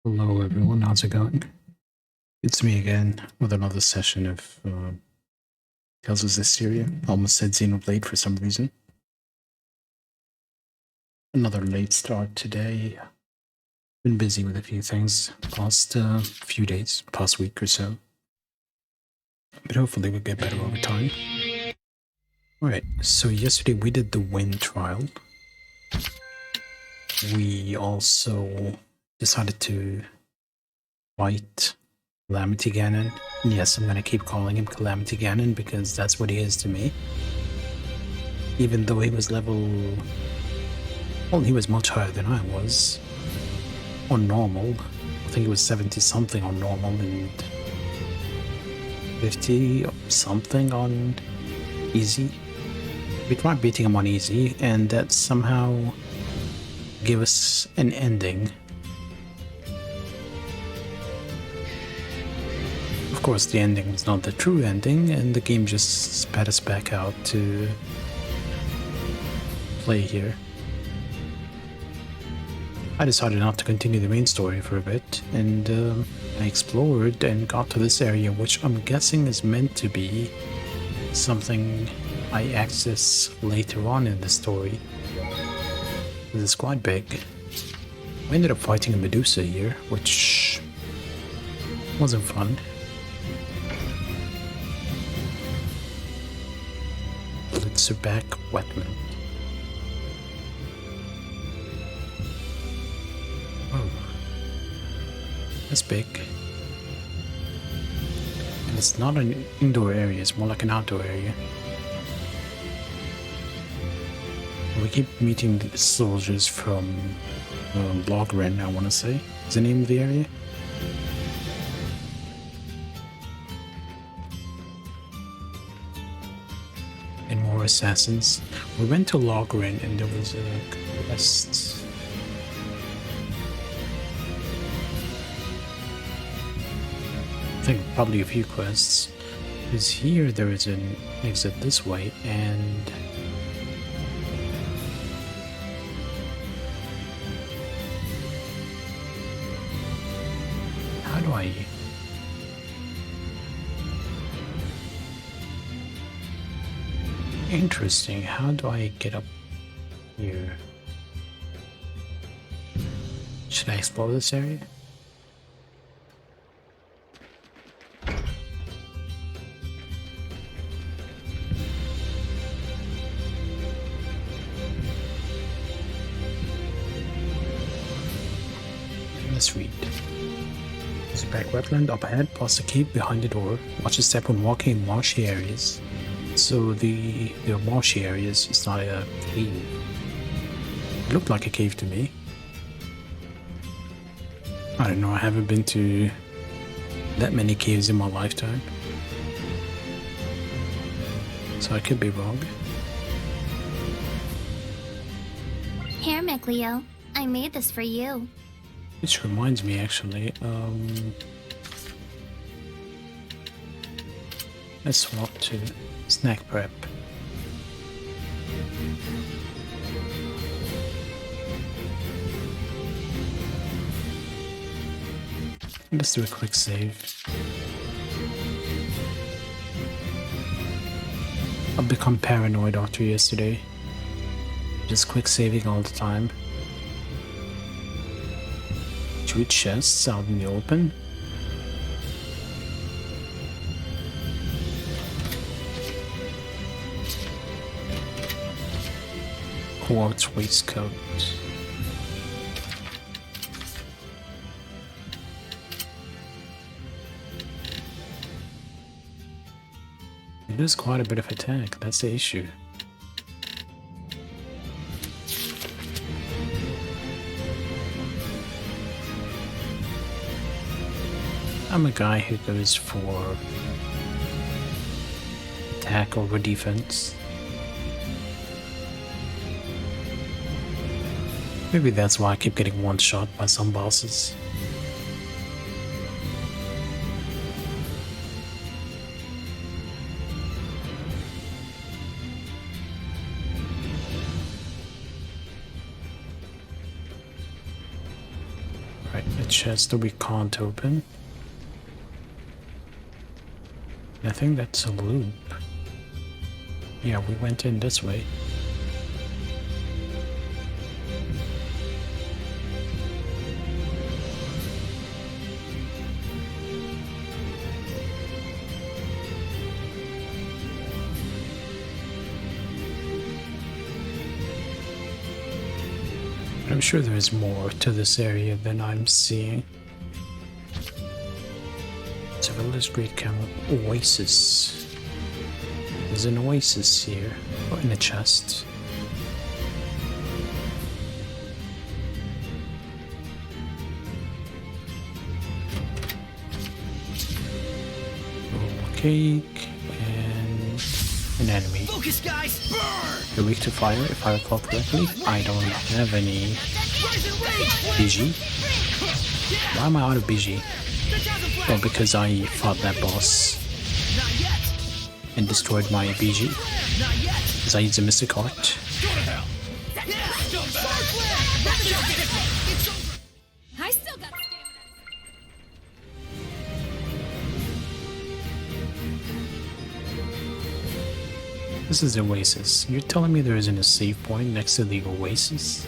Hello everyone, how's it going? It's me again with another session of Tales of Zestiria. Almost said Xenoblade for some reason. Another late start today. Been busy with a few things past few days, past week or so. But hopefully we'll get better over time. Alright, so yesterday we did the wind trial. We also decided to fight Calamity Ganon. And yes, I'm gonna keep calling him Calamity Ganon because that's what he is to me. Even though he was level... Well, he was much higher than I was. On normal. I think it was 70 something on normal and 50 something on easy. We tried beating him on easy and that somehow gave us an ending. Of course, the ending was not the true ending, and the game just spat us back out to play here. I decided not to continue the main story for a bit, and I explored and got to this area, which I'm guessing is meant to be something I access later on in the story. It's quite big. We ended up fighting a Medusa here, which wasn't fun. Back wetland. Oh, that's big. And it's not an indoor area, it's more like an outdoor area. We keep meeting the soldiers from Logren, I want to say. Is the name of the area? Assassins. We went to Logren and there was a quest. I think probably a few quests. Because here there is an exit this way and how do I... Interesting, how do I get up here? Should I explore this area? Let's read. There's a back wetland up ahead, past the cave behind the door. Watch your step when walking in marshy areas. So the marshy areas, it's not a cave. It looked like a cave to me. I don't know, I haven't been to that many caves in my lifetime. So I could be wrong. Here, Mikleo. I made this for you. Which reminds me, actually, let's swap to snack prep. Let's do a quick save. I've become paranoid after yesterday. Just quick saving all the time. 2 chests out in the open. Quartz waistcoat. It is quite a bit of attack, that's the issue. I'm a guy who goes for attack over defense. Maybe that's why I keep getting one shot by some bosses. chest that we can't open. I think that's a loop. Yeah, we went in this way. I'm sure there is more to this area than I'm seeing. It's a village great camel oasis. There's an oasis here, or in a chest. Cake and an enemy. Focus, guys! Burn! You're weak to fire, if I recall correctly. I don't have any BG. Why am I out of BG? Well, because I fought that boss and destroyed my BG. Because I used a Mystic Heart. I still got stamina. This is the Oasis. You're telling me there isn't a save point next to the Oasis?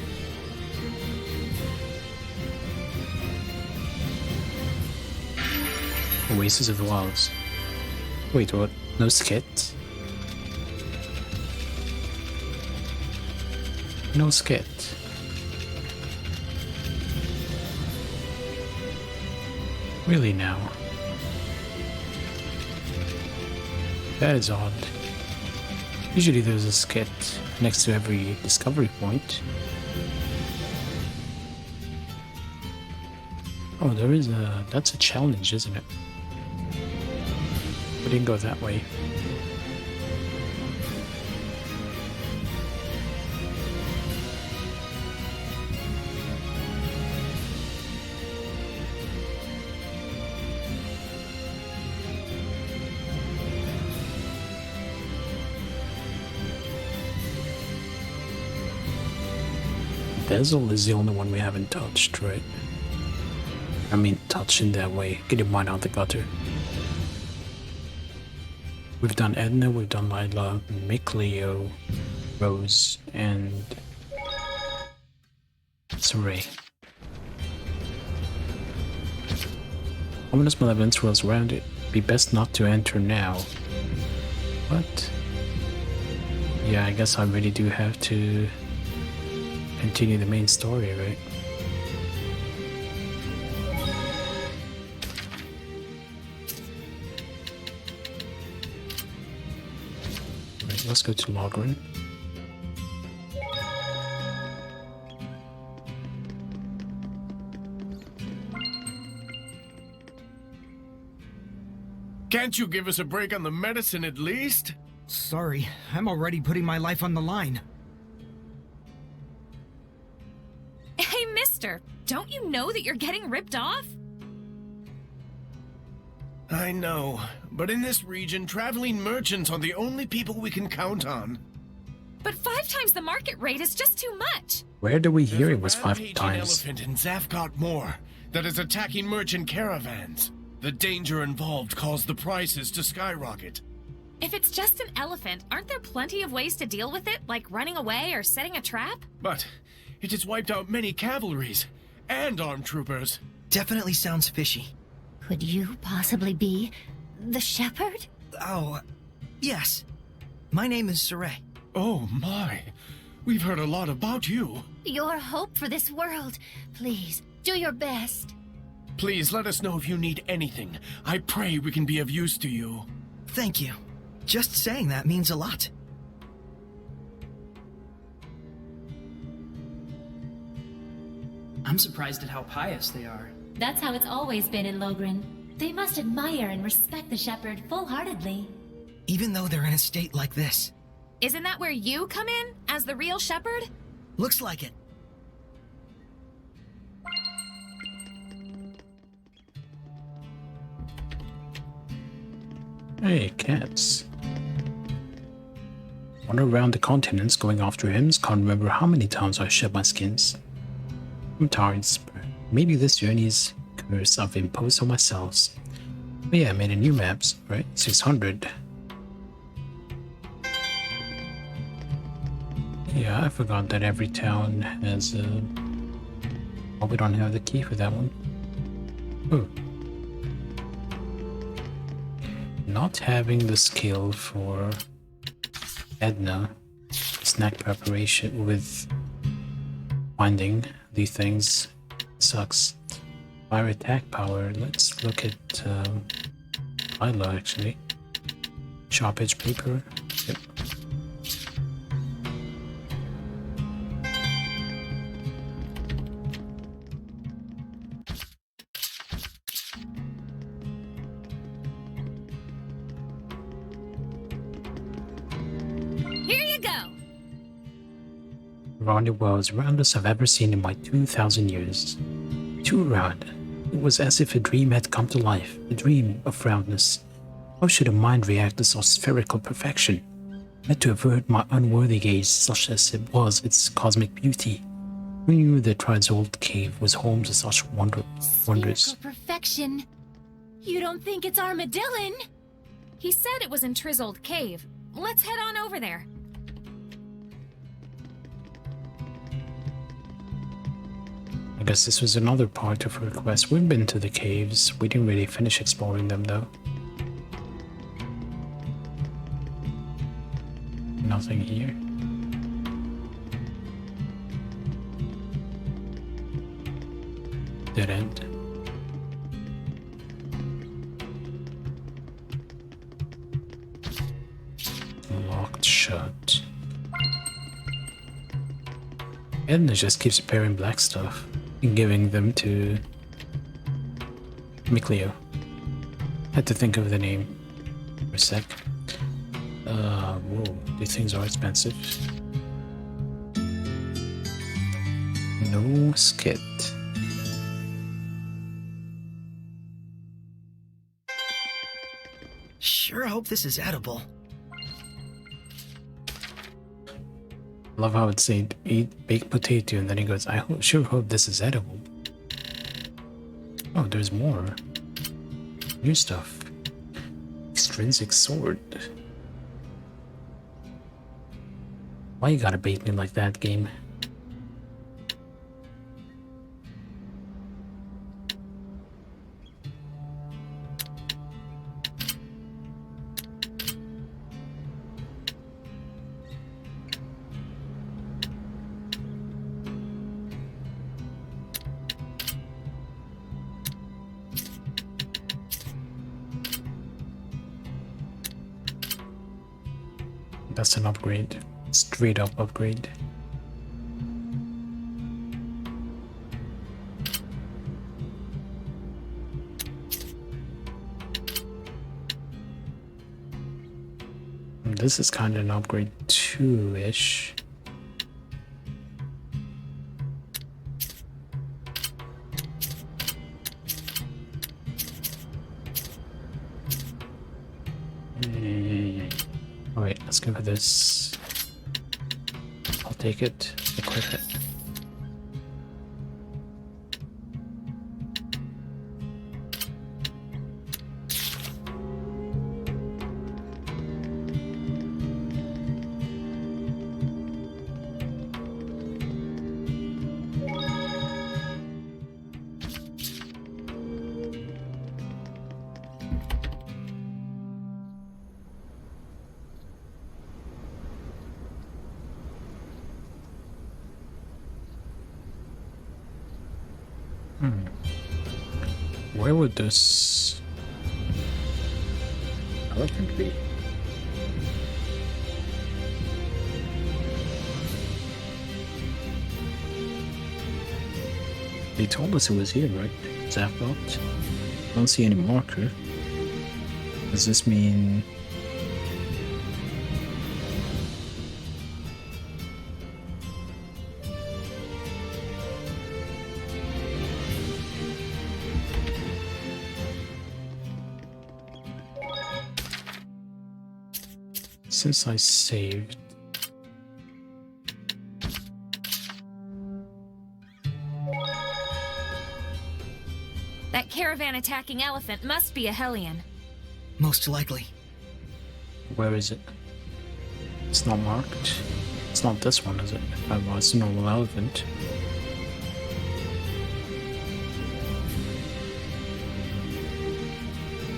Oasis of the Wilds. Wait, what? No skit? No skit. Really now? That is odd. Usually there's a skit next to every discovery point. Oh, there is a... that's a challenge, isn't it? We didn't go that way. Bezel is the only one we haven't touched, right? I mean, touch in that way. Get your mind out the gutter. We've done Edna, we've done Lila, Mikleo, Rose, and Saray. Ominous malevolence swirls around it. Be best not to enter now. What? Yeah, I guess I really do have to continue the main story, right? Right, let's go to Logren. Can't you give us a break on the medicine at least? Sorry, I'm already putting my life on the line. Hey, mister, don't you know that you're getting ripped off? I know, but in this region, traveling merchants are the only people we can count on. But 5 times the market rate is just too much. Where did we hear There's it was a 5 rampaging times? elephant in Zafgot Moor that is attacking merchant caravans. The danger involved caused the prices to skyrocket. If it's just an elephant, aren't there plenty of ways to deal with it, like running away or setting a trap? But it has wiped out many cavalries and armed troopers. Definitely sounds fishy. Could you possibly be the shepherd? Oh, yes. My name is Saray. Oh my, we've heard a lot about you. Your hope for this world. Please, do your best. Please let us know if you need anything. I pray we can be of use to you. Thank you. Just saying that means a lot. I'm surprised at how pious they are. That's how it's always been in Logren. They must admire and respect the shepherd full-heartedly. Even though they're in a state like this. Isn't that where you come in, as the real shepherd? Looks like it. Hey, cats. Wander around the continents going after hymns. Can't remember how many times I shed my skins. I'm tired, Spur. Maybe this journey's curse I've imposed on myself. But yeah, I made a new maps, right? 600. Yeah, I forgot that every town has a... Oh, we don't have the key for that one. Oh. Not having the skill for Edna snack preparation with finding these things sucks. Fire attack power, let's look at Lila actually. Sharp edge paper. Yep. Here you go. Round the world's roundest I've ever seen in my 2,000 years. Too round. It was as if a dream had come to life, a dream of roundness. How should a mind react to such spherical perfection? Meant to avert my unworthy gaze, such as it was its cosmic beauty. Who knew that Tride's old cave was home to such wonders? Spherical perfection. You don't think it's Armadillon? He said it was in Tri's old cave. Let's head on over there. I guess this was another part of her quest. We've been to the caves. We didn't really finish exploring them though. Nothing here. Dead end. Locked shut. Edna just keeps preparing black stuff and giving them to Mikleo. Had to think of the name for a sec. Whoa, these things are expensive. No skit. Sure hope this is edible. Love how it said eat baked potato and then he goes, sure hope this is edible. Oh, there's more. New stuff. Extrinsic sword. Why you gotta bait me like that, game? That's an upgrade. Straight up upgrade. This is kind of an upgrade too-ish. Alright, let's go for this. I'll take it, equip it. Where would this elephant be? They told us it was here, right? Zapbot? Don't see any marker. Does this mean... Since I saved... caravan attacking elephant must be a Hellion. Most likely. Where is it? It's not marked. It's not this one, is it? Oh, well, it's a normal elephant.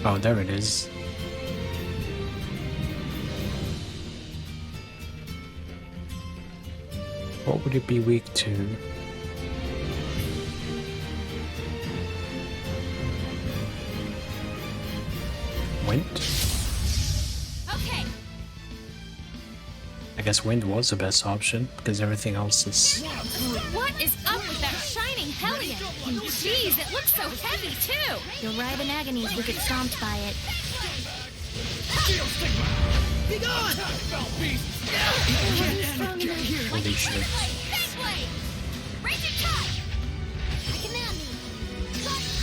Oh, there it is. What would it be weak to? Wind? Okay. I guess wind was the best option, because everything else is... What is up with that shining Hellion? Jeez, it looks so heavy too. You'll writhe in agony if you get stomped by it. Be gone! Holy shit.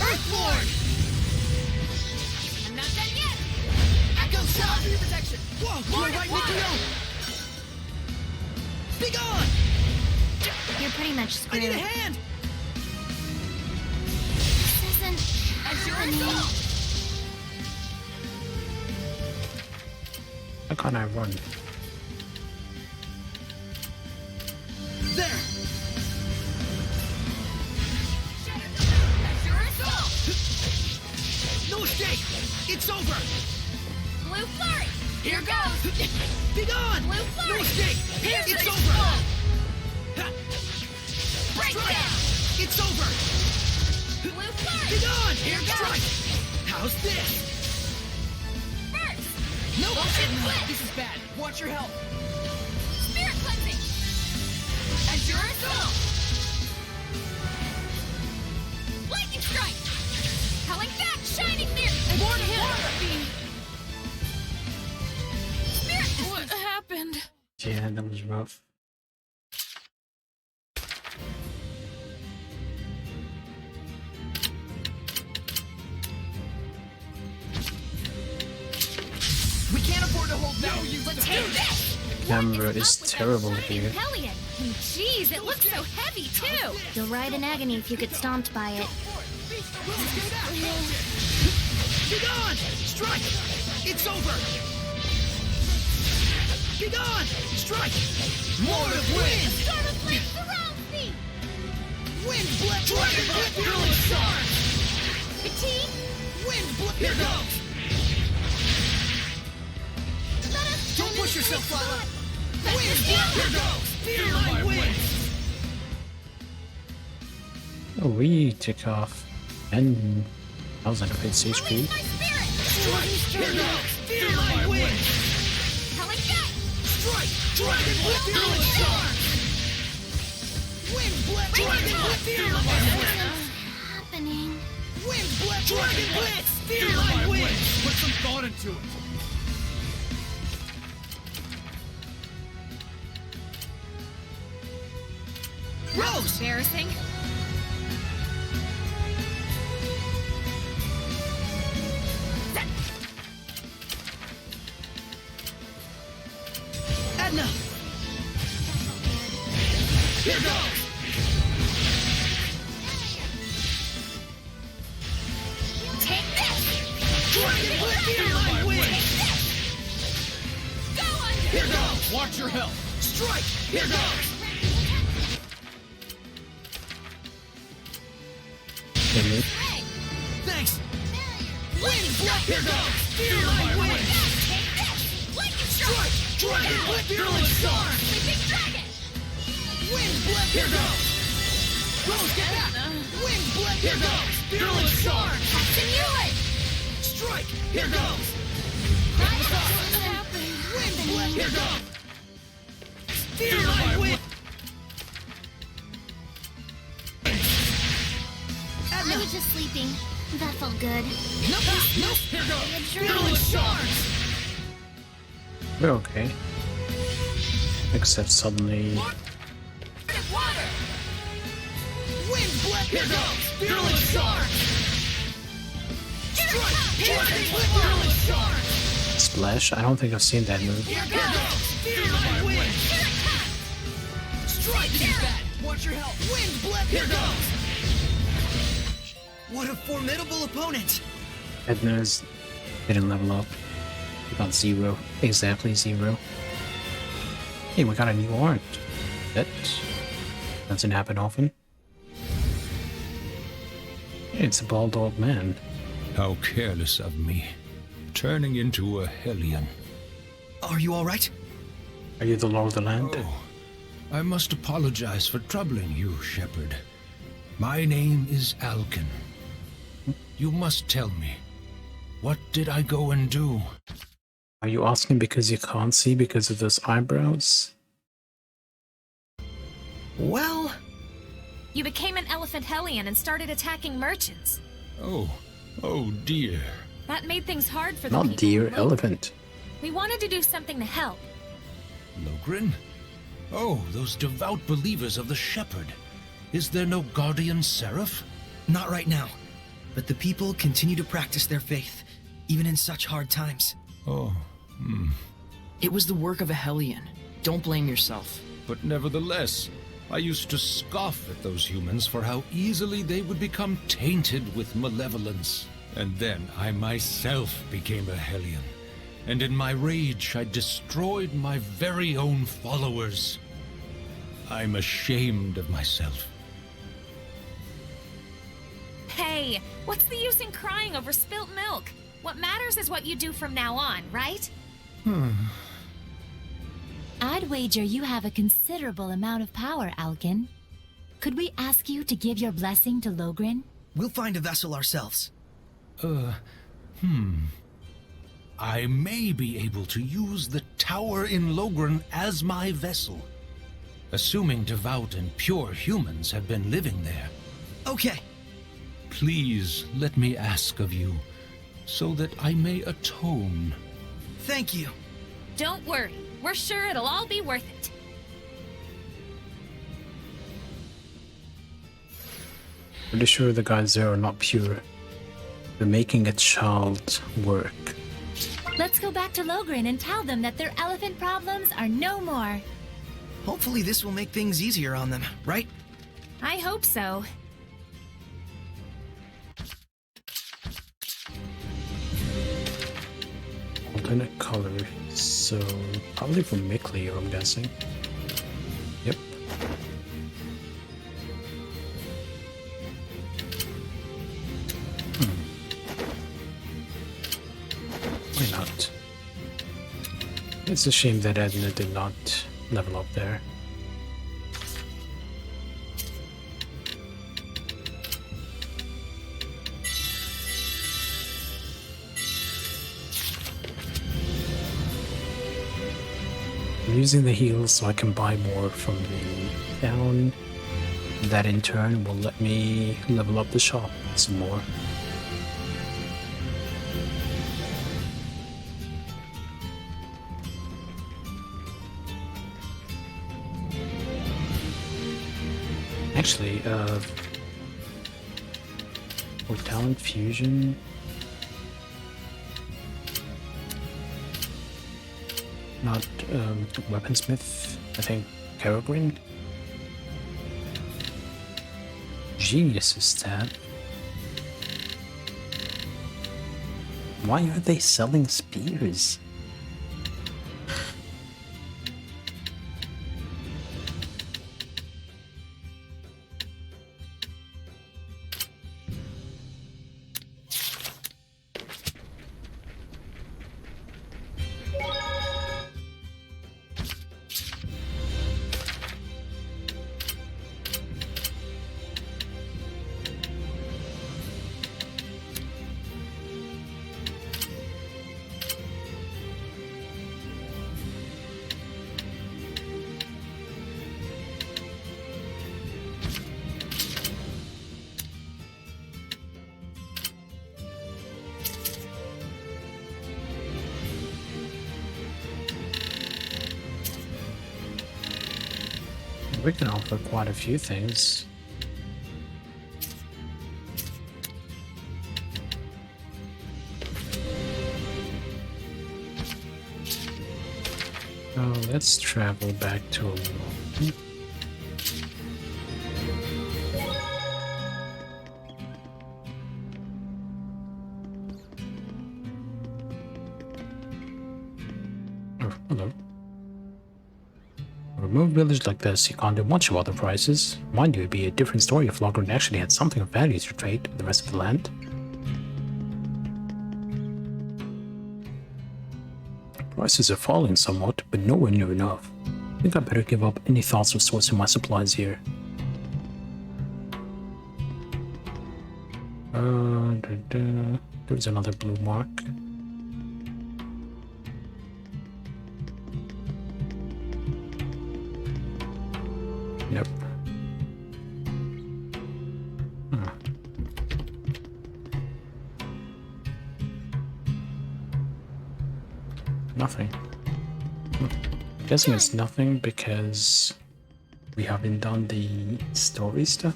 Earthborn! I'm not done yet. Echo shot for your protection! Whoa! Lord You're of right, Water! Nico! Be gone! You're pretty much I screwed. need a hand! This isn't happening. How can I run? There! No escape! It's over! Blue flurry. Here goes. Be gone! Blue No flurry. escape! Here's It's the over! ball. Ha! Breakdown. It's over! Blue flurry. Be gone! Here goes. Strike! How's this? Burst. No! Bullshit flip. This is bad. Watch your health. Spirit cleansing. Azure assault. Lightning strike. Calling back shining mirror. More to hit! Spirit. What happened? Yeah, that was rough. We can't afford to hold back! Let's take this. Camera is terrible here. Hellion. Jeez, it looks so heavy too. You'll writhe in agony if you get stomped by it. Be gone! Strike! It's over! Be gone! Strike! More of wind! Storm of flame surrounds me. Wind blade! Dragon blade! Hurling star! Fatigue. Wind blade! Here goes! Don't push yourself, Lila! Wind blade! Here goes! Fear my wind! Oh, we took off. And that was like a bit HP. My spirit. Strike! Here goes! Fear my wind! Calling back. Strike! Dragon blade! Hurling star! Wind blade! Dragon blade! Fear my wind! Happening. Wind blade! Dragon blade! Fear my wind! Put some thought into it. Rose! Embarrassing. Edna! Here goes! Take this. Dragon blade! Fear my wind! Go under. Here goes! Watch your health. Strike! Here goes! Can Hey, Thanks! Wind blade! Here goes! Fear my wind! take this. Lightning strike. Strike! Dragon blade! Hurling star! Sleeping dragon. Wind blade! Here goes! Rose, get back! Wind blade! Here goes! Hurling star! Simulate. Strike! Here goes! What happened? Wind blade! Here goes! Fear my wind! I was just sleeping. That felt good. Nope! Nope! Here goes! Hurling stars! We're okay. Except suddenly... Water. Wind blade! Here goes! Hurling stars! Strike! Dragon blade! Hurling stars! Splash? I don't think I've seen that move. Here goes! Fear my wind! Strike! This is bad. Watch your health. Wind blade! Here goes! What a formidable opponent! Edna's didn't level up. We got 0. Exactly 0. Hey, we got a new art. That doesn't happen often. It's a bald old man. How careless of me, turning into a Hellion. Are you alright? Are you the Lord of the Land? Oh, I must apologize for troubling you, Shepherd. My name is Alkin. You must tell me, what did I go and do? Are you asking because you can't see because of those eyebrows? Well... You became an elephant hellion and started attacking merchants. Oh dear. That made things hard for the Not people. deer, in Logren. elephant. We wanted to do something to help. Logren? Oh, those devout believers of the Shepherd. Is there no guardian seraph? Not right now. But the people continue to practice their faith, even in such hard times. Oh, It was the work of a Hellion. Don't blame yourself. But nevertheless, I used to scoff at those humans for how easily they would become tainted with malevolence. And then I myself became a Hellion. And in my rage, I destroyed my very own followers. I'm ashamed of myself. Hey, what's the use in crying over spilt milk? What matters is what you do from now on, right? I'd wager you have a considerable amount of power, Alkin. Could we ask you to give your blessing to Logren? We'll find a vessel ourselves. I may be able to use the tower in Logren as my vessel. Assuming devout and pure humans have been living there. Okay. Please let me ask of you, so that I may atone. Thank you. Don't worry. We're sure it'll all be worth it. Pretty sure the guys there are not pure. They're making a child work. Let's go back to Logren and tell them that their elephant problems are no more. Hopefully this will make things easier on them, right? I hope so. Alternate color, so probably from Mickley, I'm guessing. Yep. Why not? It's a shame that Edna did not level up there. I'm using the heals so I can buy more from the town. That in turn will let me level up the shop some more. Actually, for talent fusion, not weaponsmith, I think Peregrine. Genius is that. Why are they selling spears? We can offer quite a few things. Let's travel back to London. Oh, hello. A remote village like this, you can't do much about the prices. Mind you, it'd be a different story if Logren actually had something of value to trade with the rest of the land. Prices are falling somewhat, but nowhere near enough. I think I better give up any thoughts of sourcing my supplies here. There's another blue mark. Yep. Nothing. Guessing it's nothing because we haven't done the story stuff.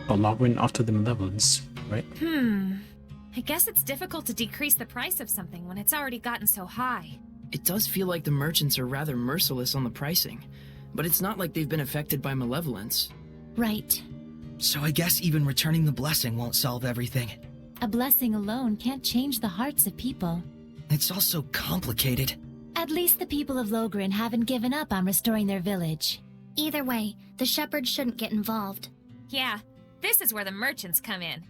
Or Logrin after the Malevolence, right? I guess it's difficult to decrease the price of something when it's already gotten so high. It does feel like the merchants are rather merciless on the pricing, but it's not like they've been affected by malevolence. Right. So I guess even returning the blessing won't solve everything. A blessing alone can't change the hearts of people. It's all so complicated. At least the people of Logrin haven't given up on restoring their village. Either way, the shepherds shouldn't get involved. Yeah, this is where the merchants come in.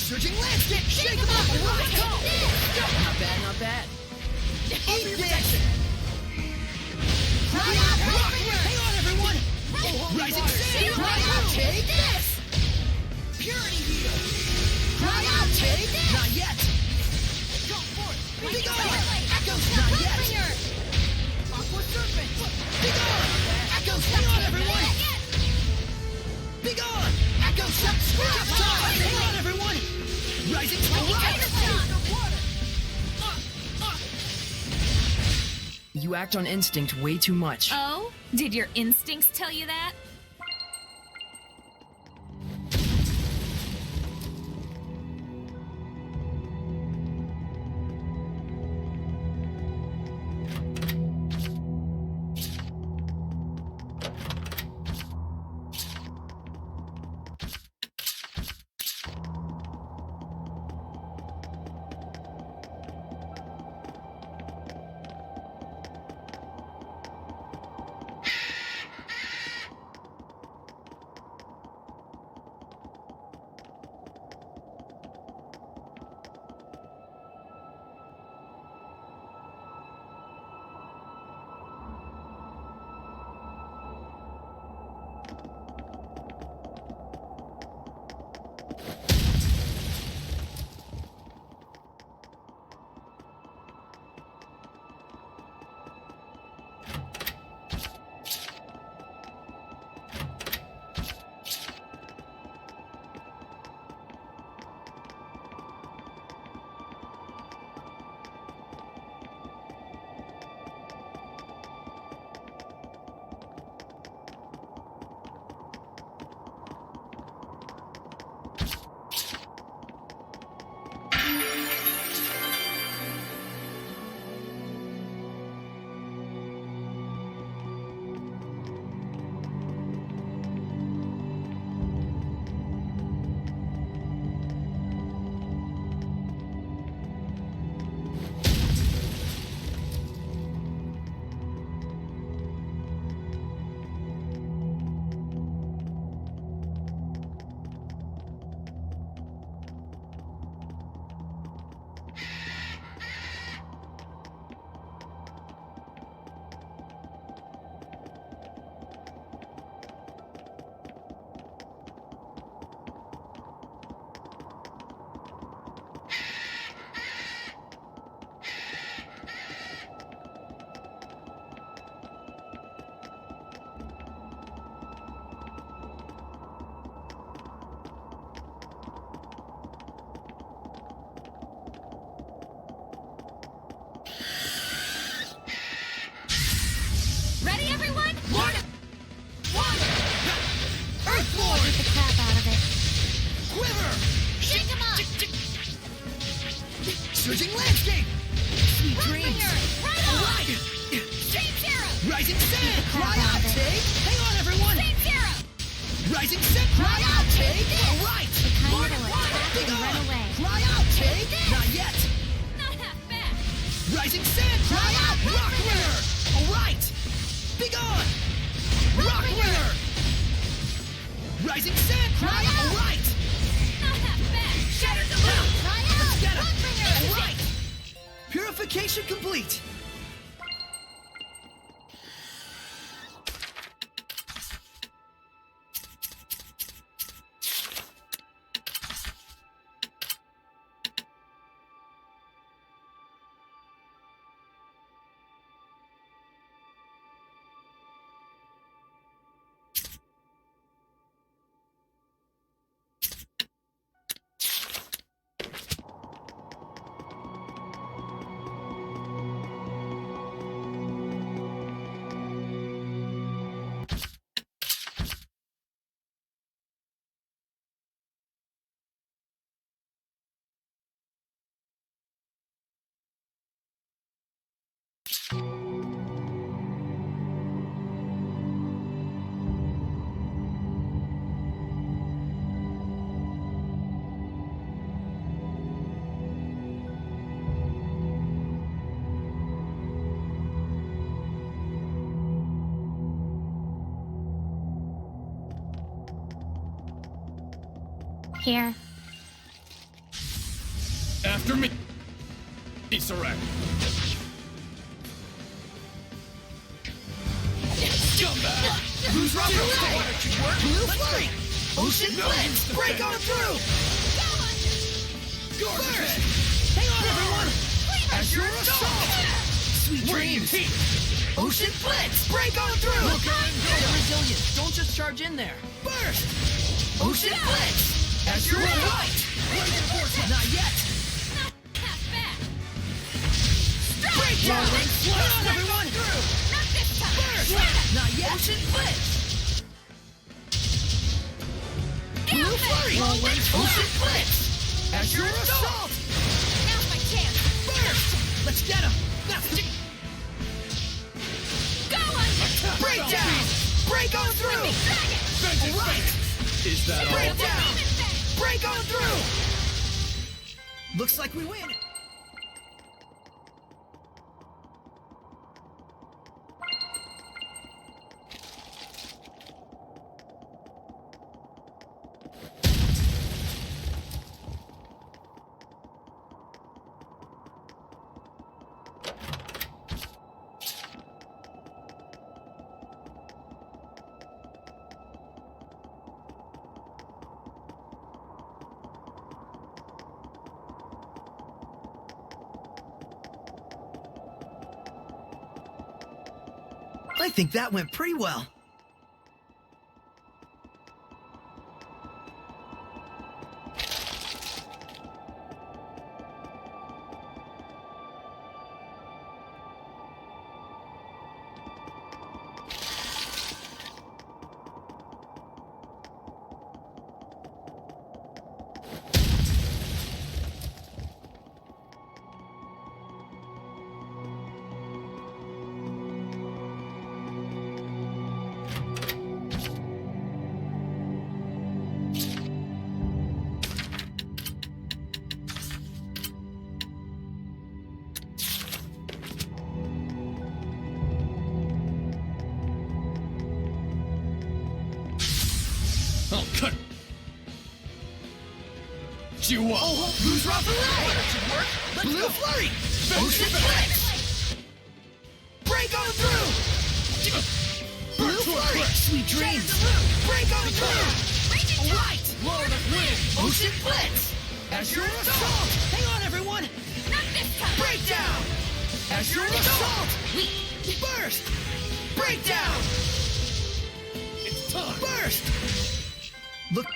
Surging landscape! Shake them up! Right! Not bad, not bad. Eat this! Cry out! Hang on, everyone! Rising Sand! Cry out! Take this! Purity Heal! Cry out! Take this! Not yet! Go for it! Be gone! Echoes! Not yet! Aqua Serpent! Be gone! Echoes! Hang on, everyone! Be gone! Echoes! Scrap time! Hang on, everyone! Rising to the right! You act on instinct way too much. Oh? Did your instincts tell you that? Ready, everyone? Water! Earthborn! Get the crap out of it. Quiver! Shake him up! Surging landscape! Sweet dreams! Right on! Right! Stream Zero! Rising sand! Crap Cry out out, of it. take! Hang on, everyone! Stream Zero! Rising sand! Cry out, take! All right! The kind Water, that'll water! attack Be and gone! run away. Cry out, take! Not yet! Not half bad. Rising sand! Cry out, rock ringer! All right! Be gone! Rock ringer! Rising sand! Cry out! All right! Not half bad. Shattered the moon! Cry Let's out! get him! Rock ringer! All right! Purification complete! Here. After me, Isarak. Scumbag! Who's rough Why don't you work? Blue flurry! Ocean blitz! Break on through! Burst! Hang on, everyone! As your assault! Sweet dreams! Ocean blitz! Break on through! They're resilient. Don't just charge in there. Burst! Ocean blitz! As your right! Not yet! Half back. Break down! Hang on, everyone! Not this time. Burst! Not yet! Ocean blitz! Blue flurry! Ocean blitz! As your assault! Now's my chance. Burst! Let's get him! That's the... Go on. Break down! Break on through! Vengeance! Right! Is that Break all? down! Break on through! Looks like we win! I think that went pretty well. I'll cut you up. Oh, who's rough around? Blue flurry! Ocean blitz! Break on through! Blue flurry! Sweet dreams! Break on through! Right! Lord of Wind! Ocean blitz! As your assault! Hang on, everyone! Not this time. Break down! As your assault! Burst! Break down! It's time! Burst! Look.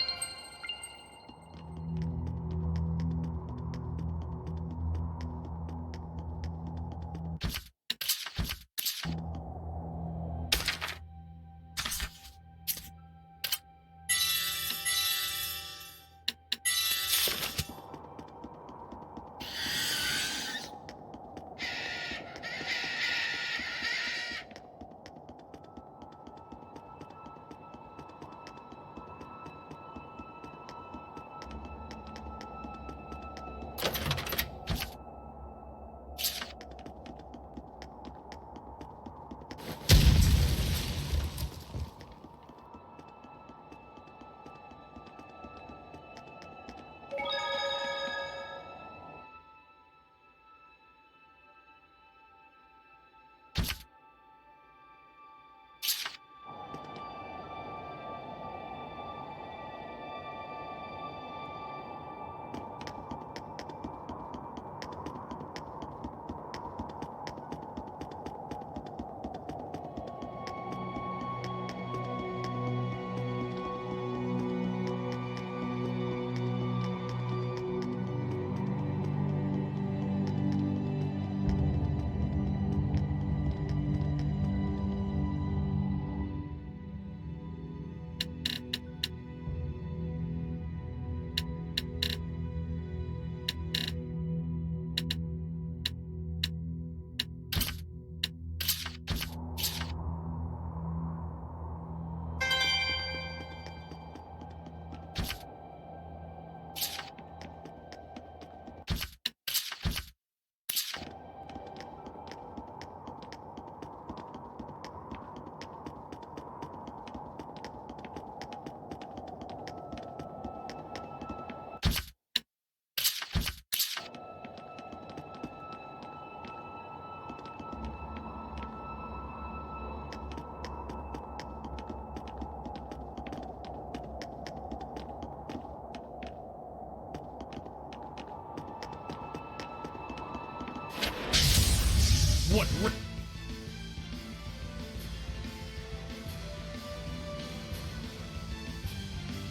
What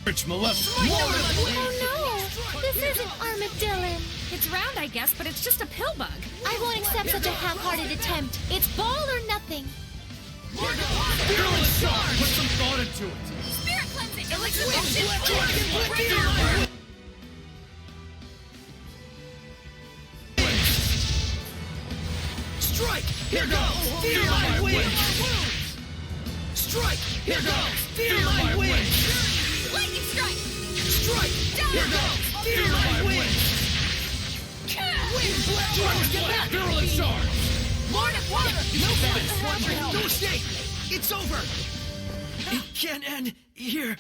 rich malevolence? Oh no! This isn't Armadillo! It's round, I guess, but it's just a pill bug. I won't accept such a half-hearted attempt. It's ball or nothing. Fearless charge! Put some thought into it. Spirit cleansing! Elixir Strike! Here goes! Feel my wind! Strike! Here goes! Feel my wind! Lightning strike! Strike! Here goes! Feel my wind! Wind blast! Get back! Fearless charge! Lord of Water! No fence! Watch your help! No escape! It's over! It can't end here!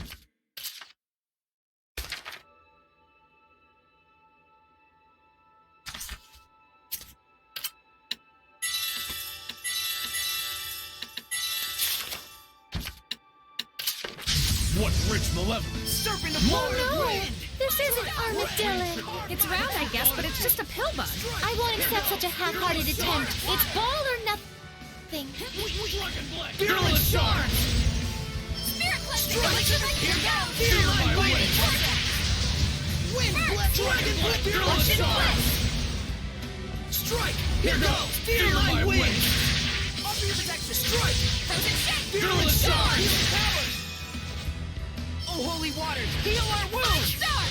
What rich malevolence? Serpent of Lord of Wind! This isn't Armadillo! It's round, I guess, but it's just a pill bug. I won't accept such a half-hearted attempt. It's ball or nothing. Fearless charge! Spirit cleansing! Strike! Here goes! Feel my wind! Wind blast! Dragon blast! Fearless charge! Strike! Here goes! Feel my wind! Offer your protection! Strike! Frozen shake! Fearless charge! Oh, holy waters! Heal our wounds! Star!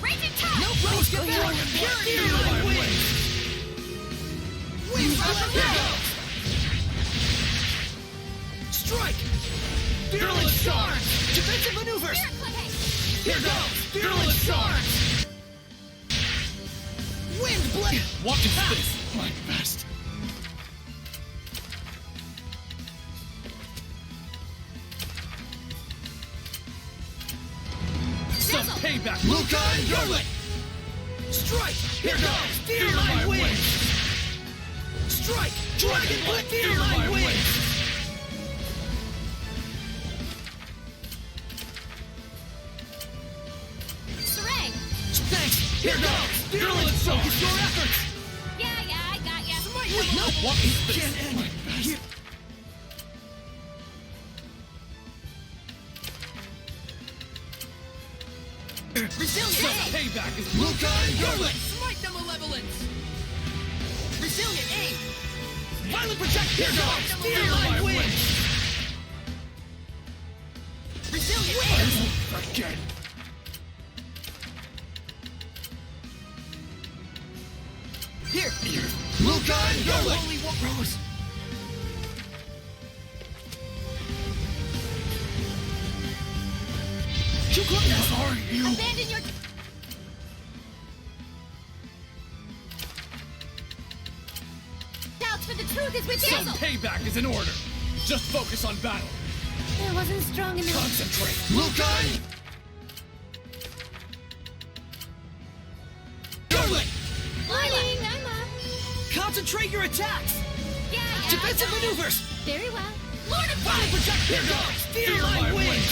Raging tide! No rose get back! Purity of my wind! Wind blast! Here goes! Strike! Fearless charge! Defensive maneuvers! Spirit cleansing! Here goes! Fearless charge! Wind blade! What is this? My best. Some payback! Luca and Yarlet! Strike! Here goes! Feel my wind! Strike! Dragon blade! Feel my wind! Sarang! Thanks! Here goes! Fearless charge! Focus your efforts! Yeah, I got ya. No! What is this? Can't end here! Resilient! Some payback is Luca and Yarlet! Smite the malevolence! Resilient aim! Violent protect! Here goes! Feel my wind! Resilient aim! again. Here! Luca and Yarlet! Holy Rose! You couldn't! Are you? Abandon your... Doubts for the truth is within! Some payback is in order. Just focus on battle. It wasn't strong enough. Concentrate. Luca and... Yarlet! Morning, I'm up. Concentrate your attacks! Yeah, Defensive maneuvers! Very well. Lord of Violent protect! Here goes! Feel my wind!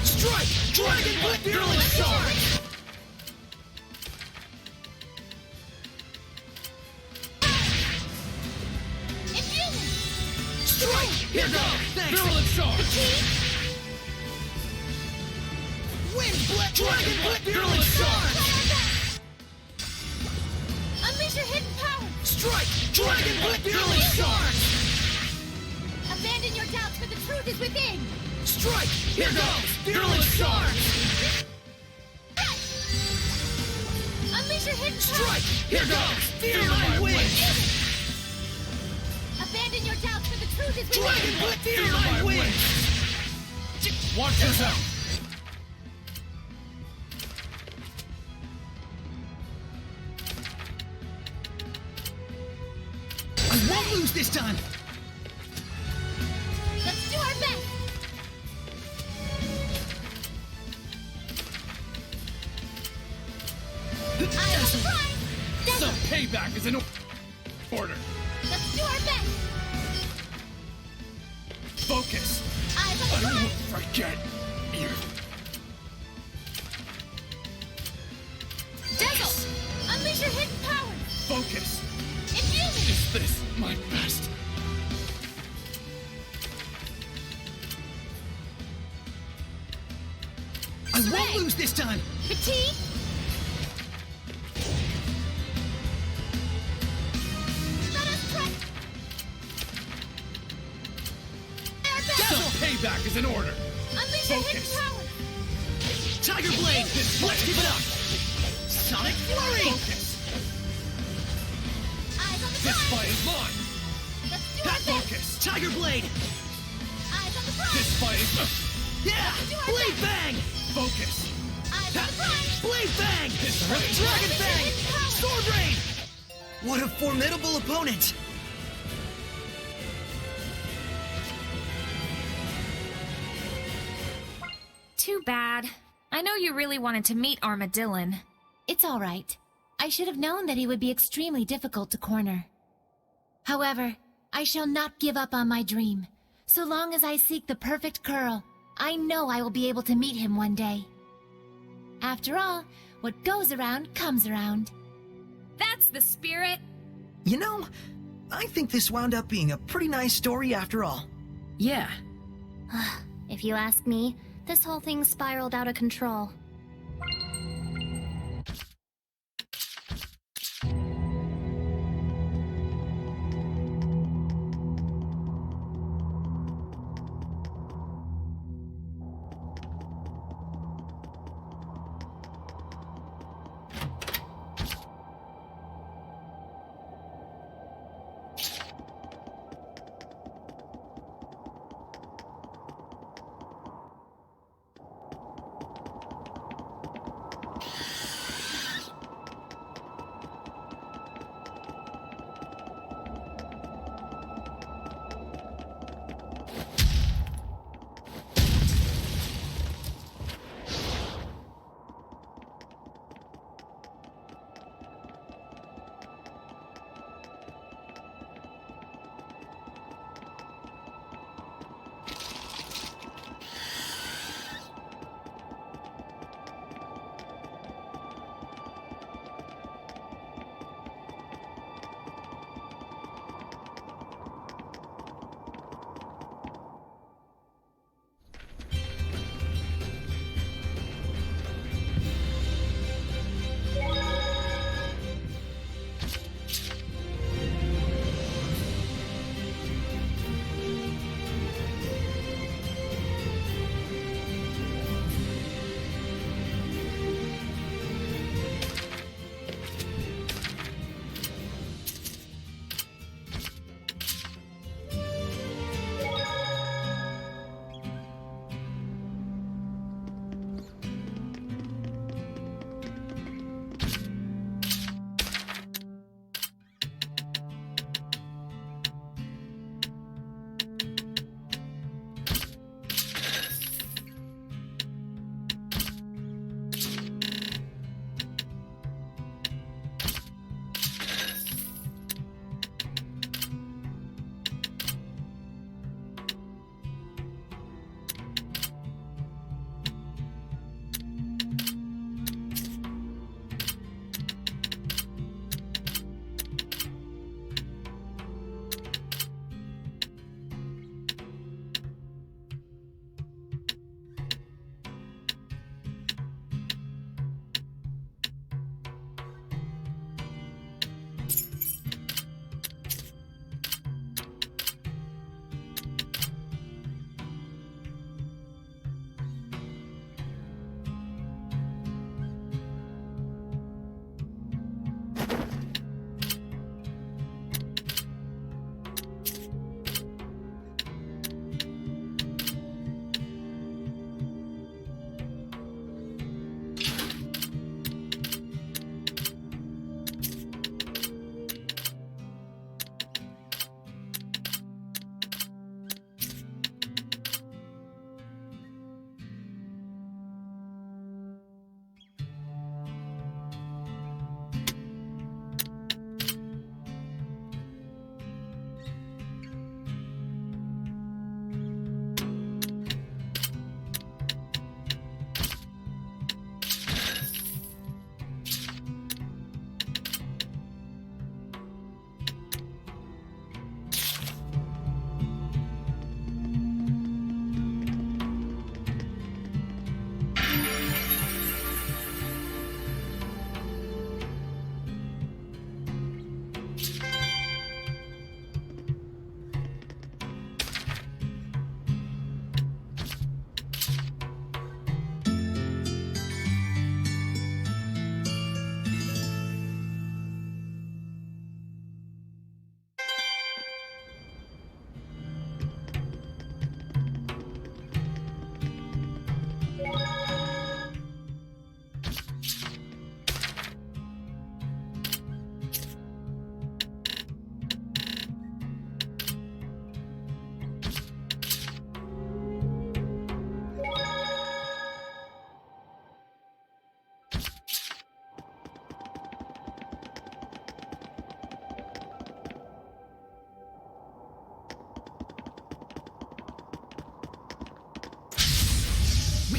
Strike! Dragon blade! Fearless charge! Infusion! Strike! Here goes! Thanks! Fearless charge. Wind blade! Dragon blade! Fearless charge! Unleash your hidden power! Strike! Dragon blade! Fearless charge! Abandon your doubts for the truth is within! Strike! Here goes! Fearless charge! Unleash your hidden power! Strike! Here goes! Feel my wind! Abandon your doubts for the truth is within! Dragon blade! Feel my wind! Watch yourself. I won't lose this time! Let's do our best! I have a prize! Some payback is in order. Let's do our best! Focus. I have a I won't prize! forget you. Focus! Infuse me! Is this my best? I won't lose this time! Fatigue! Let us try... Some payback is in order! Unleash your hidden Focus. power! Tiger Blade! Let's give it up! Sonic Flurry! Focus! Eyes on the This prize! fight is mine! Let's do our best! Focus! Tiger Blade! Eyes on the prize! This fight is... Yeah! do our Blade best. Bang! Focus! Eyes on the prize! Blade Bang! This fight is... Dragon Unleash your Bang! hidden power! Sword Rain! What a formidable opponent! Too bad. I know you really wanted to meet Armadillon. It's all right. I should have known that he would be extremely difficult to corner. However, I shall not give up on my dream. So long as I seek the perfect curl, I know I will be able to meet him one day. After all, what goes around comes around. That's the spirit. You know, I think this wound up being a pretty nice story after all. Yeah, If you ask me, this whole thing spiraled out of control.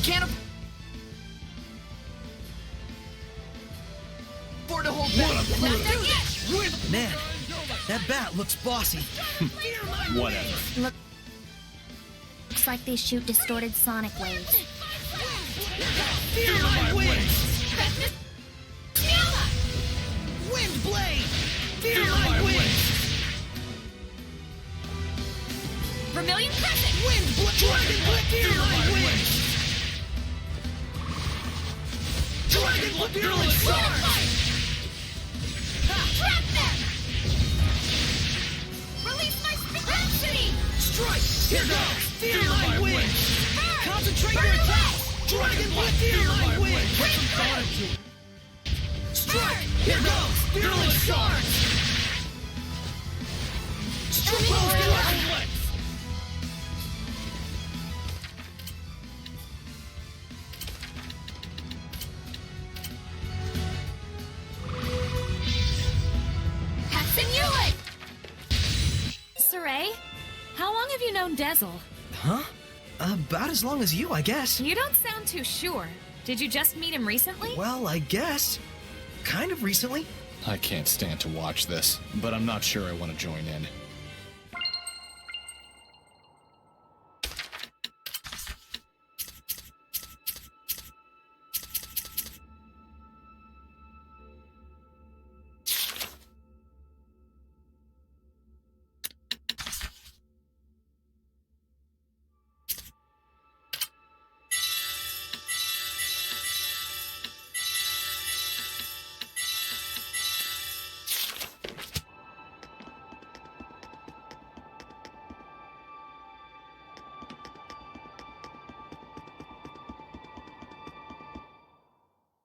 can't afford to hold back. Not done yet. Man, that bat looks bossy. Whatever. Looks like they shoot distorted sonic waves. Feel my wings! Wind blade! Feel my wings! Vermilion Crescent. Wind blade! Dragon blade! Feel my wings! Dragon blade! Feeling sharp! Trap them. Release my rhapsody. Strike! Here goes! Feel my wings! Burn. Concentrate Burn your away. attack! Dragon blade! Feel my wings! Break through. Strike! Here goes! Feeling sharp! Strike! Saray, how long have you known Dezel? Huh? About as long as you, I guess. You don't sound too sure. Did you just meet him recently? Well, I guess. Kind of recently. I can't stand to watch this, but I'm not sure I want to join in.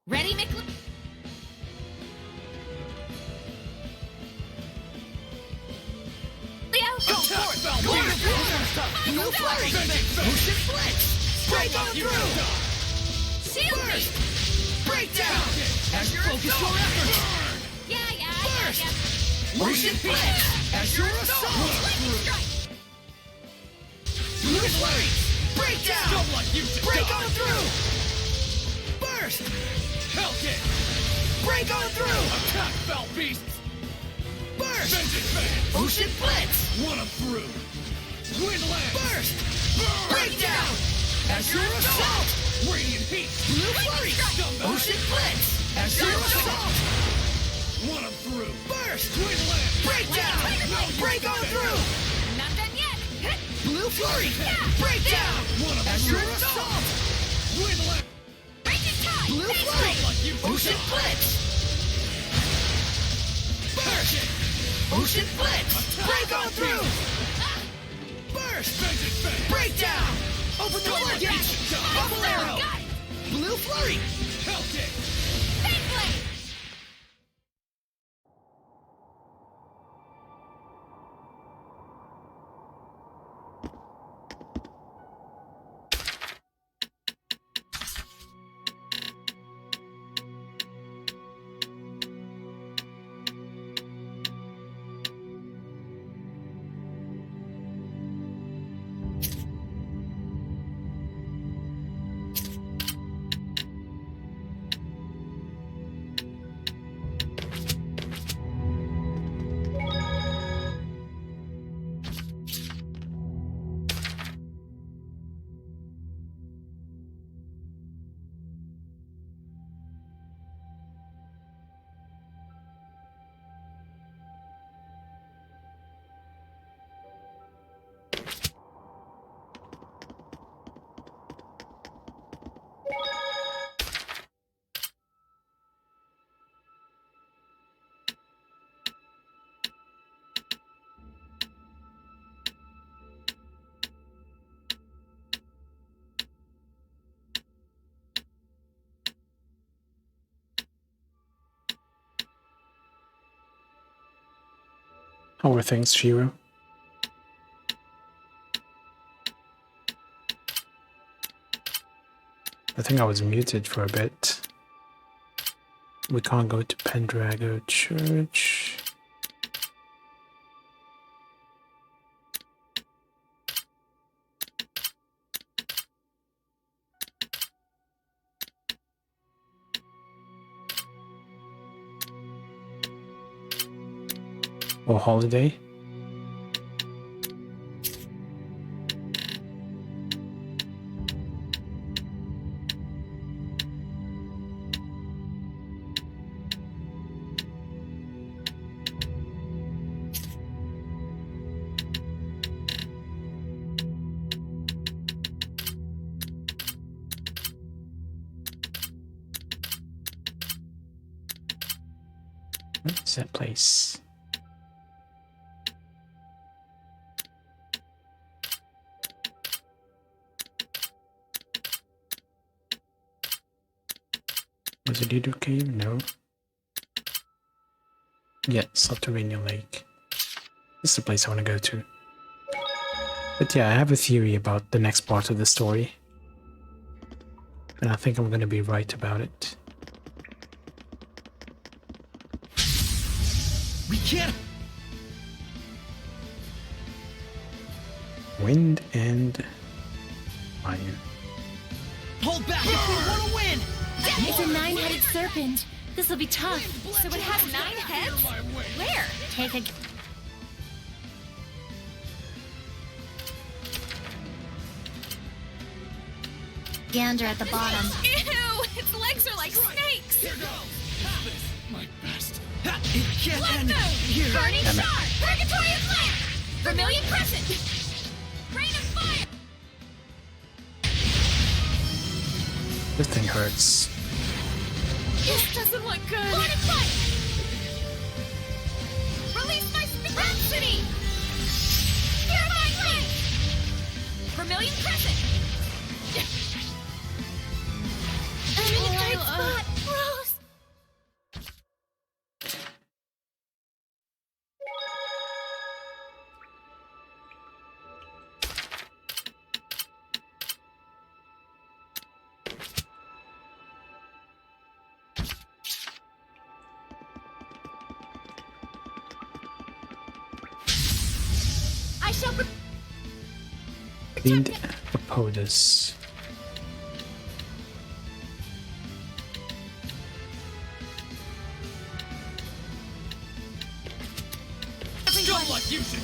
Ready, Mick? Leo? Go for it! No flurry! Ocean blitz! Break on through! Shield me! Break down! As you focus your effort! Yeah. Burst! Ocean blitz! As your assault! Lightning strike! No flurry! Break down! Break on through! Burst! Hellgate! Break on through! Attack, fell beasts! Burst! Vengeance Fan! Ocean blitz! One of through! Windland! Burst! Break down! As your assault! Radiant Heat! Blue flurry! Ocean blitz! As your assault! One of through! Burst! Windland! Break down! Break on through! Not done yet! Blue flurry! Break down! As your assault! Windland! Raging Tide! Blue flurry! Ocean blitz! Burst! Ocean blitz! Break on through! Burst! Vengeance Fan! Break down! Open the floodgates! Bubble arrow! Got it! Blue flurry! Hellgate! Beyblade! How are things, Shiro? I think I was muted for a bit. We can't go to Pendragon Church. or holiday. What's that place? Was it Lido Cave? No. Yeah, Subterranean Lake. This is the place I want to go to. But yeah, I have a theory about the next part of the story. And I think I'm going to be right about it. We can't. Wind and fire. Hold back if we want to win. It's a 9-headed serpent. This'll be tough. So it has 9 heads? Where? Take a gander at the bottom. Ew! Its legs are like snakes! My best. It can't end here. Burning Damn it. star! Purgatory of flame! Vermilion crescent! Rain of fire! This thing hurts. This doesn't look good! Lord of fight! Release my rhapsody! Purifying flame! Vermilion crescent! I'm in a tight spot. Gross. I shall Cleaned Apodus.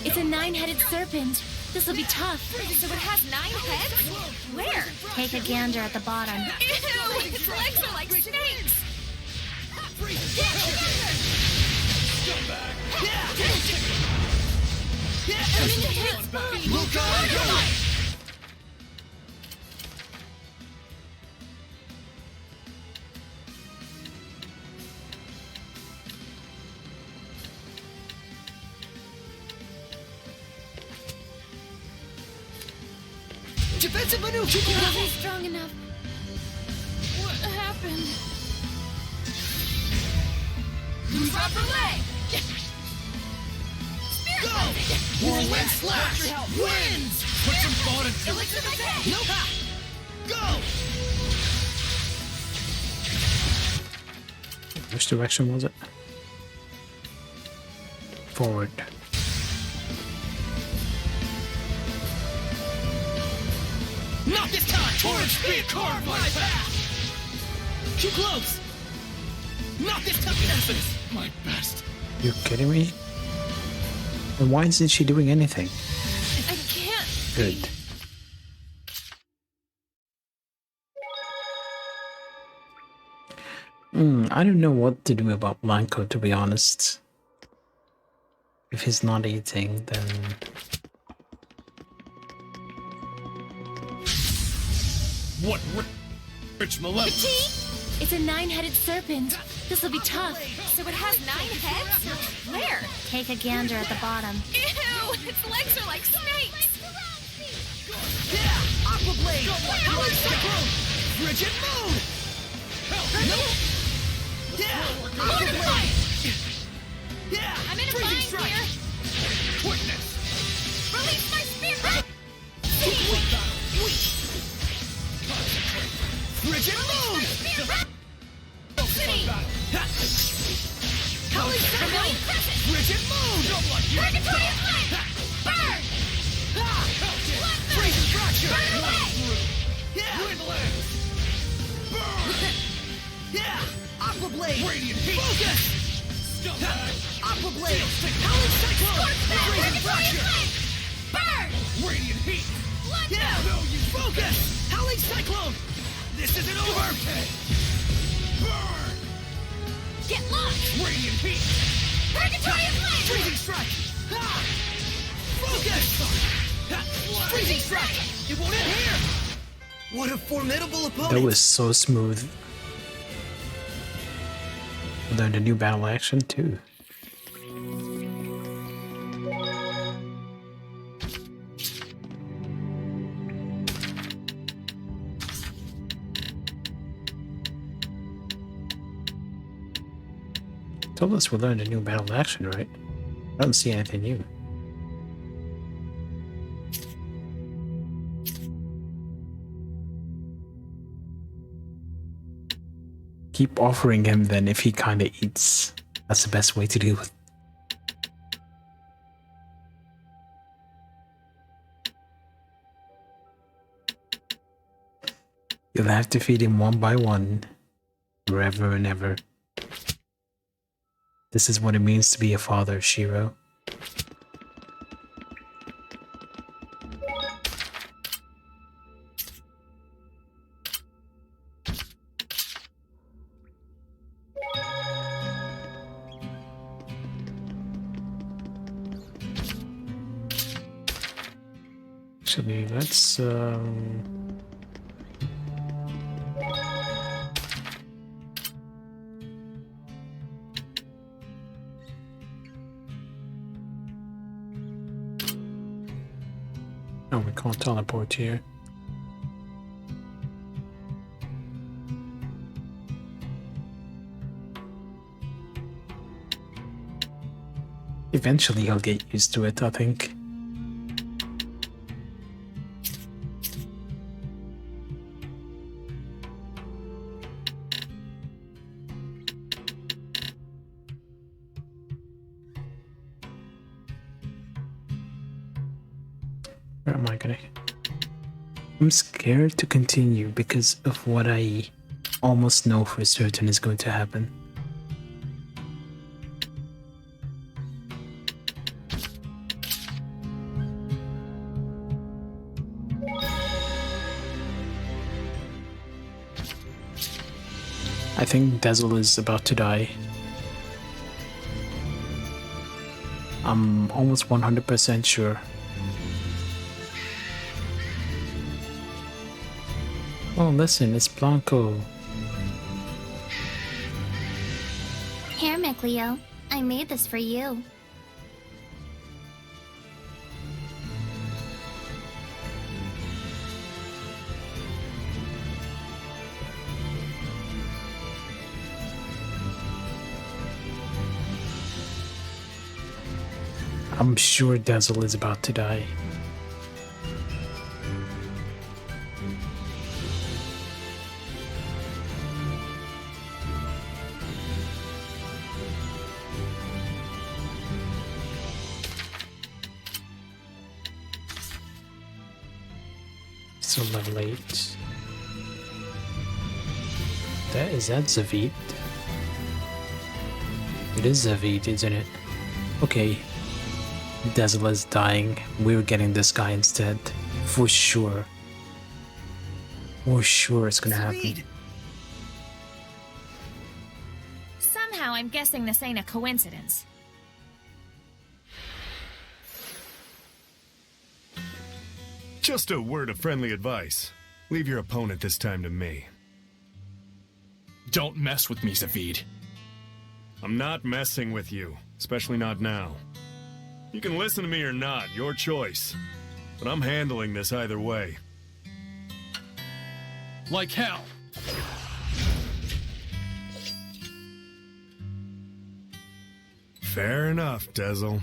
It's a 9-headed serpent. This'll be tough. So it has 9 heads? Where? Take a gander at the bottom. Ew! Its legs are like snakes! I'm in a tight spot. Defensive maneuver. It wasn't strong enough. What happened? Proper leg! Go! Whirlwind slash wins. Put some thought into it. Elixir my head! Nope. Go! Which direction was it? Forward. Not this time! Torrent speed carve my path! Too close! Not this time! Emphasis! My best. You kidding me? And why isn't she doing anything? I can't. Good. I don't know what to do about Blanco, to be honest. If he's not eating, then... What rich malevolent? It's a 9-headed serpent. This'll be tough. So it has 9 heads? Where? Take a gander at the bottom. Ew! Its legs are like snakes! Yeah! Aqua Blade! Power Cyclone! Frigid Moon! Nope! Yeah! Aqua Blade! Yeah! I'm in a Freezing bind Strike! here! Quickness. Release my spirit! Frigid Moon! City! Power Vermilion Cyclone! crescent! Frigid Moon! Purgatory of flame! Burn! Freezing Fracture! Burn away! Yeah! Windlands. Yeah! Aqua Blade! Radiant heat. Focus! Scumbag. Aqua Blade! Howling Cyclone! Radiant Fracture! Burn! Radiant heat! Yeah! No, you Focus! Howling Cyclone! This isn't over! burn! Get lost! Radiant heat! Purgatory Flame! Freezing Strike! Ha! Focus! Ha! Freezing Strike! It won't end here! What a formidable opponent! That was so smooth. Learned a new battle action too. Told us we learned a new battle action, right? I don't see anything new. Keep offering him then if he kinda eats. That's the best way to deal with. You'll have to feed him one by one, forever and ever. This is what it means to be a father, Shiro. Actually, let's oh, we can't teleport here. Eventually he'll get used to it, I think. Where am I gonna? I'm scared to continue because of what I almost know for certain is going to happen. I think Dazzle is about to die. I'm almost 100% sure. Oh, listen, it's Blanco. Here, Micleo. I made this for you. I'm sure Dazzle is about to die. So level 8. Is that Zavid? It is Zavid, isn't it? Okay. Dazzle is dying. We're getting this guy instead. For sure. For sure it's gonna happen. Somehow I'm guessing this ain't a coincidence. Just a word of friendly advice. Leave your opponent this time to me. Don't mess with me, Zavid. I'm not messing with you, especially not now. You can listen to me or not, your choice. But I'm handling this either way. Like hell. Fair enough, Dazzle.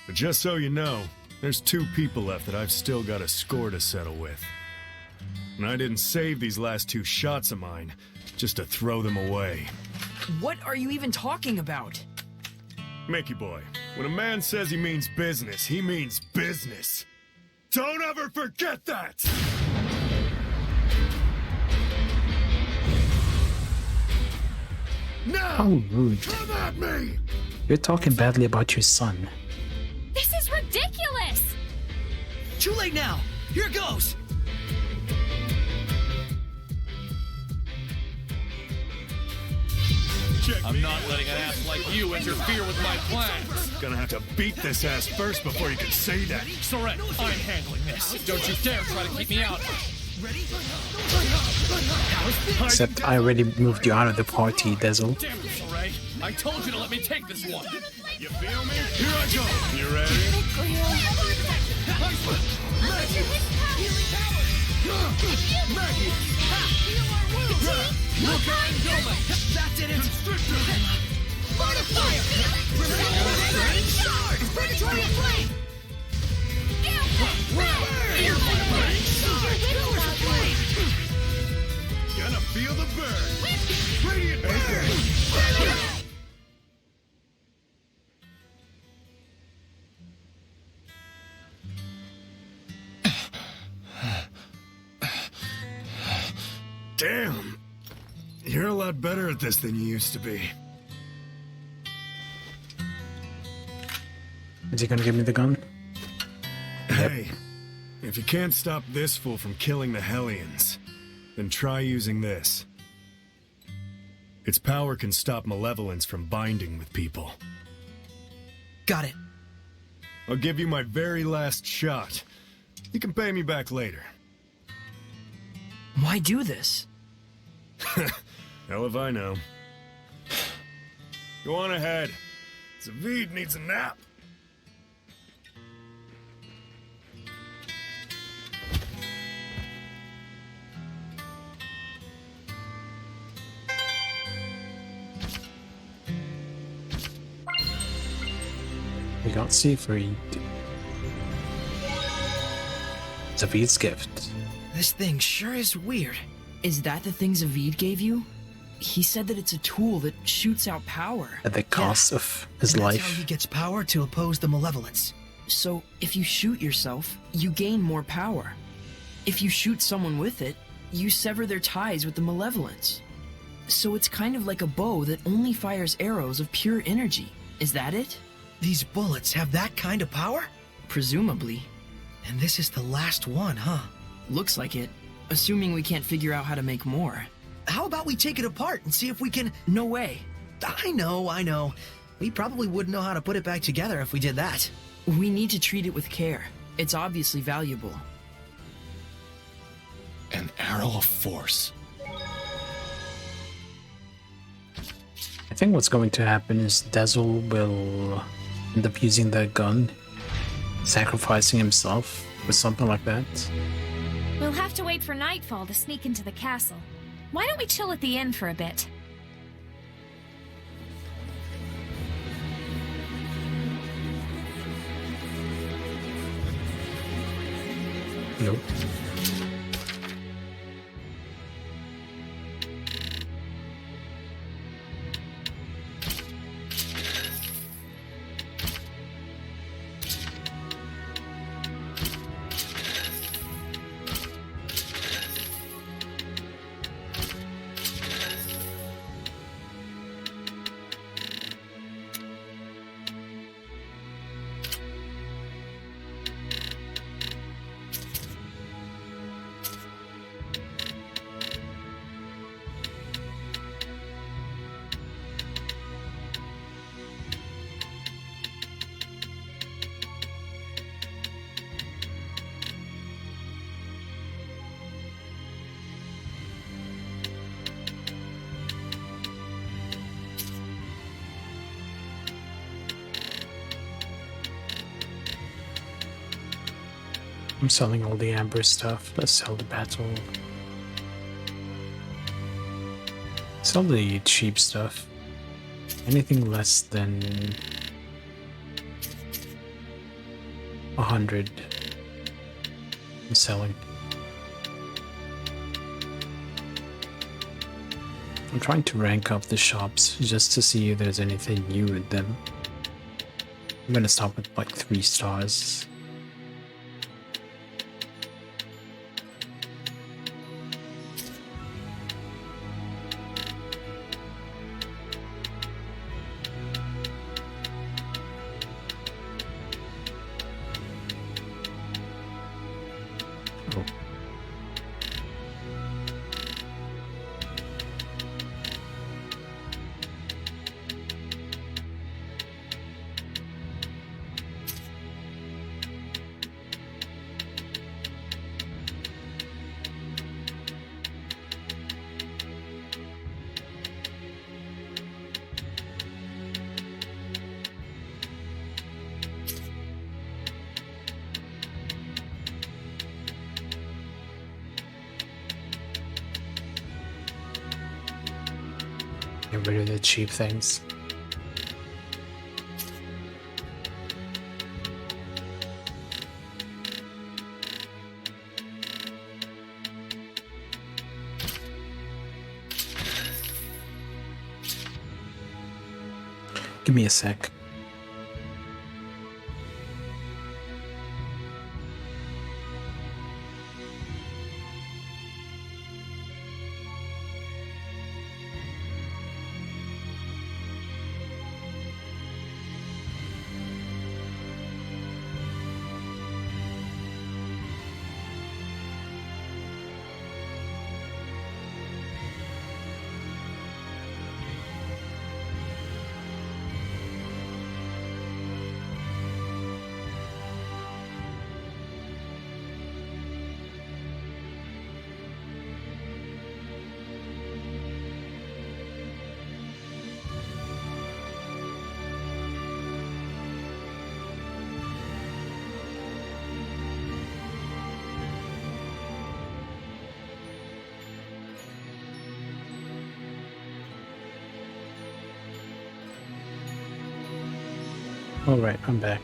But just so you know, there's 2 people left that I've still got a score to settle with. And I didn't save these last 2 shots of mine just to throw them away. What are you even talking about? Mickey boy, when a man says he means business, he means business. Don't ever forget that! Now, How rude. come at me! You're talking badly about your son. This is ridiculous! Too late now. Here goes. I'm not letting an ass like you interfere with my plans. Gonna have to beat this ass first before you can say that. Soren, I'm handling this. Don't you dare try to keep me out. Except I already moved you out of the party, Dazzle. Damn you, Soren. I told you to let me take this one. You feel me? Here I go. You ready? That did it. Burn of fire. Predatory flame. Gonna feel the burn. Radiant burn. Damn. You're a lot better at this than you used to be. Is he gonna give me the gun? Hey, if you can't stop this fool from killing the Hellions, then try using this. Its power can stop malevolence from binding with people. Got it. I'll give you my very last shot. You can pay me back later. Why do this? Hell if I know. Go on ahead. Zavid needs a nap. We got Siegfried. Zavid's gift. This thing sure is weird. Is that the thing Zavid gave you? He said that it's a tool that shoots out power. At the cost of his And life. That's how he gets power to oppose the malevolence. So, if you shoot yourself, you gain more power. If you shoot someone with it, you sever their ties with the malevolence. So it's kind of like a bow that only fires arrows of pure energy. Is that it? These bullets have that kind of power? Presumably. And this is the last one, huh? Looks like it. Assuming we can't figure out how to make more. How about we take it apart and see if we can... No way. I know. We probably wouldn't know how to put it back together if we did that. We need to treat it with care. It's obviously valuable. An arrow of force. I think what's going to happen is Dazzle will end up using that gun, sacrificing himself or something like that. We'll have to wait for nightfall to sneak into the castle. Why don't we chill at the inn for a bit? Nope. I'm selling all the amber stuff. Let's sell the battle. Sell the cheap stuff. Anything less than 100 I'm selling. I'm trying to rank up the shops just to see if there's anything new in them. I'm gonna stop at like 3 stars. Get rid of the cheap things. Give me a sec. Alright, I'm back.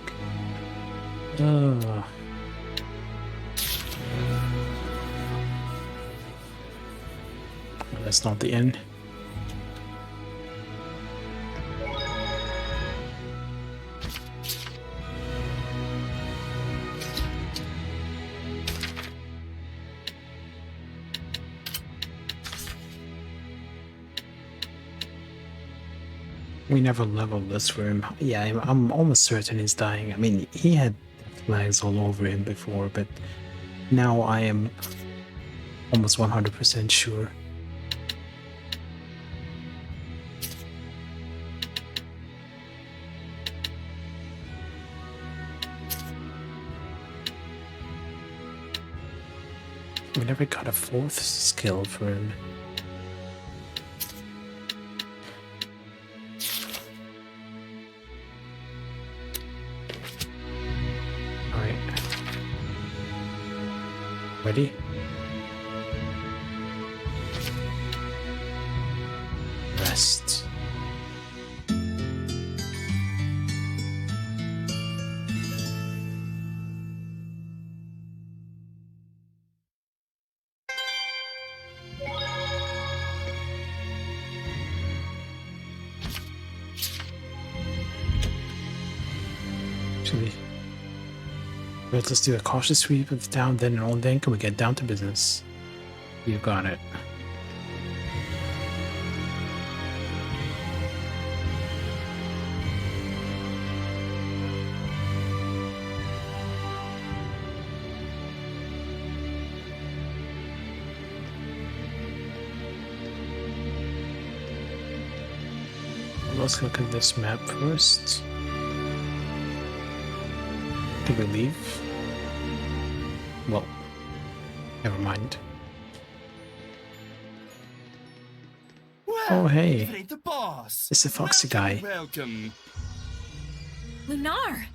That's not the end. We never leveled this room. Yeah, I'm almost certain he's dying. I mean, he had flags all over him before, but now I am almost 100% sure. We never got a 4th skill for him. Ready? Rest. Actually, let's do a cautious sweep of the town, then can we get down to business? You got it. Let's look at this map first. Did we leave? Well, never mind. Well, Oh, hey. if it ain't the boss. It's the foxy guy. Welcome. Lunar!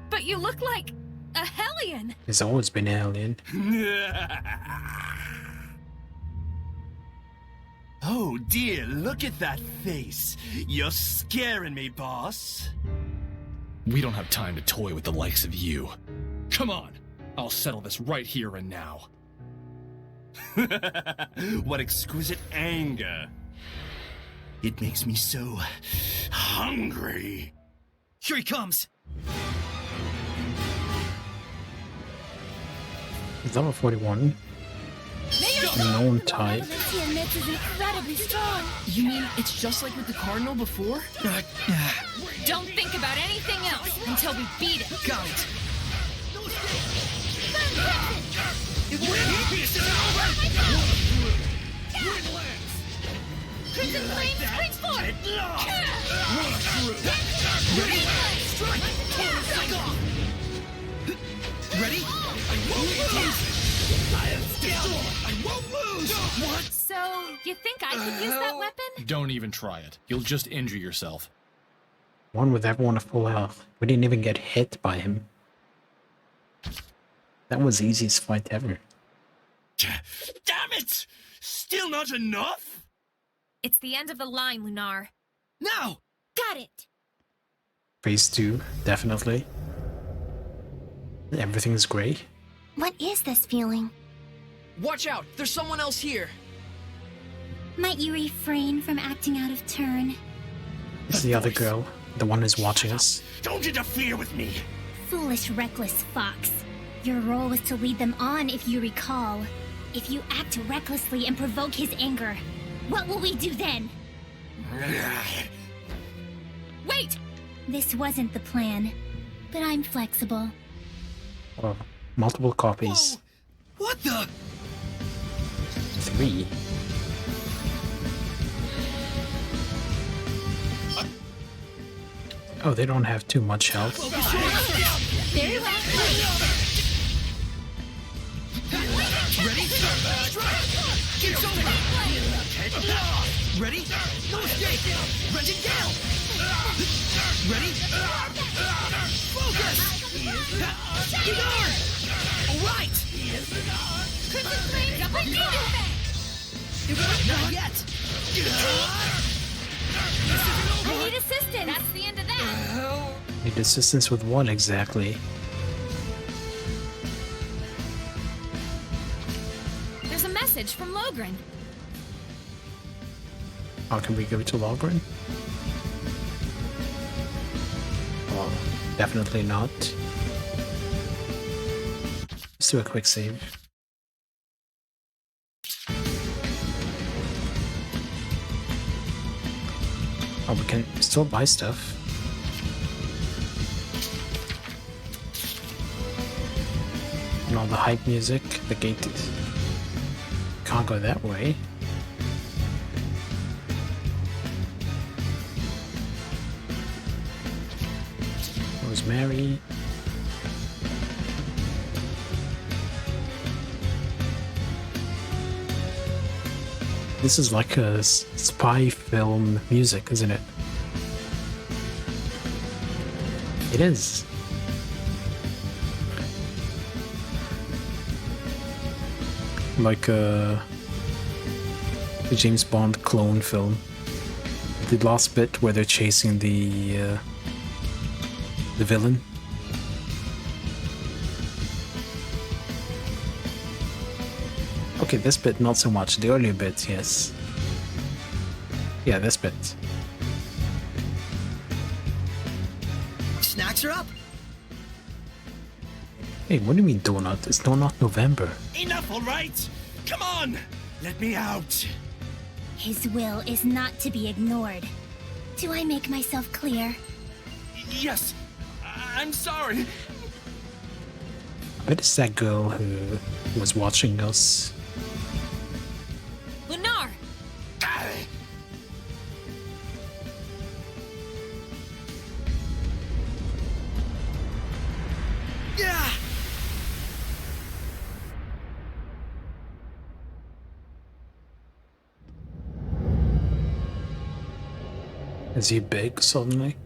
But you look like a hellion! He's always been an alien. Oh dear, look at that face. You're scaring me, boss. We don't have time to toy with the likes of you. Come on, I'll settle this right here and now. What exquisite anger. It makes me so hungry. Here he comes. He's level 41. Known type. He admits is incredibly strong. You mean it's just like with the Cardinal before? Don't think about anything else until we beat it! Got it. Crimson Flame springs forth! Ready? I won't lose! What? So, you think I could use that weapon? Don't even try it. You'll just injure yourself. One with everyone at full health. We didn't even get hit by him. That was the easiest fight ever. Damn it! Still not enough? It's the end of the line, Lunar. Now! Got it. Phase 2, definitely. Everything's grey. What is this feeling? Watch out! There's someone else here! Might you refrain from acting out of turn? It's the other girl, the one who's watching us. Don't interfere with me! Foolish, reckless fox. Your role was to lead them on, if you recall. If you act recklessly and provoke his anger, what will we do then? Wait! This wasn't the plan, but I'm flexible. Oh, multiple copies. Whoa. What the? 3. Oh, they don't have too much health. Very well. Ready? It's over! Ready? No escape! Rent it down! Ready? Focus! Guard! Alright! Not yet! I need assistance! That's the end of that! Need assistance with what exactly? There's a message from Logren. How can we go to Logren? Oh, definitely not. Let's do a quick save. Oh, we can still buy stuff. And all the hype music, the gate can't go that way. Rosemary. This is like a spy film music, isn't it? It is. Like a James Bond clone film. The last bit where they're chasing the villain. Okay, this bit not so much. The earlier bit, yes. Yeah, this bit. Snacks are up! Hey, what do you mean donut? It's not November. Enough, alright? Come on! Let me out! His will is not to be ignored. Do I make myself clear? Yes! I'm sorry! I bet it's that girl who was watching us. Lunar! Yeah! Is he big suddenly?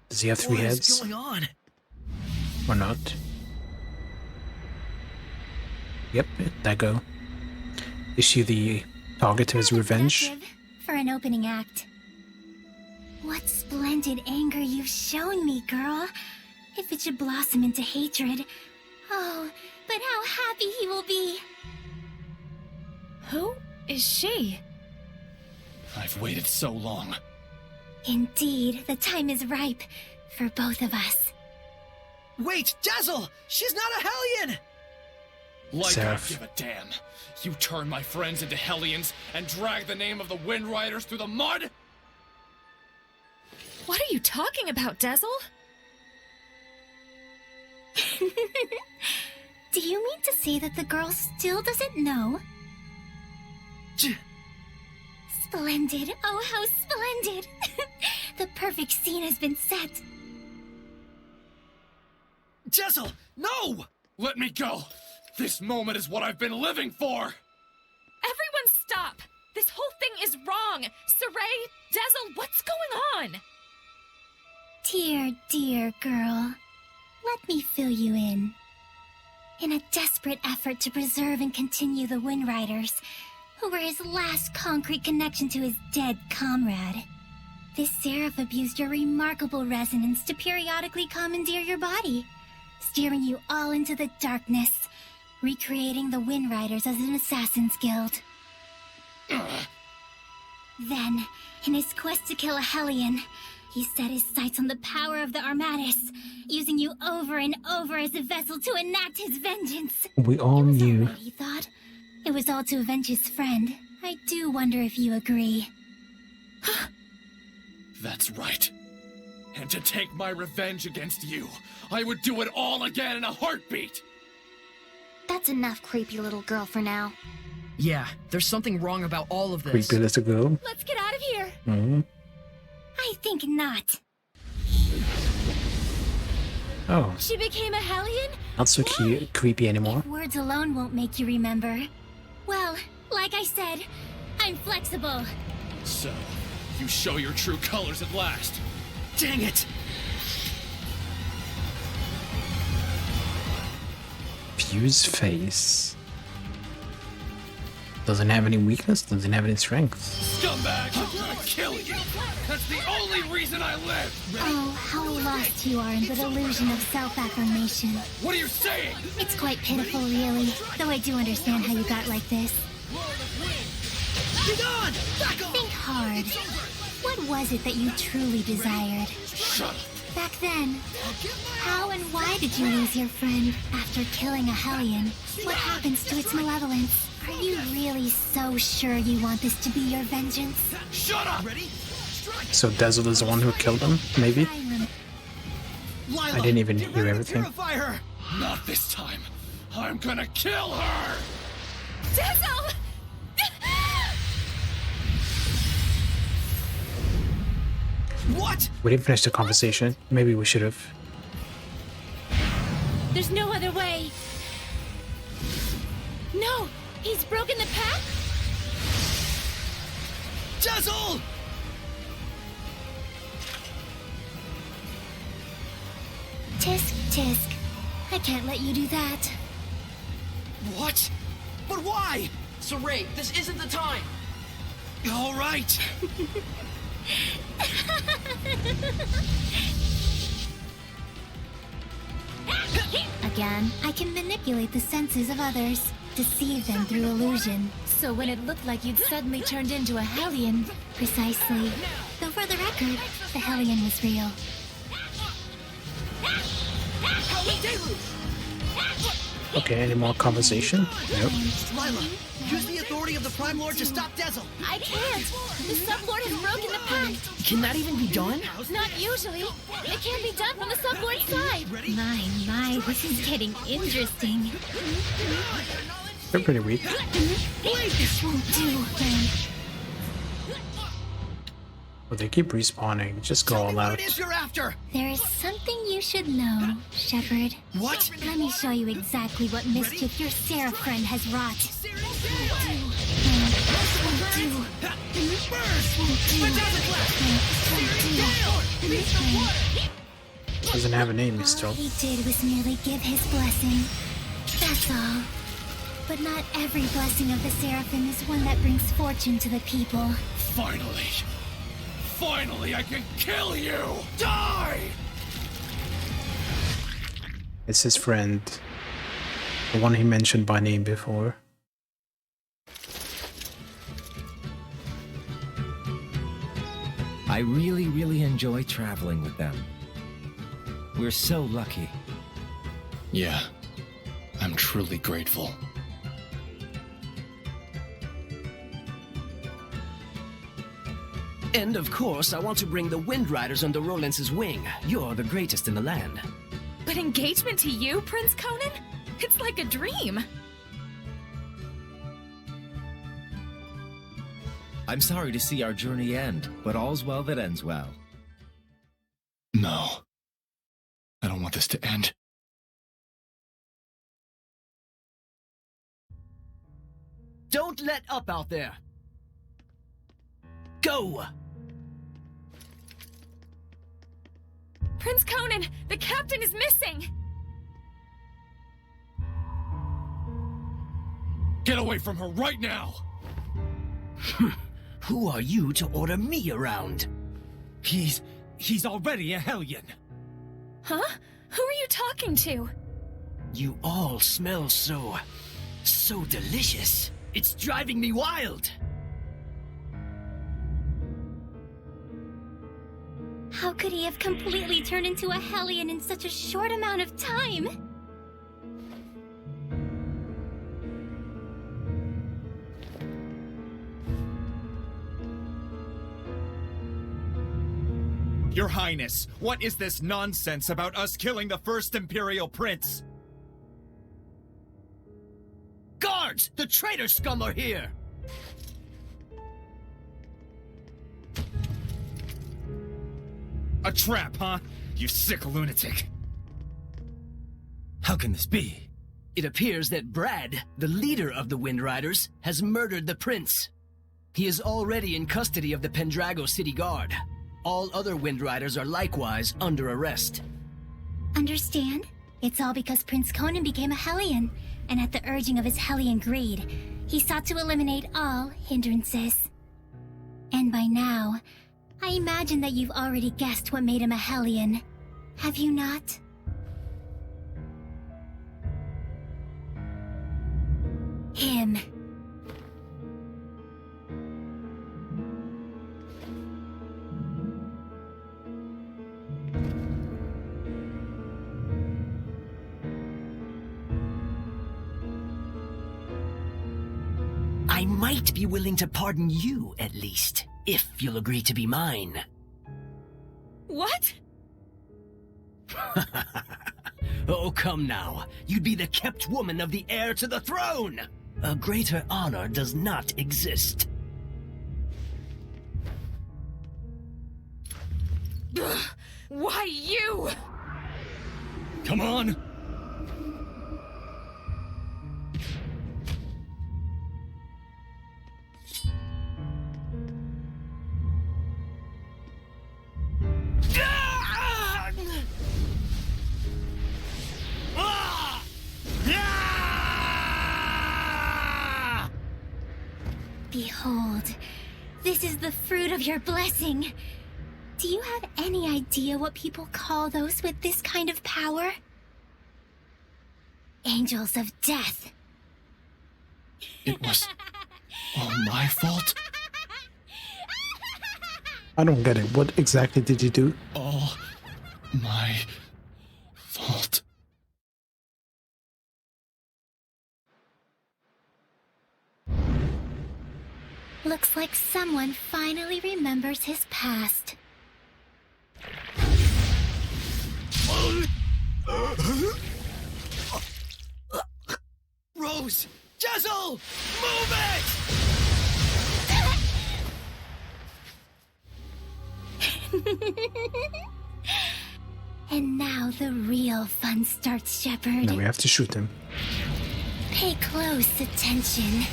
Does he have 3 What heads? is going on? Or not? Yep, that go. Is she the target of his revenge? Impressive for an opening act. What splendid anger you've shown me, girl. If it should blossom into hatred. Oh, but how happy he will be. Who is she? I've waited so long. Indeed, the time is ripe for both of us. Wait, Dazzle! She's not a Hellion! Like Seraph. I give a damn. You turn my friends into Hellions and drag the name of the Wind Riders through the mud? What are you talking about, Dazzle? Do you mean to say that the girl still doesn't know? Splendid. Oh, how splendid. The perfect scene has been set. Dazzle, no! Let me go! This moment is what I've been living for! Everyone stop! This whole thing is wrong! Saray, Dazzle, what's going on? Dear, dear girl. Let me fill you in. In a desperate effort to preserve and continue the Wind Riders, who were his last concrete connection to his dead comrade. This seraph abused your remarkable resonance to periodically commandeer your body, steering you all into the darkness, recreating the Wind Riders as an assassin's guild. Then, in his quest to kill a Hellion, he set his sights on the power of the Armatis, using you over and over as a vessel to enact his vengeance. We all It was all knew. right, he thought. It was all to avenge his friend. I do wonder if you agree. That's right. And to take my revenge against you, I would do it all again in a heartbeat! That's enough, creepy little girl, for now. Yeah, there's something wrong about all of this. Creepy little girl. Let's get out of here! Mhm. I think not. Oh, She became a Hellion? not so creepy anymore. If words alone won't make you remember. Well, like I said, I'm flexible. So, you show your true colors at last. Dang it! Fuse face. Doesn't have any weakness, doesn't have any strength. Scumbag! I'm gonna kill you! That's the only reason I live! Oh, how lost you are in the delusion of self-affirmation. What are you saying? It's quite pitiful, really, though I do understand how you got like this. Get on! Back off! Think hard. What was it that you truly desired? Shut up! Back then, how and why did you lose your friend after killing a Hellion? What happens to its malevolence? Are you really so sure you want this to be your vengeance? Shut up! Ready? Strike! So Dazzle is the one who killed him, maybe? Lila, I didn't even get hear ready to everything. Purify her! Not this time! I'm gonna kill her! Dazzle! What? We didn't finish the conversation. Maybe we should have. There's no other way. No! He's broken the pact? Dazzle! Tisk, tisk. I can't let you do that. What? But why? Saray, this isn't the time! All right. Again, I can manipulate the senses of others, deceive them through illusion. So when it looked like you'd suddenly turned into a Hellion, Precisely. Though for the record, the Hellion was real. Okay, any more conversation? Nope. Lila, use the authority of the Prime Lord to stop Dazzle. I can't! The Sublord has broken the pact! Can that even be done? Not usually. It can't be done from the Sublord's side. My, this is getting interesting. They're pretty weak. This won't do, friend. But they keep respawning. Just go Tell me all what out. it is you're after. There is something you should know, Shepard. What? Let me show you exactly what mischief your Seraph friend has wrought. Doesn't have a name still. All he did was merely give his blessing. That's all. But not every blessing of the Seraphim is one that brings fortune to the people. Finally! Finally, I can kill you! Die! It's his friend. The one he mentioned by name before. I really enjoy traveling with them. We're so lucky. Yeah, I'm truly grateful. And of course, I want to bring the Wind Riders under Rollens's wing. You're the greatest in the land. But engagement to you, Prince Conan? It's like a dream. I'm sorry to see our journey end, but all's well that ends well. No. I don't want this to end. Don't let up out there. Go! Prince Conan, the captain is missing! Get away from her right now! Who are you to order me around? He's already a Hellion. Huh? Who are you talking to? You all smell so delicious. It's driving me wild. How could he have completely turned into a Hellion in such a short amount of time? Your Highness, what is this nonsense about us killing the first Imperial Prince? Guards! The traitor scum are here! A trap, huh? You sick lunatic. How can this be? It appears that Brad, the leader of the Wind Riders, has murdered the prince. He is already in custody of the Pendrago City Guard. All other Wind Riders are likewise under arrest. Understand? It's all because Prince Conan became a Hellion, and at the urging of his Hellion greed, he sought to eliminate all hindrances. And by now, I imagine that you've already guessed what made him a Hellion. Have you not? Him. I might be willing to pardon you, at least, if you'll agree to be mine. What? Oh, come now. You'd be the kept woman of the heir to the throne! A greater honor does not exist. Ugh, why you? Come on! Behold, this is the fruit of your blessing. Do you have any idea what people call those with this kind of power? Angels of death. It was all my fault? I don't get it. What exactly did you do? All my fault. Looks like someone finally remembers his past. Rose! Jessel! Move it! And now the real fun starts, Shepard. Now we have to shoot him. Pay close attention.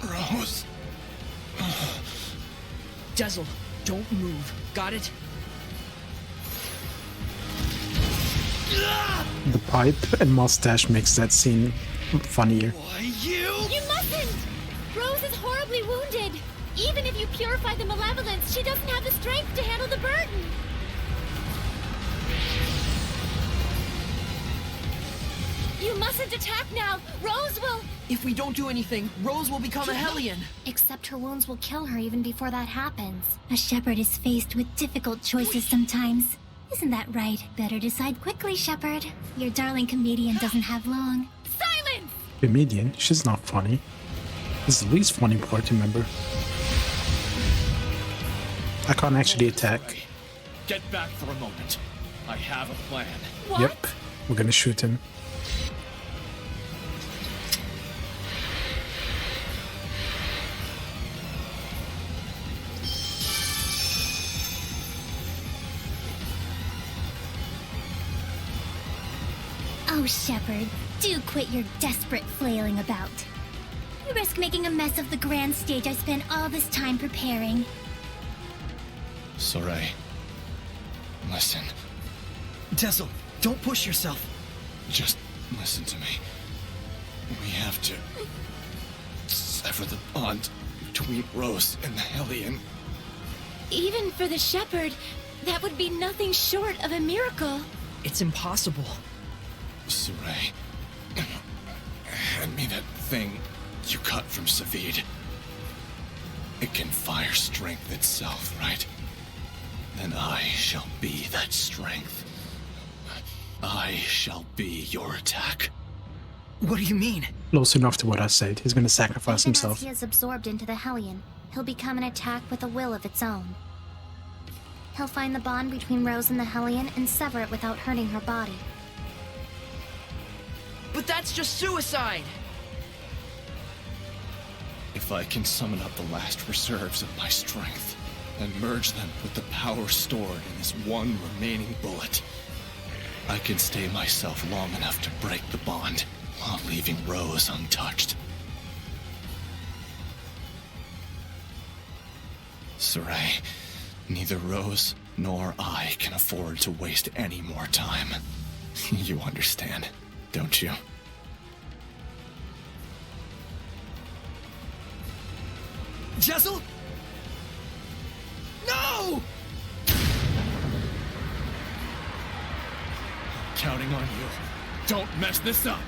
Rose. Jessel, don't move. Got it? The pipe and mustache makes that scene funnier. Why, you? You mustn't! Rose is horribly wounded. Even if you purify the malevolence, she doesn't have the strength to handle the burden. You mustn't attack now. Rose will... If we don't do anything, Rose will become a Hellion. Except her wounds will kill her even before that happens. A shepherd is faced with difficult choices sometimes. Isn't that right? Better decide quickly, Shepard. Your darling comedian doesn't have long. Silence! Comedian? She's not funny. This is the least funny part, remember? I can't actually attack. Get back for a moment. I have a plan. What? Yep, we're gonna shoot him. Oh, Shepard, Do quit your desperate flailing about. You risk making a mess of the grand stage I spent all this time preparing. Soray, listen. Tezel, don't push yourself. Just listen to me. We have to sever the bond between Rose and the Hellion. Even for the shepherd, that would be nothing short of a miracle. It's impossible. Soray, hand me that thing you cut from Savid. It can fire strength itself, right? Then I shall be that strength. I shall be your attack. What do you mean? Close enough to what I said. He's gonna sacrifice Even himself. as he is absorbed into the Hellion, he'll become an attack with a will of its own. He'll find the bond between Rose and the Hellion and sever it without hurting her body. But that's just suicide! If I can summon up the last reserves of my strength and merge them with the power stored in this one remaining bullet, I can stay myself long enough to break the bond while leaving Rose untouched. Soray, neither Rose nor I can afford to waste any more time. You understand, don't you? Tezel? No! Counting on you. Don't mess this up!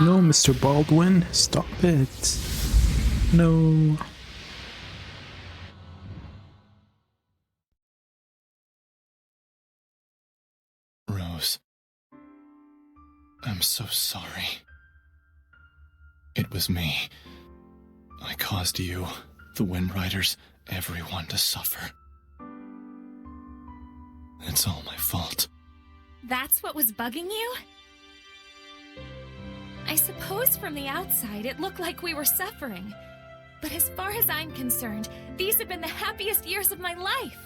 No, Mr. Baldwin, stop it. No. Rose, I'm so sorry. It was me. I caused you, the Wind Riders, everyone to suffer. It's all my fault. That's what was bugging you? I suppose from the outside it looked like we were suffering. But as far as I'm concerned, these have been the happiest years of my life.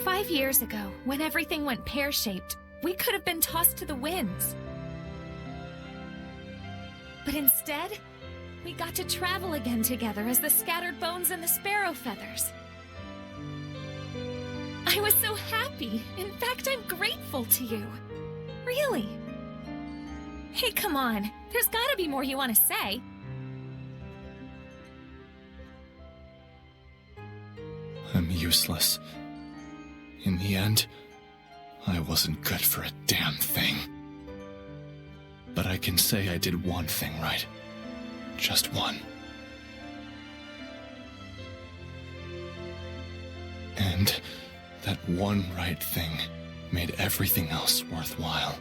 5 years ago, when everything went pear-shaped, we could have been tossed to the winds. But instead, we got to travel again together as the scattered bones and the sparrow feathers. I was so happy. In fact, I'm grateful to you. Really. Hey, come on. There's gotta be more you want to say. I'm useless. In the end, I wasn't good for a damn thing. But I can say I did one thing right. Just one. And that one right thing made everything else worthwhile.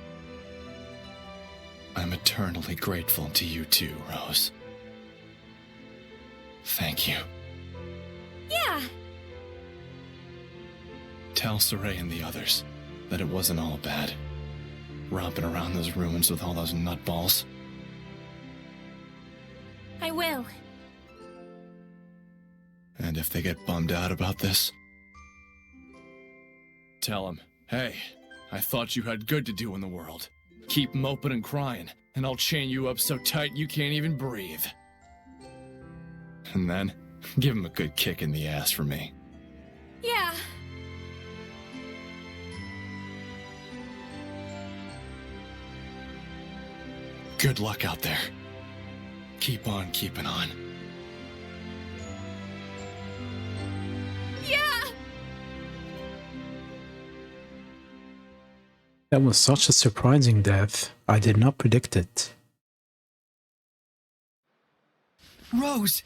I'm eternally grateful to you too, Rose. Thank you. Yeah. Tell Soray and the others that it wasn't all bad. Romping around those ruins with all those nutballs. I will. And if they get bummed out about this, tell them, hey, I thought you had good to do in the world. Keep moping and crying, and I'll chain you up so tight you can't even breathe. And then, give them a good kick in the ass for me. Yeah. Good luck out there. Keep on keeping on. Yeah! That was such a surprising death. I did not predict it. Rose!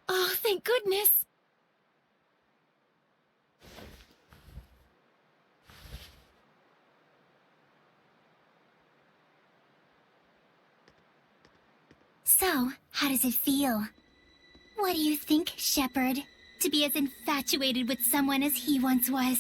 Oh, thank goodness. So, how does it feel? What do you think, Shepherd? To be as infatuated with someone as he once was.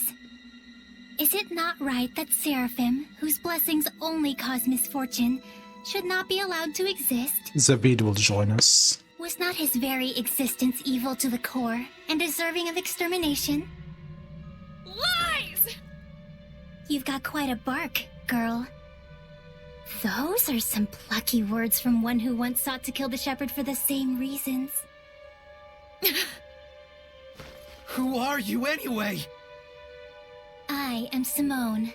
Is it not right that Seraphim, whose blessings only cause misfortune, should not be allowed to exist? Zavid will join us. Was not his very existence evil to the core and deserving of extermination? Lies! You've got quite a bark, girl. Those are some plucky words from one who once sought to kill the shepherd for the same reasons. Who are you anyway? I am Simone.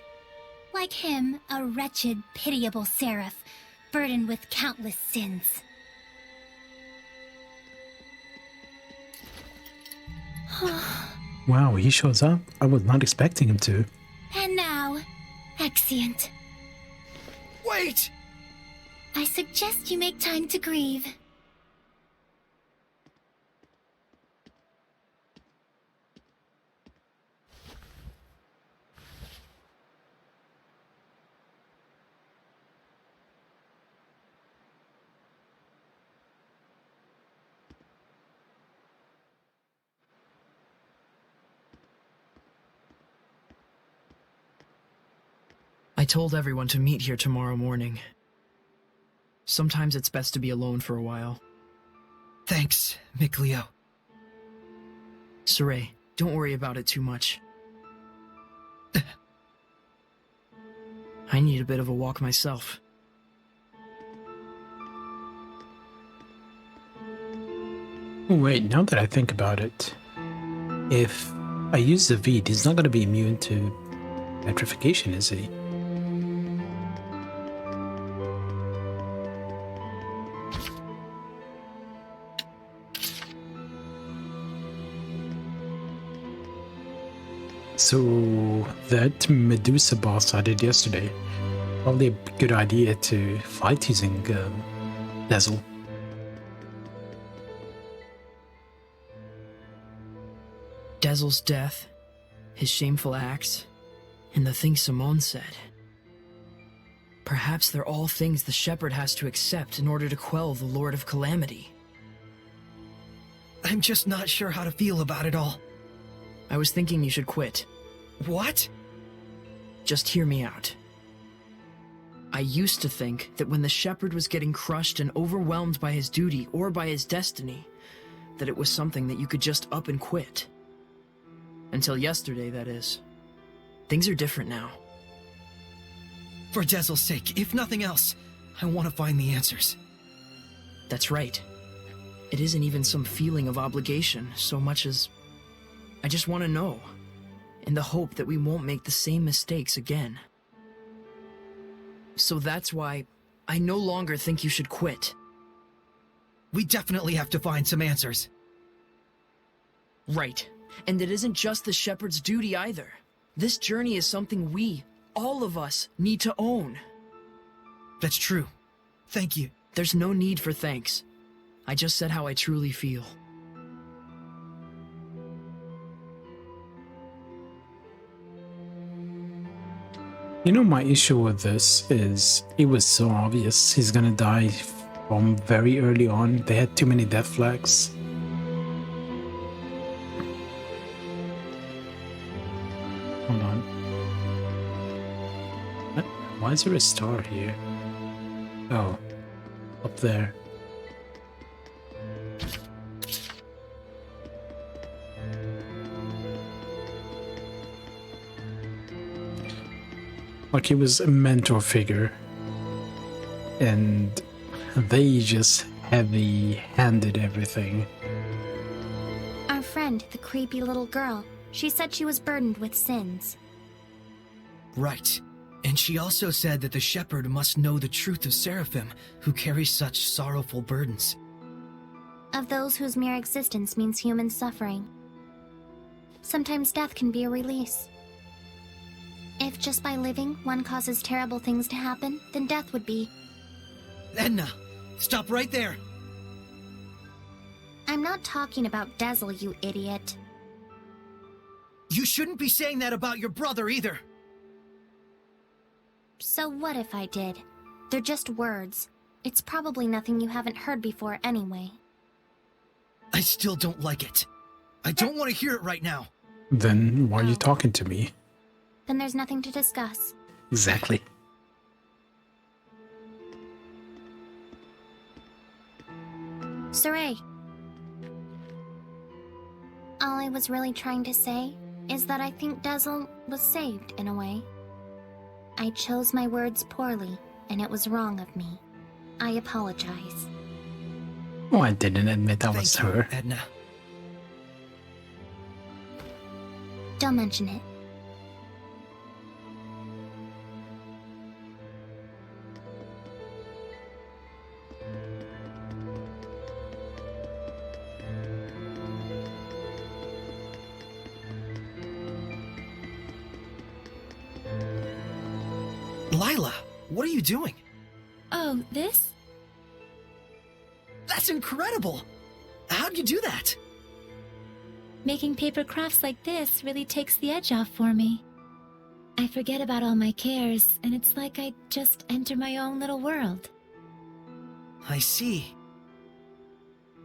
Like him, a wretched, pitiable seraph, burdened with countless sins. Wow, he shows up. I was not expecting him to. And now, Exeunt. Wait! I suggest you make time to grieve. I told everyone to meet here tomorrow morning. Sometimes it's best to be alone for a while. Thanks, Mikleo. Saray, don't worry about it too much. I need a bit of a walk myself. Oh, wait, now that I think about it, if I use the Zavid, he's not going to be immune to petrification, is he? So that Medusa boss I did yesterday, probably a good idea to fight using Dazzle. Dazzle's death, his shameful acts, and the things Simone said. Perhaps they're all things the Shepherd has to accept in order to quell the Lord of Calamity. I'm just not sure how to feel about it all. I was thinking you should quit. What? Just hear me out. I used to think that when the Shepherd was getting crushed and overwhelmed by his duty or by his destiny, that it was something that you could just up and quit. Until yesterday, that is. Things are different now. For Dazzle's sake, if nothing else, I want to find the answers. That's right. It isn't even some feeling of obligation so much as I just want to know, in the hope that we won't make the same mistakes again. So that's why I no longer think you should quit. We definitely have to find some answers. Right. And it isn't just the Shepherd's duty either. This journey is something we, all of us, need to own. That's true. Thank you. There's no need for thanks. I just said how I truly feel. You know, my issue with this is it was so obvious he's gonna die from very early on. They had too many death flags. Hold on. What? Why is there a star here? Oh, up there. Like he was a mentor figure, and they just heavy-handed everything. Our friend, the creepy little girl, she said she was burdened with sins. Right. And she also said that the Shepherd must know the truth of Seraphim, who carry such sorrowful burdens. Of those whose mere existence means human suffering. Sometimes death can be a release. If just by living one causes terrible things to happen, then death would be. Edna, stop right there! I'm not talking about Dazzle, you idiot. You shouldn't be saying that about your brother either! So what if I did? They're just words. It's probably nothing you haven't heard before anyway. I still don't like it. I don't want to hear it right now. Then why are you talking to me? Then there's nothing to discuss. Exactly. Saray. All I was really trying to say is that I think Dazzle was saved in a way. I chose my words poorly, and it was wrong of me. I apologize. Oh, I didn't admit that was Thank you, her. Edna. Don't mention it. Lila, what are you doing? Oh, this? That's incredible! How'd you do that? Making paper crafts like this really takes the edge off for me. I forget about all my cares, and it's like I just enter my own little world. I see.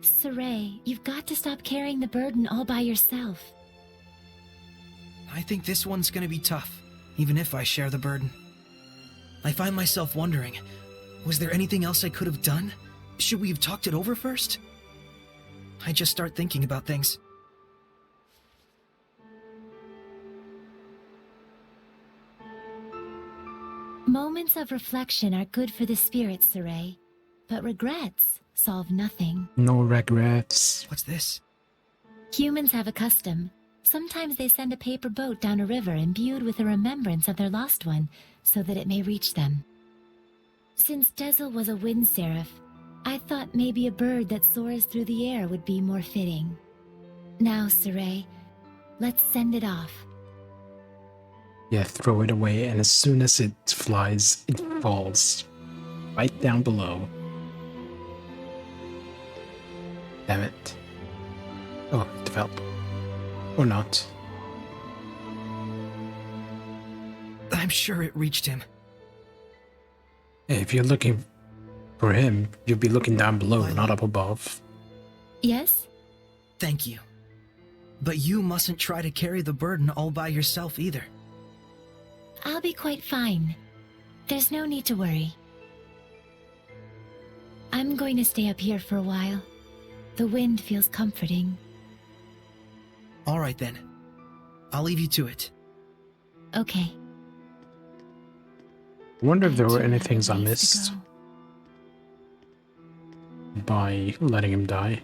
Saray, you've got to stop carrying the burden all by yourself. I think this one's gonna be tough, even if I share the burden. I find myself wondering, was there anything else I could have done? Should we have talked it over first? I just start thinking about things. Moments of reflection are good for the spirit, Saray, but regrets solve nothing. No regrets. What's this? Humans have a custom. Sometimes they send a paper boat down a river imbued with a remembrance of their lost one, so that it may reach them. Since Dezel was a wind seraph, I thought maybe a bird that soars through the air would be more fitting. Now, Saray, let's send it off. Yeah, throw it away, and as soon as it flies, it falls right down below. Damn it. Oh, it fell. Or not. I'm sure it reached him. Hey, if you're looking for him, you'll be looking down below, not up above. Yes? Thank you. But you mustn't try to carry the burden all by yourself either. I'll be quite fine. There's no need to worry. I'm going to stay up here for a while. The wind feels comforting. All right then. I'll leave you to it. Okay. I wonder if there were too any have things I ways to missed go. by letting him die.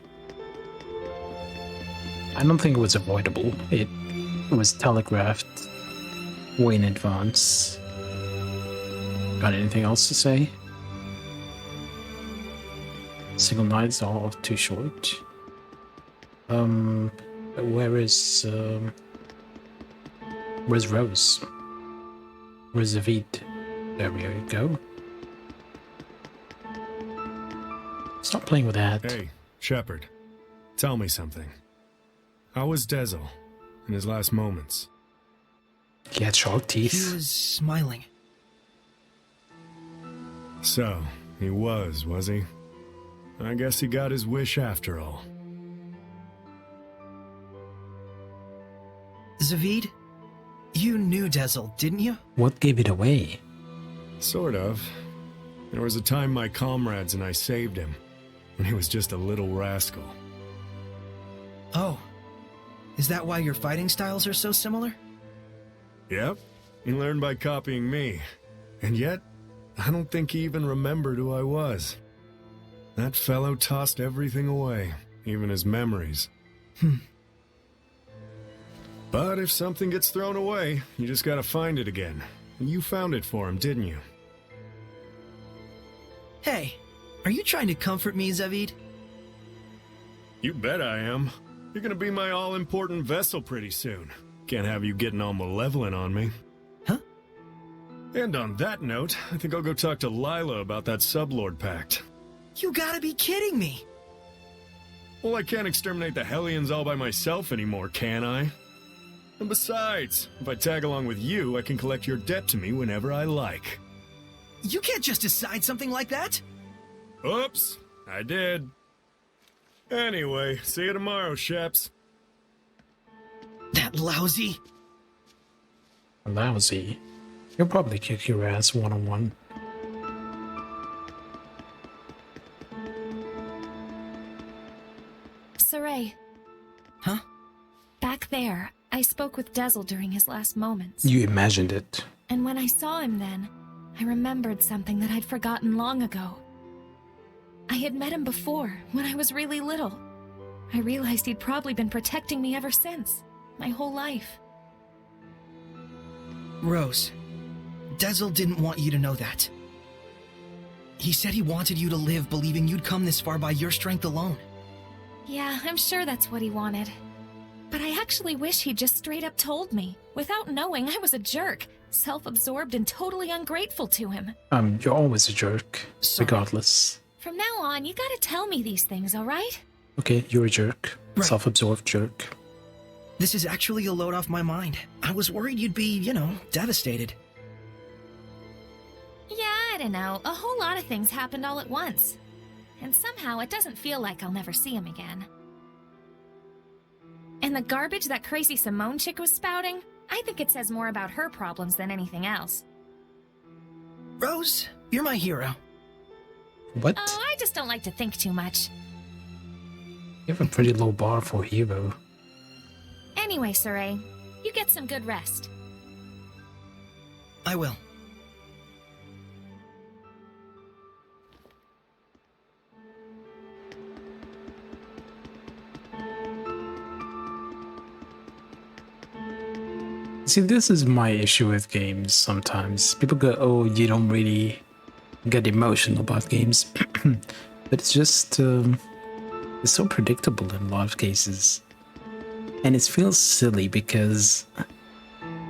I don't think it was avoidable. It was telegraphed way in advance. Got anything else to say? Single nights all too short. Where's Rose? Where's David? There we go. Stop playing with that. Hey, Shepard. Tell me something. How was Dezel in his last moments? He had sharp teeth. He was smiling. So, he was he? I guess he got his wish after all. Zavid, you knew Dezel, didn't you? What gave it away? Sort of. There was a time my comrades and I saved him, when he was just a little rascal. Oh. Is that why your fighting styles are so similar? Yep, he learned by copying me. And yet, I don't think he even remembered who I was. That fellow tossed everything away, even his memories. But if something gets thrown away, you just gotta find it again. And you found it for him, didn't you? Hey, are you trying to comfort me, Zavid? You bet I am. You're gonna be my all-important vessel pretty soon. Can't have you getting all malevolent on me. Huh? And on that note, I think I'll go talk to Lila about that Sublord Pact. You gotta be kidding me! Well, I can't exterminate the Hellions all by myself anymore, can I? And besides, if I tag along with you, I can collect your debt to me whenever I like. You can't just decide something like that! Oops, I did. Anyway, see you tomorrow, Sheps. That lousy. Lousy. He'll probably kick your ass one-on-one. Saray. Huh? Back there, I spoke with Dezel during his last moments. You imagined it. And when I saw him then, I remembered something that I'd forgotten long ago. I had met him before, when I was really little. I realized he'd probably been protecting me ever since, my whole life. Rose, Dezel didn't want you to know that. He said he wanted you to live believing you'd come this far by your strength alone. Yeah, I'm sure that's what he wanted. But I actually wish he'd just straight up told me. Without knowing, I was a jerk, self-absorbed and totally ungrateful to him. You're always a jerk, Sorry. regardless. From now on, you gotta tell me these things, alright? Okay, you're a jerk. Right. Self-absorbed jerk. This is actually a load off my mind. I was worried you'd be, devastated. Yeah, I don't know. A whole lot of things happened all at once. And somehow it doesn't feel like I'll never see him again. And the garbage that crazy Simone chick was spouting, I think it says more about her problems than anything else. Rose, you're my hero. What? Oh, I just don't like to think too much. You have a pretty low bar for hero. Anyway, Saray, you get some good rest. I will. See, this is my issue with games sometimes. People go, oh, you don't really get emotional about games. But it's just, it's so predictable in a lot of cases. And it feels silly because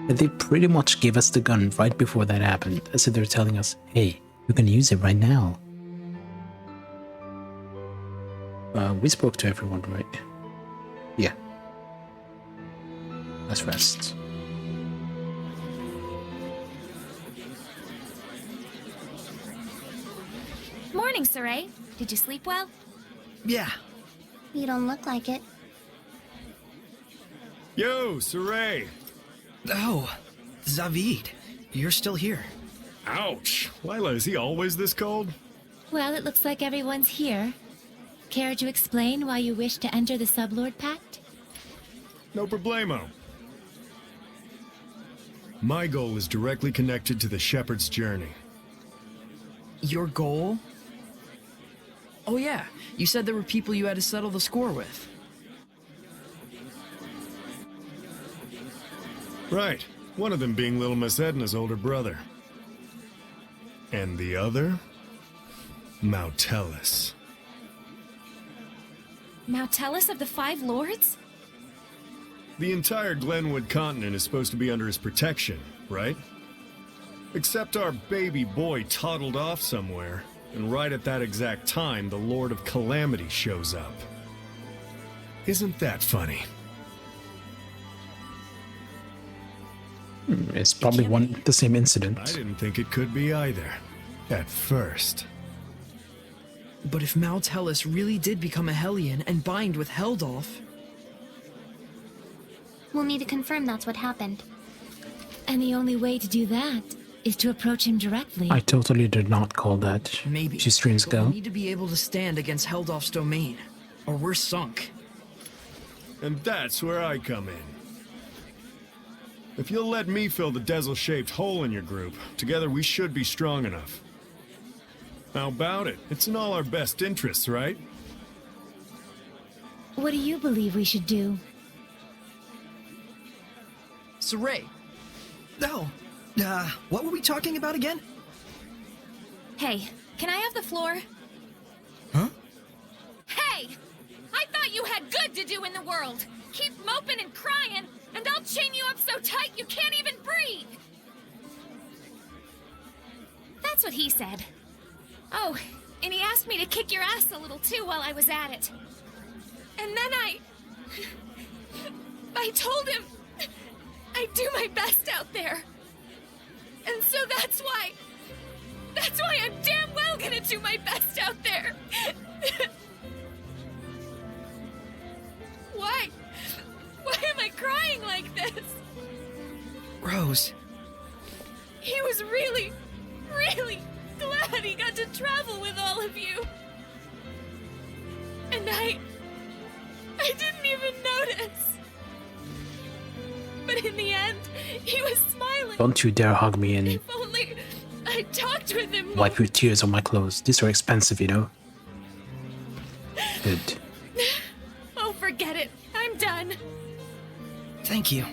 they pretty much gave us the gun right before that happened. As if they're telling us, hey, you can use it right now. We spoke to everyone, right? Yeah. Let's rest. Morning, Saray. Did you sleep well? Yeah. You don't look like it. Yo, Saray! Oh, Zavid, you're still here. Ouch! Lila, is he always this cold? Well, it looks like everyone's here. Care to explain why you wish to enter the Sublord Pact? No problemo. My goal is directly connected to the Shepherd's journey. Your goal? Oh yeah, you said there were people you had to settle the score with. Right. One of them being Little Miss Edna's older brother. And the other? Mautellus. Mautellus of the Five Lords? The entire Glenwood continent is supposed to be under his protection, right? Except our baby boy toddled off somewhere, and right at that exact time, the Lord of Calamity shows up. Isn't that funny? It's probably the same incident. I didn't think it could be either. At first. But if Mautellus really did become a Hellion and bind with Heldolf... We'll need to confirm that's what happened. And the only way to do that is to approach him directly. I totally did not call that. Maybe. Two strings But go. we need to be able to stand against Heldolf's domain, or we're sunk. And that's where I come in. If you'll let me fill the Dezel-shaped hole in your group, together we should be strong enough. How about it? It's in all our best interests, right? What do you believe we should do? Saray. Oh, what were we talking about again? Hey, can I have the floor? Huh? Hey! I thought you had good to do in the world! Keep moping and crying, and I'll chain you up so tight you can't even breathe! That's what he said. Oh, and he asked me to kick your ass a little too while I was at it. And then I told him I'd do my best out there. And so that's why I'm damn well gonna do my best out there. Rose. He was really, really glad he got to travel with all of you. And I didn't even notice. But in the end, he was smiling. Don't you dare hug me and If only I talked with him more. wipe your tears on my clothes. These are expensive, you know. Good. Oh, forget it. I'm done. Thank you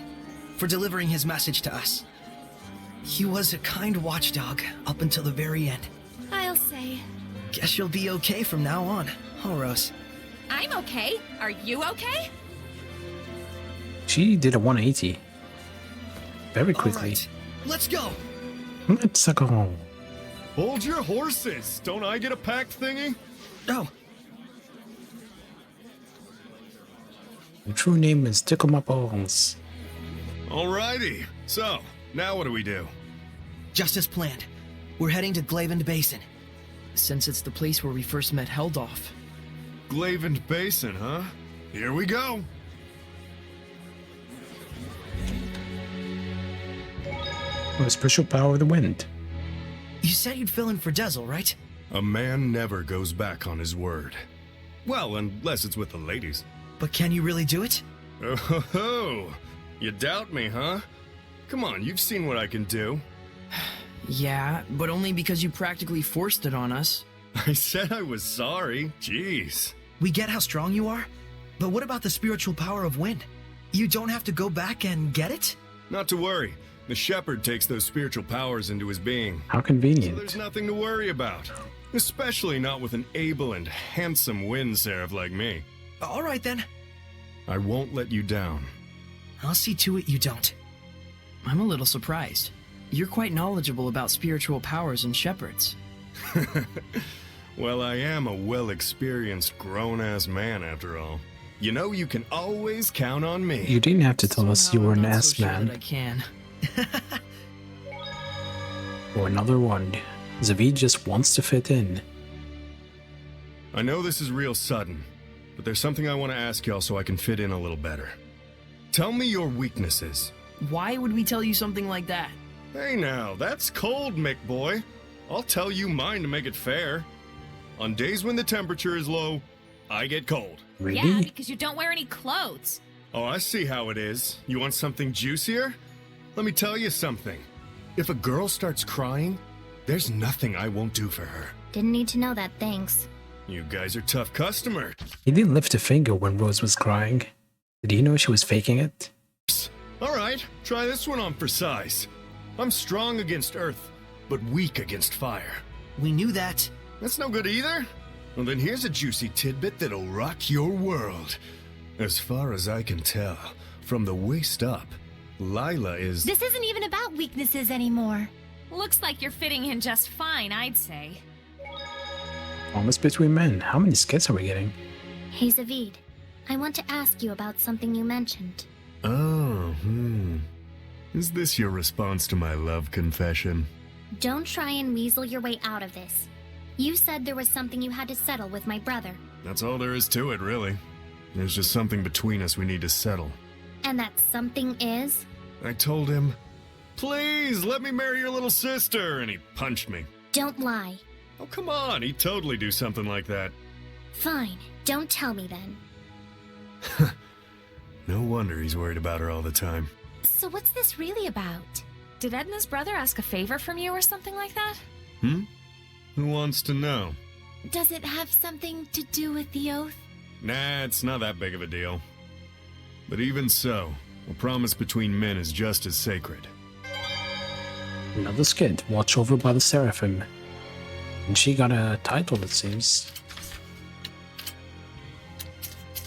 for delivering his message to us. He was a kind watchdog up until the very end. I'll say. Guess you'll be okay from now on, huh, Rose? I'm okay. Are you okay? She did a 180. Very quickly. All right, let's go. Let's go home. Hold your horses! Don't I get a packed thingy? Oh, The true name is Tickle My Balls. Alrighty. So, now what do we do? just as planned. We're heading to Glavend Basin, since it's the place where we first met Heldolf. Glavend Basin, huh? Here we go! A special power of the wind. You said you'd fill in for Dezel, right? A man never goes back on his word. Well, unless it's with the ladies. But can you really do it? Oh ho ho! You doubt me, huh? Come on, you've seen what I can do. Yeah, but only because you practically forced it on us. I said I was sorry. Jeez. We get how strong you are, but what about the spiritual power of wind? You don't have to go back and get it? Not to worry. The shepherd takes those spiritual powers into his being. How So convenient. there's nothing to worry about. Especially not with an able and handsome wind seraph like me. All right then. I won't let you down. I'll see to it you don't. I'm a little surprised. You're quite knowledgeable about spiritual powers and shepherds. Well, I am a well-experienced grown-ass man after all. You know you can always count on me. You didn't have to tell us you Somehow were I'm an not ass so sure man. that I can. Or another one. Zavid just wants to fit in. I know this is real sudden, but there's something I want to ask y'all so I can fit in a little better. Tell me your weaknesses. Why would we tell you something like that? Hey now, that's cold, Mick boy. I'll tell you mine to make it fair. On days when the temperature is low, I get cold. Really? Yeah, because you don't wear any clothes. Oh, I see how it is. You want something juicier? Let me tell you something. If a girl starts crying, there's nothing I won't do for her. Didn't need to know that, thanks. You guys are tough customers. He didn't lift a finger when Rose was crying. Did he know she was faking it? All right, try this one on for size. I'm strong against earth, but weak against fire. We knew that. That's no good either. Well, then here's a juicy tidbit that'll rock your world. As far as I can tell, from the waist up, Lila is... This isn't even about weaknesses anymore. Looks like you're fitting in just fine, I'd say. Almost between men. How many skits are we getting? Hey, Zavid. I want to ask you about something you mentioned. Oh, Is this your response to my love confession? Don't try and weasel your way out of this. You said there was something you had to settle with my brother, That's all there is to it, really. There's just something between us we need to settle. and that something is? I told him, please let me marry your little sister, and he punched me. Don't lie. Oh, come on, he'd totally do something like that. Fine, don't tell me then. No wonder he's worried about her all the time. So what's this really about? Did Edna's brother ask a favor from you or something like that? Who wants to know? Does it have something to do with the oath? Nah, it's not that big of a deal. But even so, a promise between men is just as sacred. Another skit. Watch over by the Seraphim. And she got a title, it seems.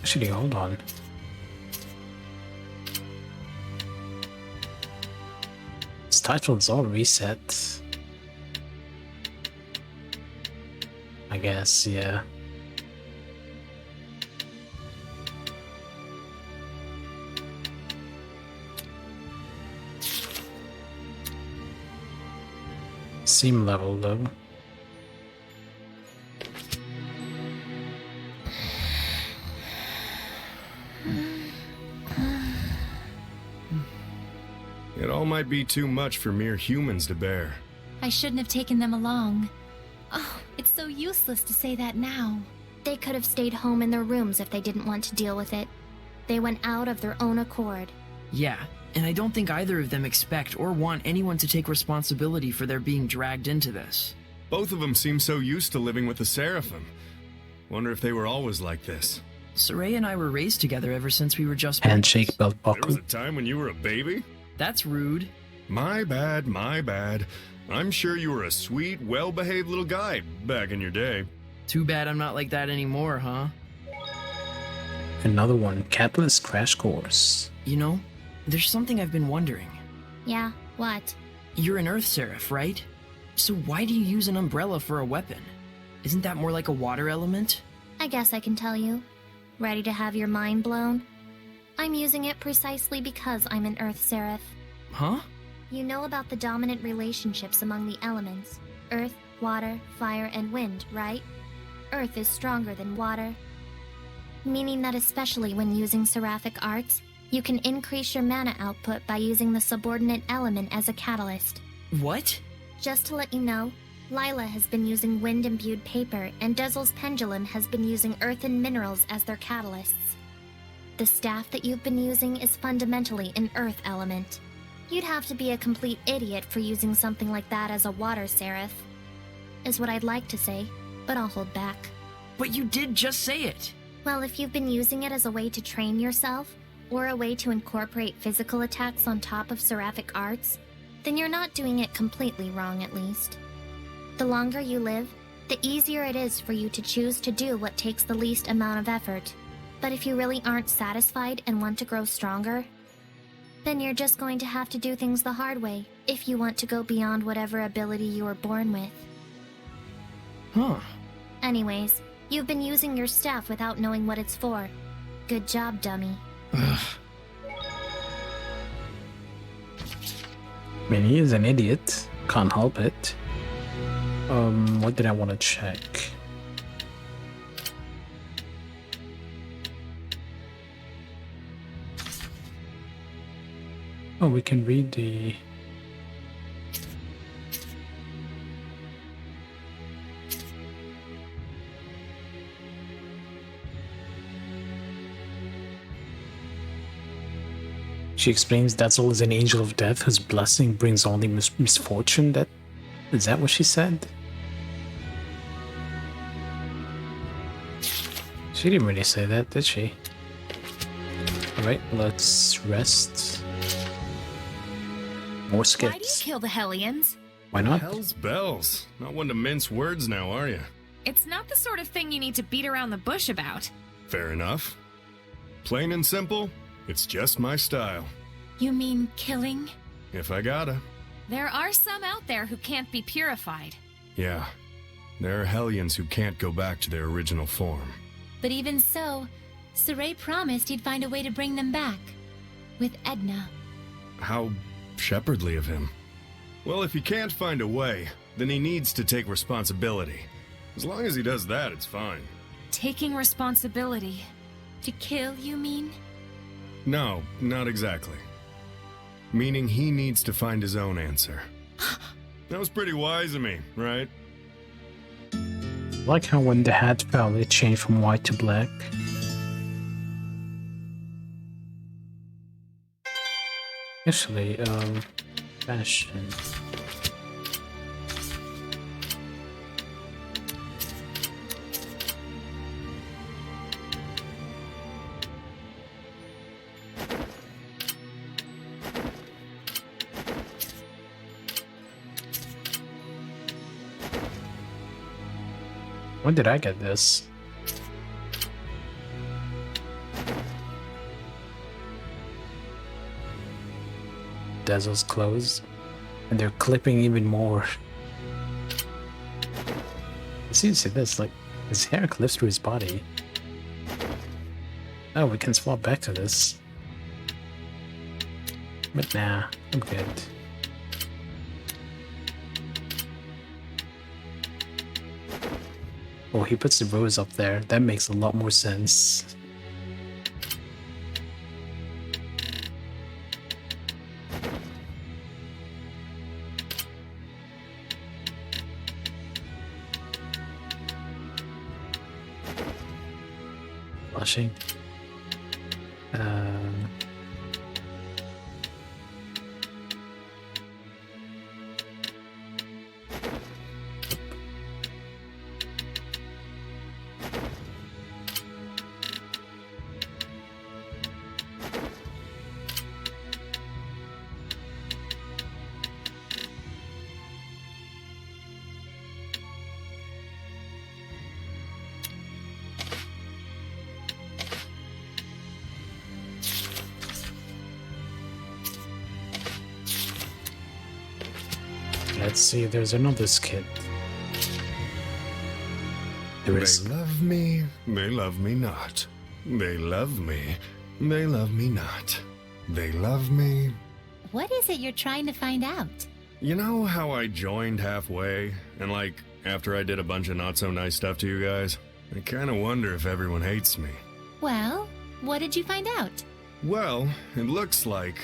Actually, hold on. This title is all reset. I guess, yeah. Seam level though. It all might be too much for mere humans to bear. I shouldn't have taken them along. Oh, it's so useless to say that now. They could have stayed home in their rooms if they didn't want to deal with it. They went out of their own accord. Yeah, and I don't think either of them expect or want anyone to take responsibility for their being dragged into this. Both of them seem so used to living with the Seraphim. Wonder if they were always like this. Soraya and I were raised together ever since we were just Handshake, belt There was buckle. a time when you were a baby? That's rude. My bad, my bad. I'm sure you were a sweet, well-behaved little guy back in your day. Too bad I'm not like that anymore, huh? Another one, Catalyst Crash Course. You know, there's something I've been wondering. Yeah, what? You're an Earth Seraph, right? So why do you use an umbrella for a weapon? Isn't that more like a water element? I guess I can tell you. Ready to have your mind blown? I'm using it precisely because I'm an Earth Seraph. Huh? You know about the dominant relationships among the elements. Earth, water, fire, and wind, right? Earth is stronger than water. Meaning that especially when using seraphic arts, you can increase your mana output by using the subordinate element as a catalyst. What? Just to let you know, Lila has been using wind-imbued paper, and Dezel's pendulum has been using earth and minerals as their catalysts. The staff that you've been using is fundamentally an earth element. You'd have to be a complete idiot for using something like that as a water seraph. Is what I'd like to say, but I'll hold back. But you did just say it! Well, if you've been using it as a way to train yourself, or a way to incorporate physical attacks on top of seraphic arts, then you're not doing it completely wrong, at least. The longer you live, the easier it is for you to choose to do what takes the least amount of effort. But if you really aren't satisfied and want to grow stronger, then you're just going to have to do things the hard way if you want to go beyond whatever ability you were born with. Huh. Anyways, you've been using your staff without knowing what it's for. Good job, dummy. I mean, he is an idiot. Can't help it. What did I want to check? Oh, we can read the... She explains Dazzle is an angel of death whose blessing brings only misfortune. Is that what she said? She didn't really say that, did she? Alright, let's rest. More Why do you skips. kill the Hellions? Why not? Hell's bells. Not one to mince words now, are you? It's not the sort of thing you need to beat around the bush about. Fair enough. Plain and simple, it's just my style. You mean killing? If I gotta. There are some out there who can't be purified. Yeah. There are Hellions who can't go back to their original form. But even so, Saray promised he'd find a way to bring them back. With Edna. How shepherdly of him. Well, if he can't find a way, then he needs to take responsibility. As long as he does that, it's fine. Taking responsibility. To kill, you mean? No, not exactly. Meaning he needs to find his own answer. That was pretty wise of me, right? I like how when the hat fell, it changed from white to black. Actually, fashion. When did I get this? Dazzle's clothes, and they're clipping even more. See this, like, his hair clips through his body. Oh, we can swap back to this. But nah, I'm good. Oh, he puts the rose up there. That makes a lot more sense. refreshing. Let's see, there's another skit. There is. They love me not. They love me, they love me not. They love me. What is it you're trying to find out? You know how I joined halfway, and like, after I did a bunch of not so nice stuff to you guys? I kinda wonder if everyone hates me. Well, what did you find out? Well, it looks like...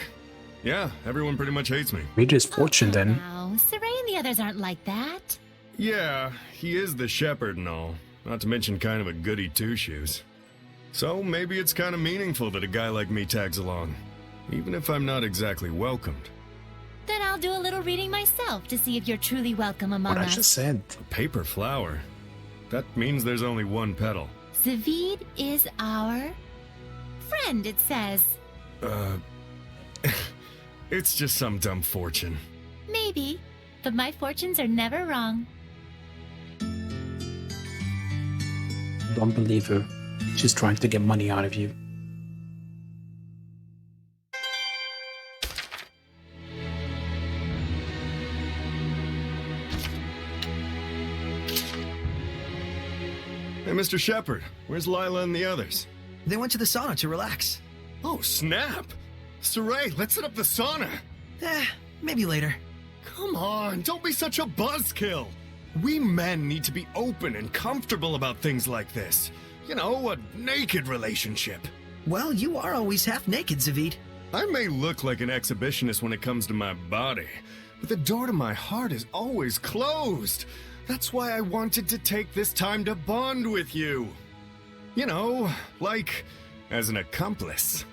yeah, everyone pretty much hates me. Read his fortune then. Now, Saray and the others aren't like that. Yeah, he is the shepherd and all. Not to mention kind of a goody two-shoes. So maybe it's kind of meaningful that a guy like me tags along. Even if I'm not exactly welcomed. Then I'll do a little reading myself to see if you're truly welcome among What I us. just said. A paper flower? That means there's only one petal. Zavid is our friend, it says. It's just some dumb fortune. Maybe, but my fortunes are never wrong. Don't believe her. She's trying to get money out of you. Hey, Mr. Shepherd, where's Lila and the others? They went to the sauna to relax. Oh, snap! Saray, let's set up the sauna! Maybe later. Come on, don't be such a buzzkill! We men need to be open and comfortable about things like this. You know, a naked relationship. Well, you are always half naked, Zavid. I may look like an exhibitionist when it comes to my body, but the door to my heart is always closed. That's why I wanted to take this time to bond with you. You know, like, as an accomplice.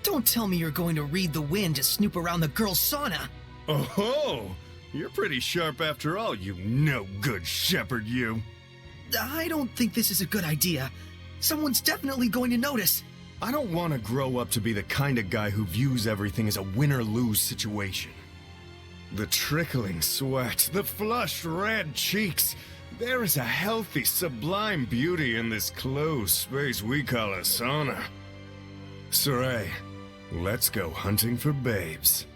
Don't tell me you're going to read the wind to snoop around the girls' sauna. Oh, you're pretty sharp after all, you no-good shepherd, you. I don't think this is a good idea. Someone's definitely going to notice. I don't want to grow up to be the kind of guy who views everything as a win-or-lose situation. The trickling sweat, the flushed red cheeks. There is a healthy, sublime beauty in this closed space we call a sauna. Saray, let's go hunting for babes.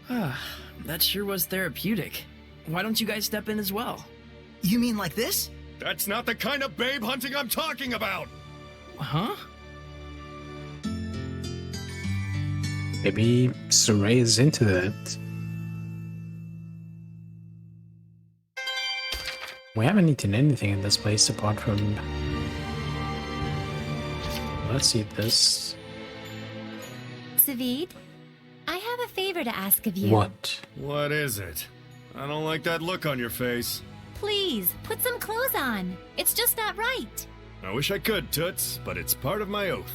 That sure was therapeutic. Why don't you guys step in as well? You mean like this? That's not the kind of babe hunting I'm talking about! Huh? Maybe Saray is into that. We haven't eaten anything in this place apart from... Let's eat this. Zavid, I have a favor to ask of you. What? What is it? I don't like that look on your face. Please, put some clothes on. It's just not right. I wish I could, Toots, but it's part of my oath.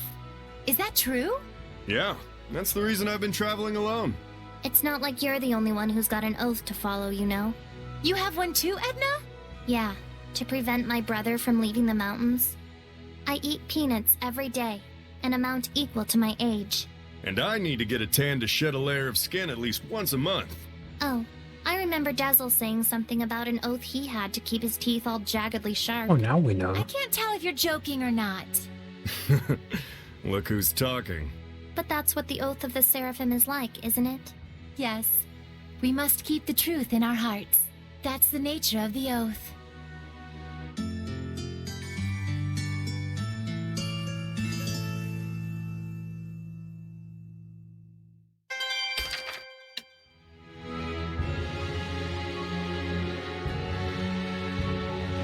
Is that true? Yeah, that's the reason I've been traveling alone. It's not like you're the only one who's got an oath to follow, you know? You have one too, Edna? Yeah, to prevent my brother from leaving the mountains. I eat peanuts every day, an amount equal to my age. And I need to get a tan to shed a layer of skin at least once a month. Oh, I remember Dazzle saying something about an oath he had to keep his teeth all jaggedly sharp. Oh, now we know. I can't tell if you're joking or not. Look who's talking. But that's what the oath of the Seraphim is like, isn't it? Yes, we must keep the truth in our hearts. That's the nature of the oath.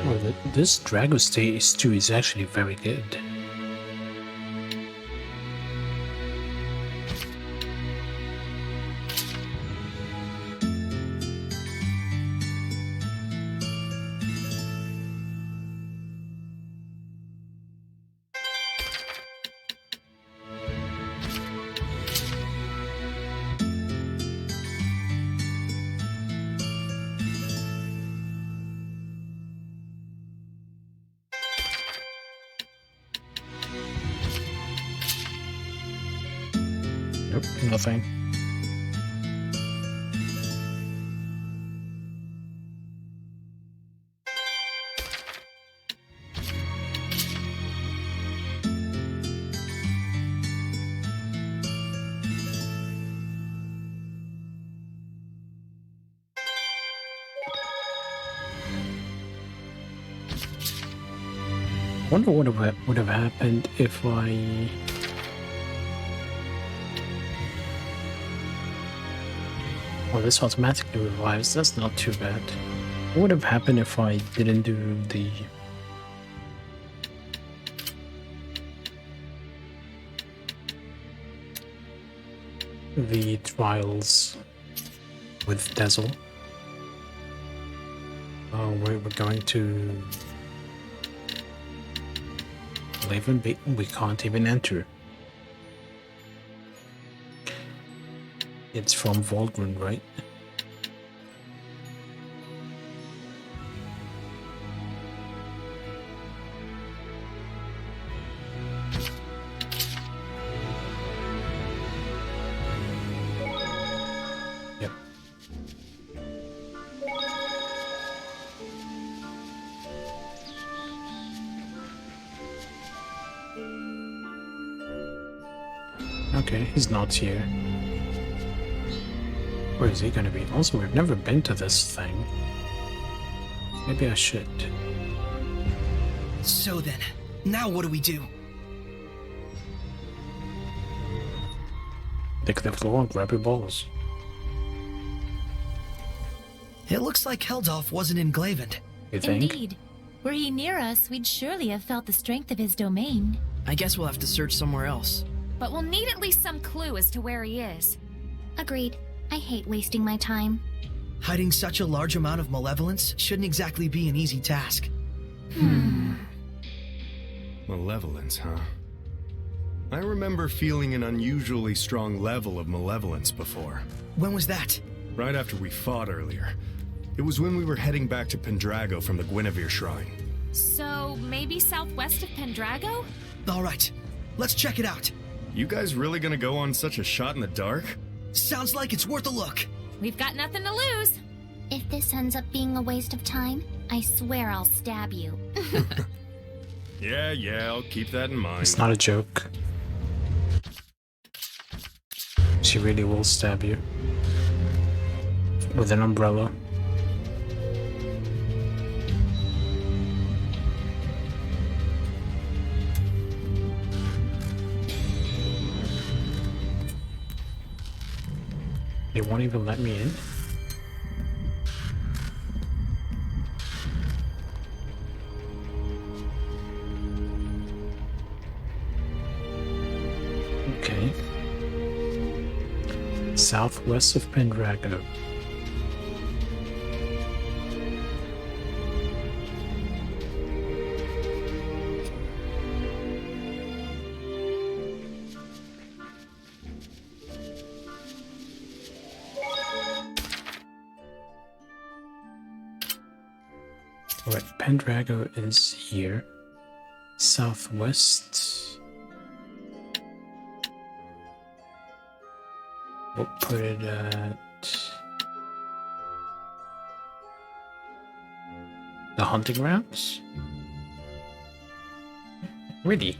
Oh, this Drago stew is actually very good. Nope, nothing. I wonder what would have happened if I... Well, this automatically revives. That's not too bad. What would have happened if I didn't do the trials with Dazzle? Oh, we're going to live and be. We can't even enter. It's from Volgren, right? Yep. Okay, he's not here. Where is he gonna be? Also, we've never been to this thing. Maybe I should. So then, now what do we do? Take the floor and grab your balls. It looks like Heldolf wasn't in Glavend. You think? Indeed. Were he near us, we'd surely have felt the strength of his domain. I guess we'll have to search somewhere else. But we'll need at least some clue as to where he is. Agreed. I hate wasting my time. Hiding such a large amount of malevolence shouldn't exactly be an easy task. Malevolence, huh? I remember feeling an unusually strong level of malevolence before. When was that? Right after we fought earlier. It was when we were heading back to Pendrago from the Guinevere Shrine. So, maybe southwest of Pendrago? Alright, let's check it out. You guys really gonna go on such a shot in the dark? Sounds like it's worth a look. We've got nothing to lose. If this ends up being a waste of time, I swear I'll stab you. Yeah, I'll keep that in mind. It's not a joke. She really will stab you. With an umbrella. They won't even let me in. Okay. Southwest of Pendrago. Alright, Pendrago is here. Southwest. We'll put it at the hunting grounds. Really?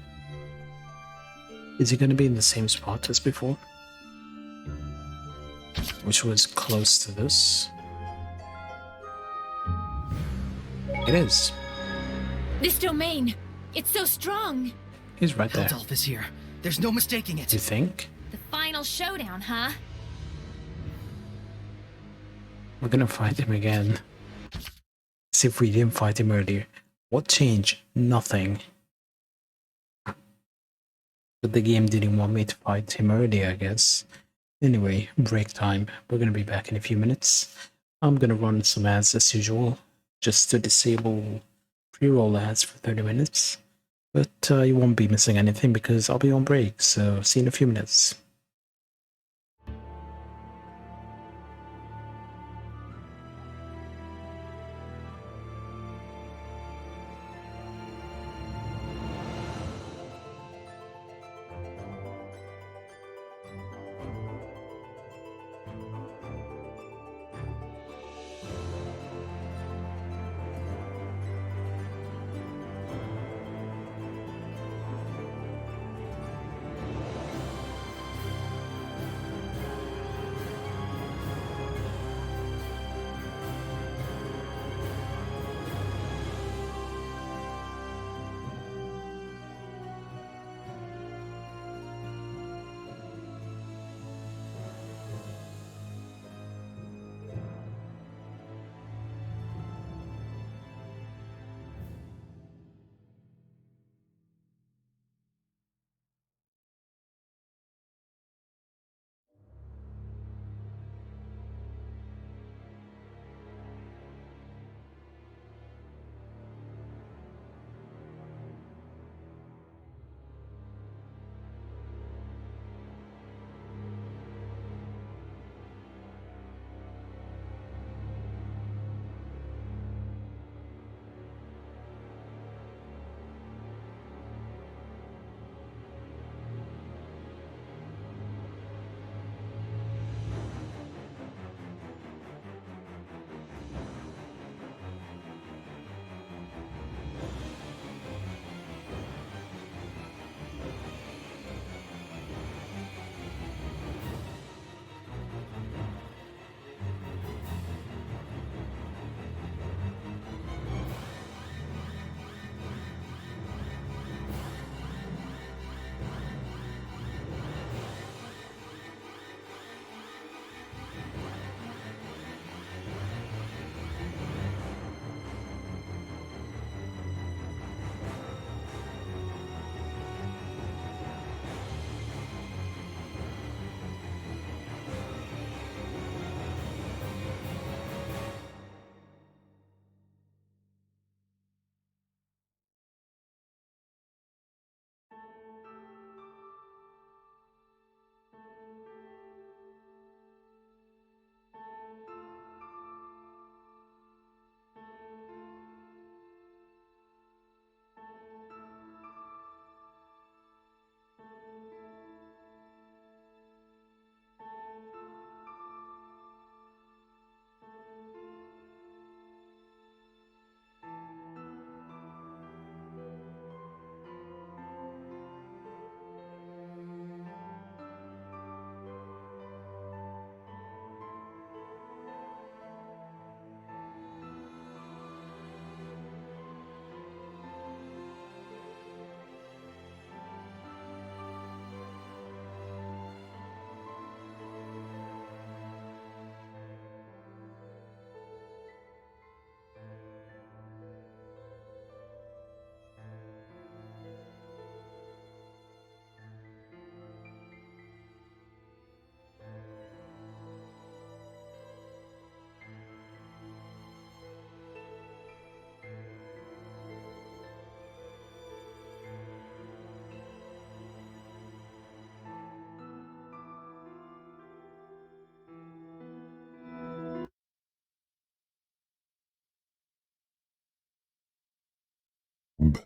Is he gonna be in the same spot as before? Which was close to this. It is. This domain, it's so strong. He's right there. Heldolf is here. There's no mistaking it. You think? The final showdown, huh? We're gonna fight him again. See if we didn't fight him earlier. What changed? Nothing. But the game didn't want me to fight him earlier, I guess. Anyway, break time. We're gonna be back in a few minutes. I'm gonna run some ads as usual, just to disable pre-roll ads for 30 minutes. But you won't be missing anything because I'll be on break, so see you in a few minutes.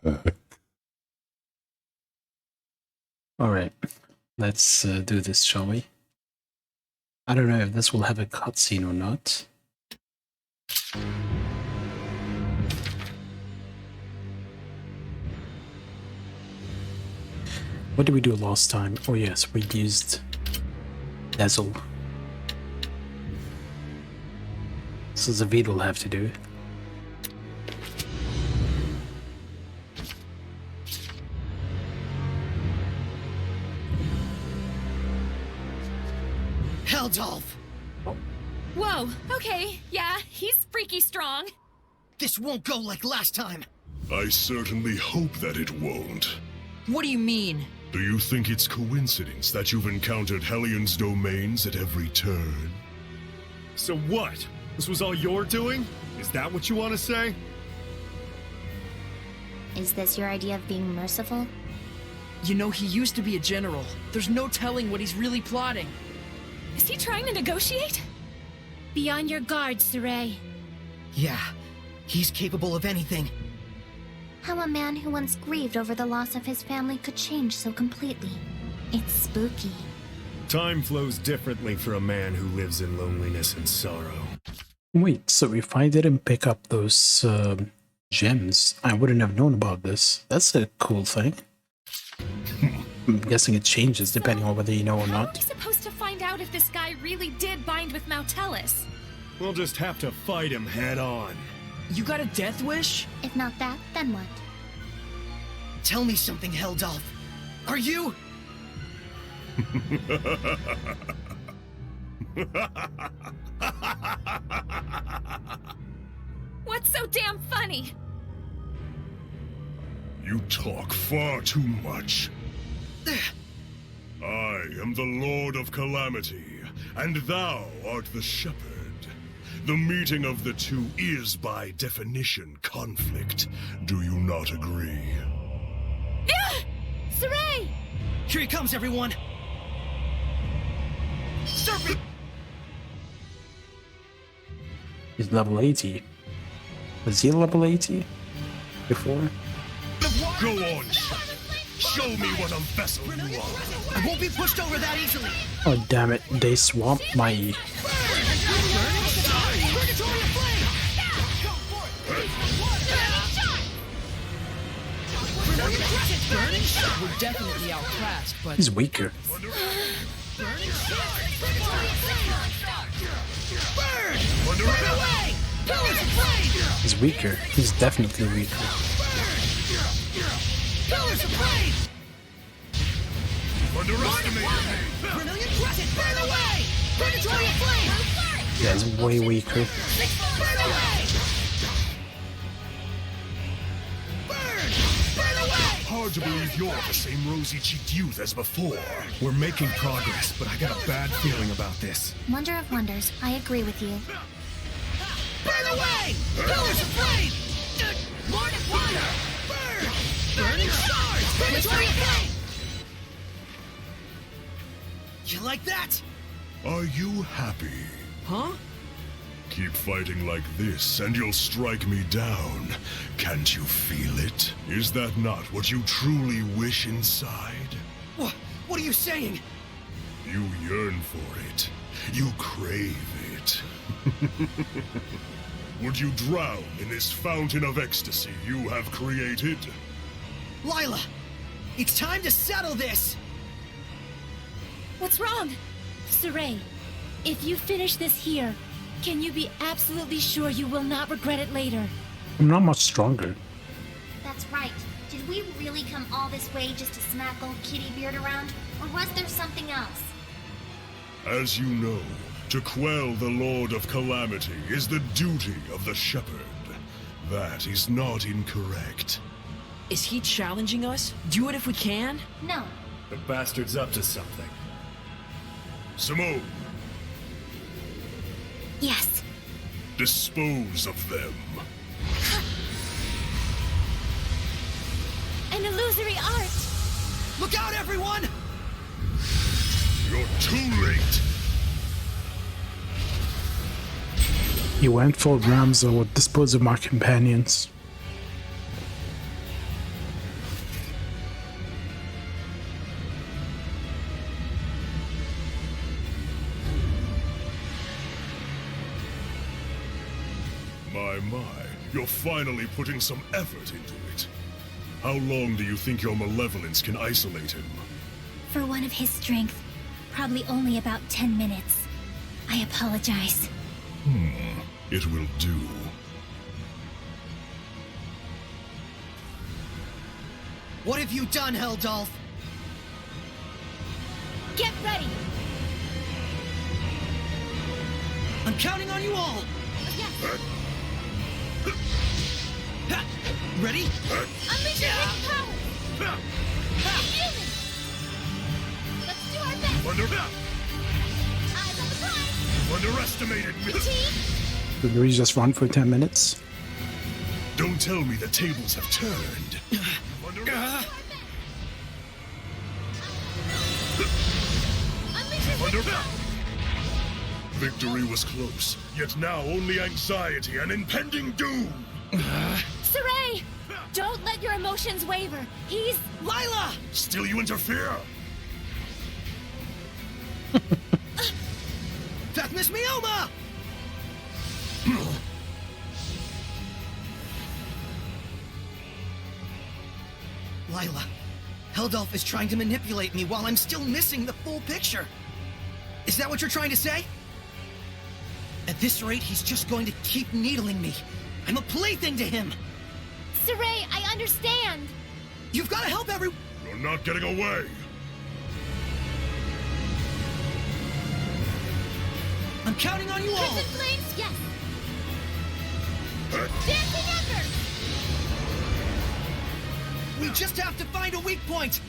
back. Alright, let's do this, shall we? I don't know if this will have a cutscene or not. What did we do last time? Oh yes, we used Dazzle. This is a Veed will have to do. Heldolf! Whoa, okay, yeah, he's freaky strong. This won't go like last time. I certainly hope that it won't. What do you mean? Do you think it's coincidence that you've encountered Hellion's domains at every turn? So what? This was all your doing? Is that what you want to say? Is this your idea of being merciful? You know, he used to be a general. There's no telling what he's really plotting. Is he trying to negotiate? Be on your guard, Saray. Yeah, he's capable of anything. How a man who once grieved over the loss of his family could change so completely. It's spooky. Time flows differently for a man who lives in loneliness and sorrow. Wait, so if I didn't pick up those gems, I wouldn't have known about this. That's a cool thing. I'm guessing it changes depending on whether you know or How are we not. supposed to find out if this guy really did bind with Mautellus? We'll just have to fight him head on. You got a death wish? If not that, then what? Tell me something, Heldolf. Are you... What's so damn funny? You talk far too much. I am the Lord of Calamity, and thou art the Shepherd. The meeting of the two is, by definition, conflict. Do you not agree? Saray! Here he comes, everyone! Serpent! He's level 80. Was he level 80 before? Go on, show me what a vessel you are. I won't be pushed over that easily! Oh damn it, they swapped my... We're definitely outclassed, but... He's weaker. He's weaker. He's definitely weaker. Yeah, he's way weaker. Hard to believe you're the same rosy-cheeked youth as before. We're making progress, but I got a bad feeling about this. Wonder of wonders, I agree with you. Burn away! Pillars of flame! Lord of fire! Burn! Burning stars! Predatory flame! You like that? Are you happy? Huh? Keep fighting like this, and you'll strike me down. Can't you feel it? Is that not what you truly wish inside? What are you saying? You yearn for it. You crave it. Would you drown in this fountain of ecstasy you have created? Lila! It's time to settle this! What's wrong? Saray, if you finish this here, can you be absolutely sure you will not regret it later? I'm not much stronger. That's right. Did we really come all this way just to smack old Kittybeard around? Or was there something else? As you know, to quell the Lord of Calamity is the duty of the Shepherd. That is not incorrect. Is he challenging us? Do it if we can? No. The bastard's up to something. Simone, Yes. dispose of them. An illusory art! Look out, everyone! You're too late. He went for Ramzo with dispose of my companions. my. You're finally putting some effort into it. How long do you think your malevolence can isolate him? For one of his strength, probably only about 10 minutes. I apologize. It will do. What have you done, Heldolf? Get ready! I'm counting on you all! Yes! Ready? Unleash your hidden power! Feel it! Let's do our best! Eyes on the prize! Underestimated me! Team! Did we just run for 10 minutes? Don't tell me the tables have turned. Unleash your hidden power! Victory was close, yet now only anxiety and impending doom. Saray! Don't let your emotions waver. He's... Lila! Still you interfere? Miss Mioma! Lila, Heldolf is trying to manipulate me while I'm still missing the full picture. Is that what you're trying to say? At this rate, he's just going to keep needling me. I'm a plaything to him. Saray, I understand. You've got to help every... You're not getting away. I'm counting on you all. Crimson Flames, yes. Dancing Embers! We just have to find a weak point.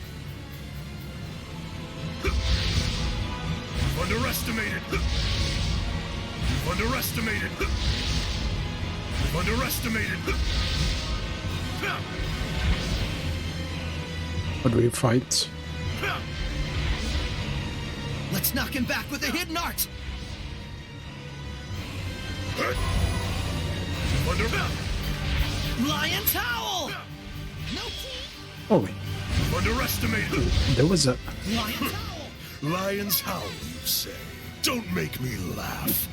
You've underestimated. You've underestimated. You've underestimated. What do we fight? Let's knock him back with a hidden art. Lion's Howl! No team! Oh, wait. You've underestimated. There was a... Lion's Howl! Lion's Howl, you say? Don't make me laugh.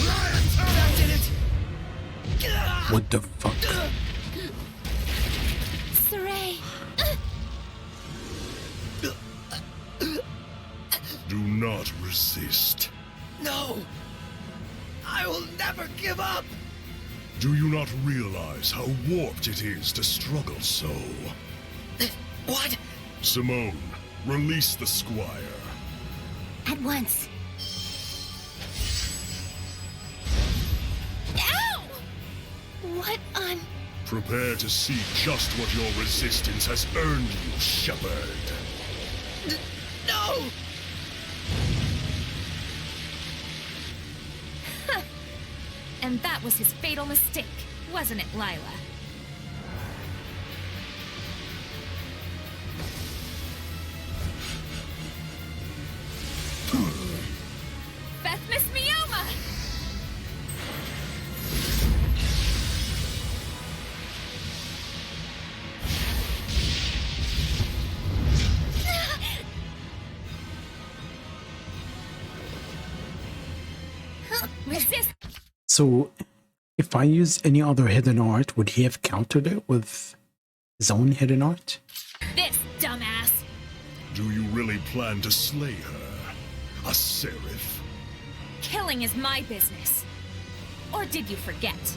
Lion's Howl! That did it! What the fuck? Saray! Do not resist. No! I will never give up! Do you not realize how warped it is to struggle so? What? Simone, release the squire. At once. Ow! What on... Prepare to see just what your resistance has earned you, Shepherd. No! And that was his fatal mistake, wasn't it, Lila? Beth Miss Mioma! Resist! So, if I use any other hidden art, would he have countered it with his own hidden art? This dumbass! Do you really plan to slay her? A seraph? Killing is my business. Or did you forget?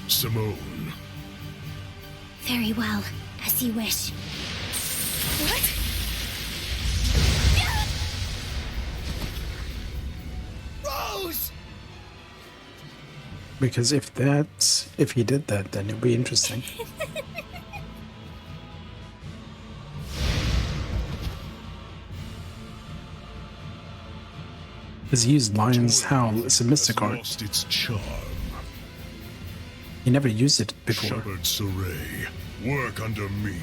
Simone. Very well, as you wish. What? Rose! Because if he did that, then it'd be interesting. Because he used Lion's Howl as a mystic art. Lost its charm. He never used it before. Shepherd Saray, work under me.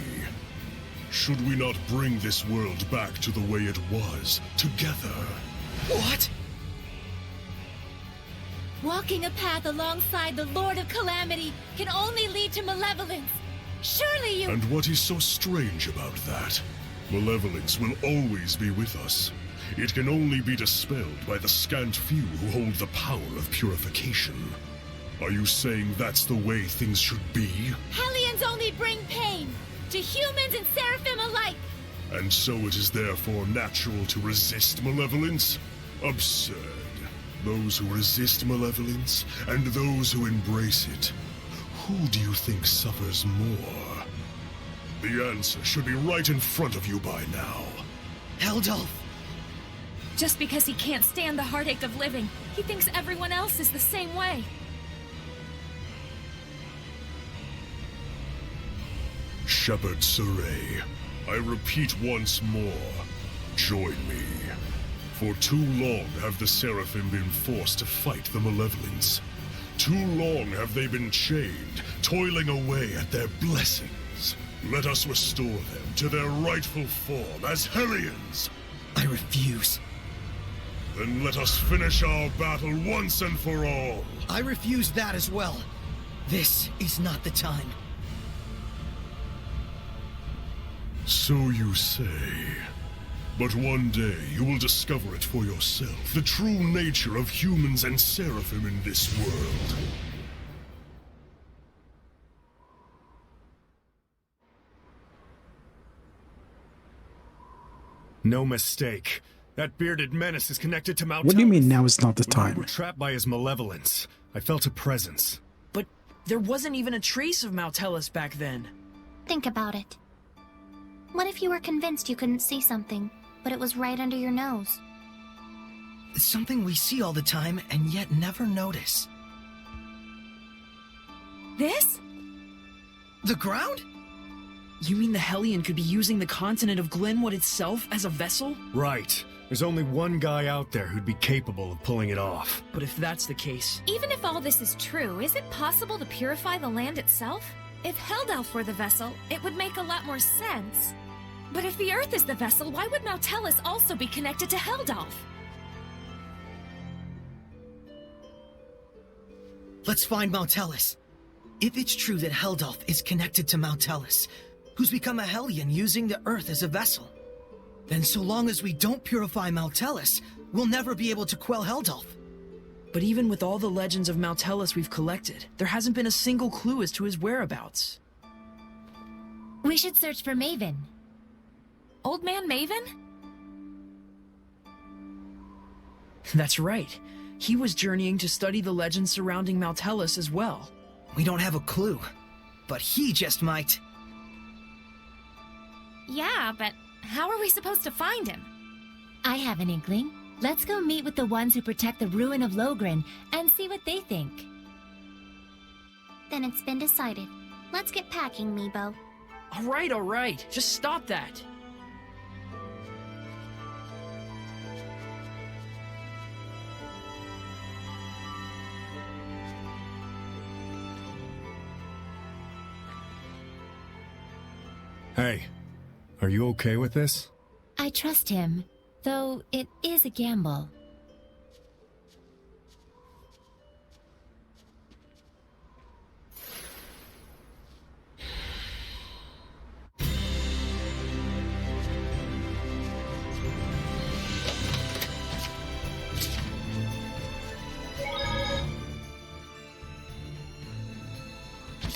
Should we not bring this world back to the way it was, together? What? Walking a path alongside the Lord of Calamity can only lead to malevolence. Surely you... And what is so strange about that? Malevolence will always be with us. it can only be dispelled by the scant few who hold the power of purification. Are you saying that's the way things should be? Hellions only bring pain to humans and seraphim alike. And so it is therefore natural to resist malevolence? Absurd. Those who resist malevolence, and those who embrace it. Who do you think suffers more? The answer should be right in front of you by now. Heldolf! Just because he can't stand the heartache of living, he thinks everyone else is the same way. Shepherd Saray, I repeat once more, join me. For too long have the Seraphim been forced to fight the Malevolence. Too long have they been chained, toiling away at their blessings. Let us restore them to their rightful form as Hellions. I refuse. Then let us finish our battle once and for all. I refuse that as well. This is not the time. So you say. But one day you will discover it for yourself, the true nature of humans and Seraphim in this world. No mistake. That bearded menace is connected to Mount What do you mean Talos. now is not the When we time? were trapped by his malevolence, I felt a presence. But there wasn't even a trace of Maltellus back then. Think about it. What if you were convinced you couldn't see something, but it was right under your nose? It's something we see all the time and yet never notice. This? The ground? You mean the Hellion could be using the continent of Glenwood itself as a vessel? Right. There's only one guy out there who'd be capable of pulling it off. But if that's the case, Even if all this is true, is it possible to purify the land itself? If Heldelf were the vessel, it would make a lot more sense. But if the Earth is the vessel, why would Maltellus also be connected to Heldelf? Let's find Maltellus. If it's true that Heldolf is connected to Maltellus, who's become a Hellion using the Earth as a vessel, then so long as we don't purify Maltellus, we'll never be able to quell Heldolf. but even with all the legends of Maltellus we've collected, there hasn't been a single clue as to his whereabouts. We should search for Maven. Old Man Maven? That's right. He was journeying to study the legends surrounding Maltellus as well. We don't have a clue, but he just might. Yeah, but how are we supposed to find him? I have an inkling. Let's go meet with the ones who protect the ruin of Logren and see what they think. Then it's been decided. Let's get packing, Meebo. All right. Just stop that. Hey, are you okay with this? I trust him, though it is a gamble.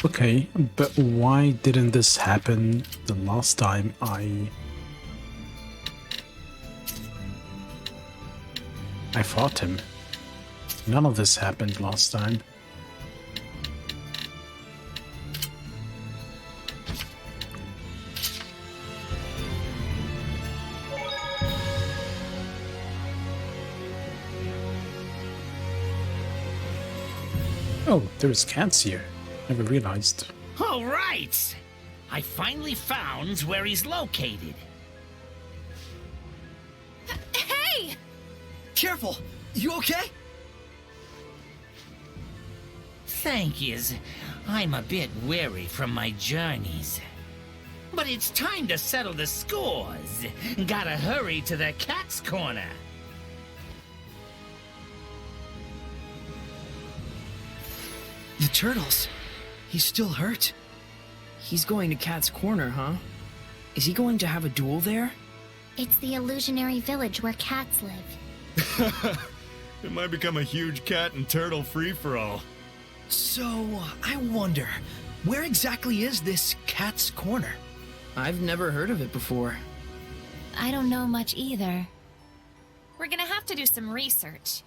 Okay, but why didn't this happen the last time I fought him? None of this happened last time. Oh, there's cats here. Never realized. All right! I finally found where he's located. Hey! Careful! You okay? Thank yous. I'm a bit weary from my journeys. But it's time to settle the scores. Gotta hurry to the cat's corner. The turtles. He's still hurt. He's going to Cat's Corner, huh? Is he going to have a duel there? It's the illusionary village where cats live. It might become a huge cat and turtle free-for-all. So, I wonder, where exactly is this Cat's Corner? I've never heard of it before. I don't know much either. We're gonna have to do some research.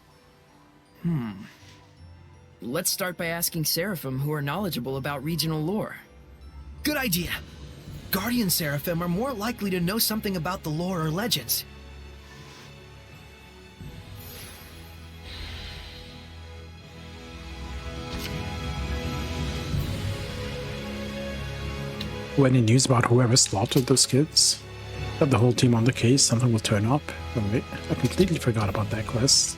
Let's start by asking Seraphim who are knowledgeable about regional lore. Good idea. Guardian Seraphim are more likely to know something about the lore or legends. Any news about whoever slaughtered those kids? Have the whole team on the case, something will turn up. Oh, wait, I completely forgot about that quest.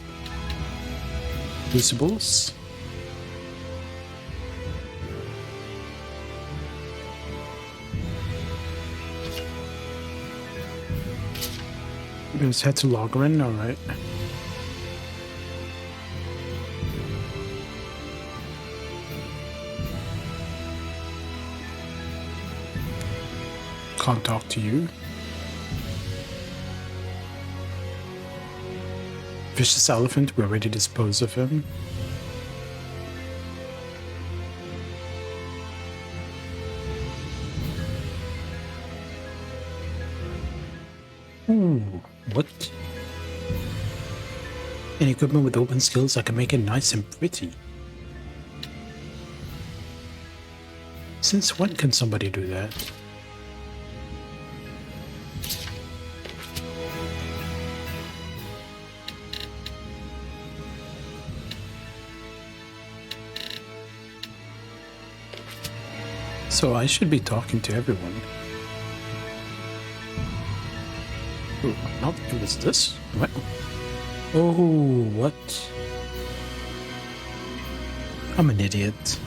Crucibles? Let's head to Logren, alright. Can't talk to you. Vicious elephant, we already disposed of him. Ooh, what? Any equipment with open skills that can make it nice and pretty. Since when can somebody do that? So I should be talking to everyone. Oh, not it was this? What? Oh, what? I'm an idiot.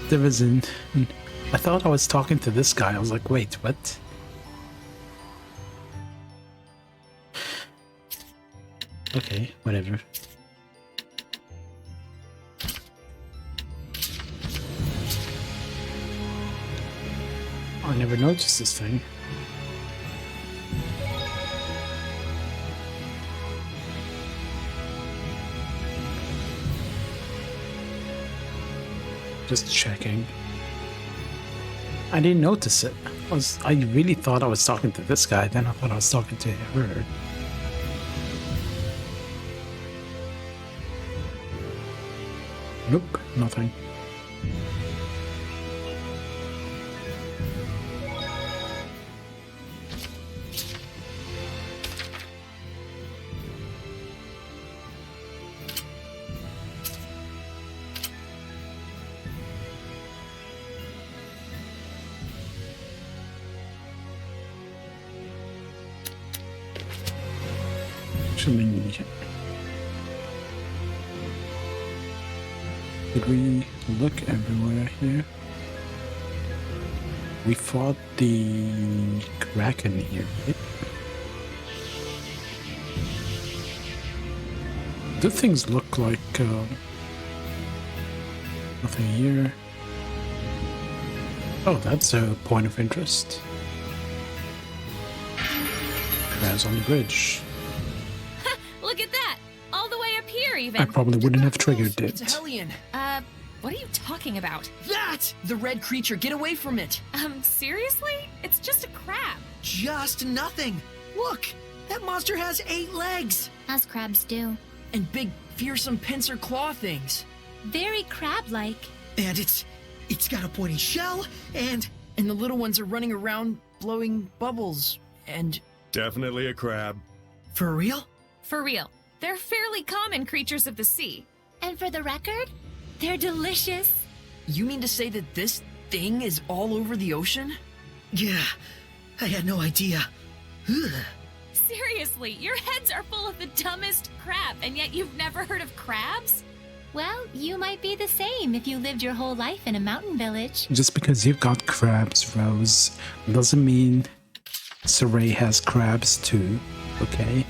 There was an... I thought I was talking to this guy. I was like, wait, what? Okay, whatever. I never noticed this thing. Just checking. I didn't notice it. I really thought I was talking to this guy, then I thought I was talking to her. Nope, nothing. Did we look everywhere here? We fought the Kraken here, right? Do things look like nothing here? Oh, that's a point of interest. Crabs on the bridge. Look at that! All the way up here, even! I probably wouldn't have triggered It's it. a Hellion. What are you talking about? That! The red creature, get away from it! Seriously? It's just a crab. Just nothing. Look, that monster has 8 legs. As crabs do. And big, fearsome pincer claw things. Very crab-like. And it's got a pointy shell, and And the little ones are running around blowing bubbles. And Definitely a crab. for real? For real. They're fairly common creatures of the sea. And for the record, they're delicious. you mean to say that this thing is all over the ocean? Yeah, I had no idea. Ugh. Seriously, your heads are full of the dumbest crap, and yet you've never heard of crabs? Well, you might be the same if you lived your whole life in a mountain village. Just because you've got crabs, Rose, doesn't mean Saray has crabs too, okay?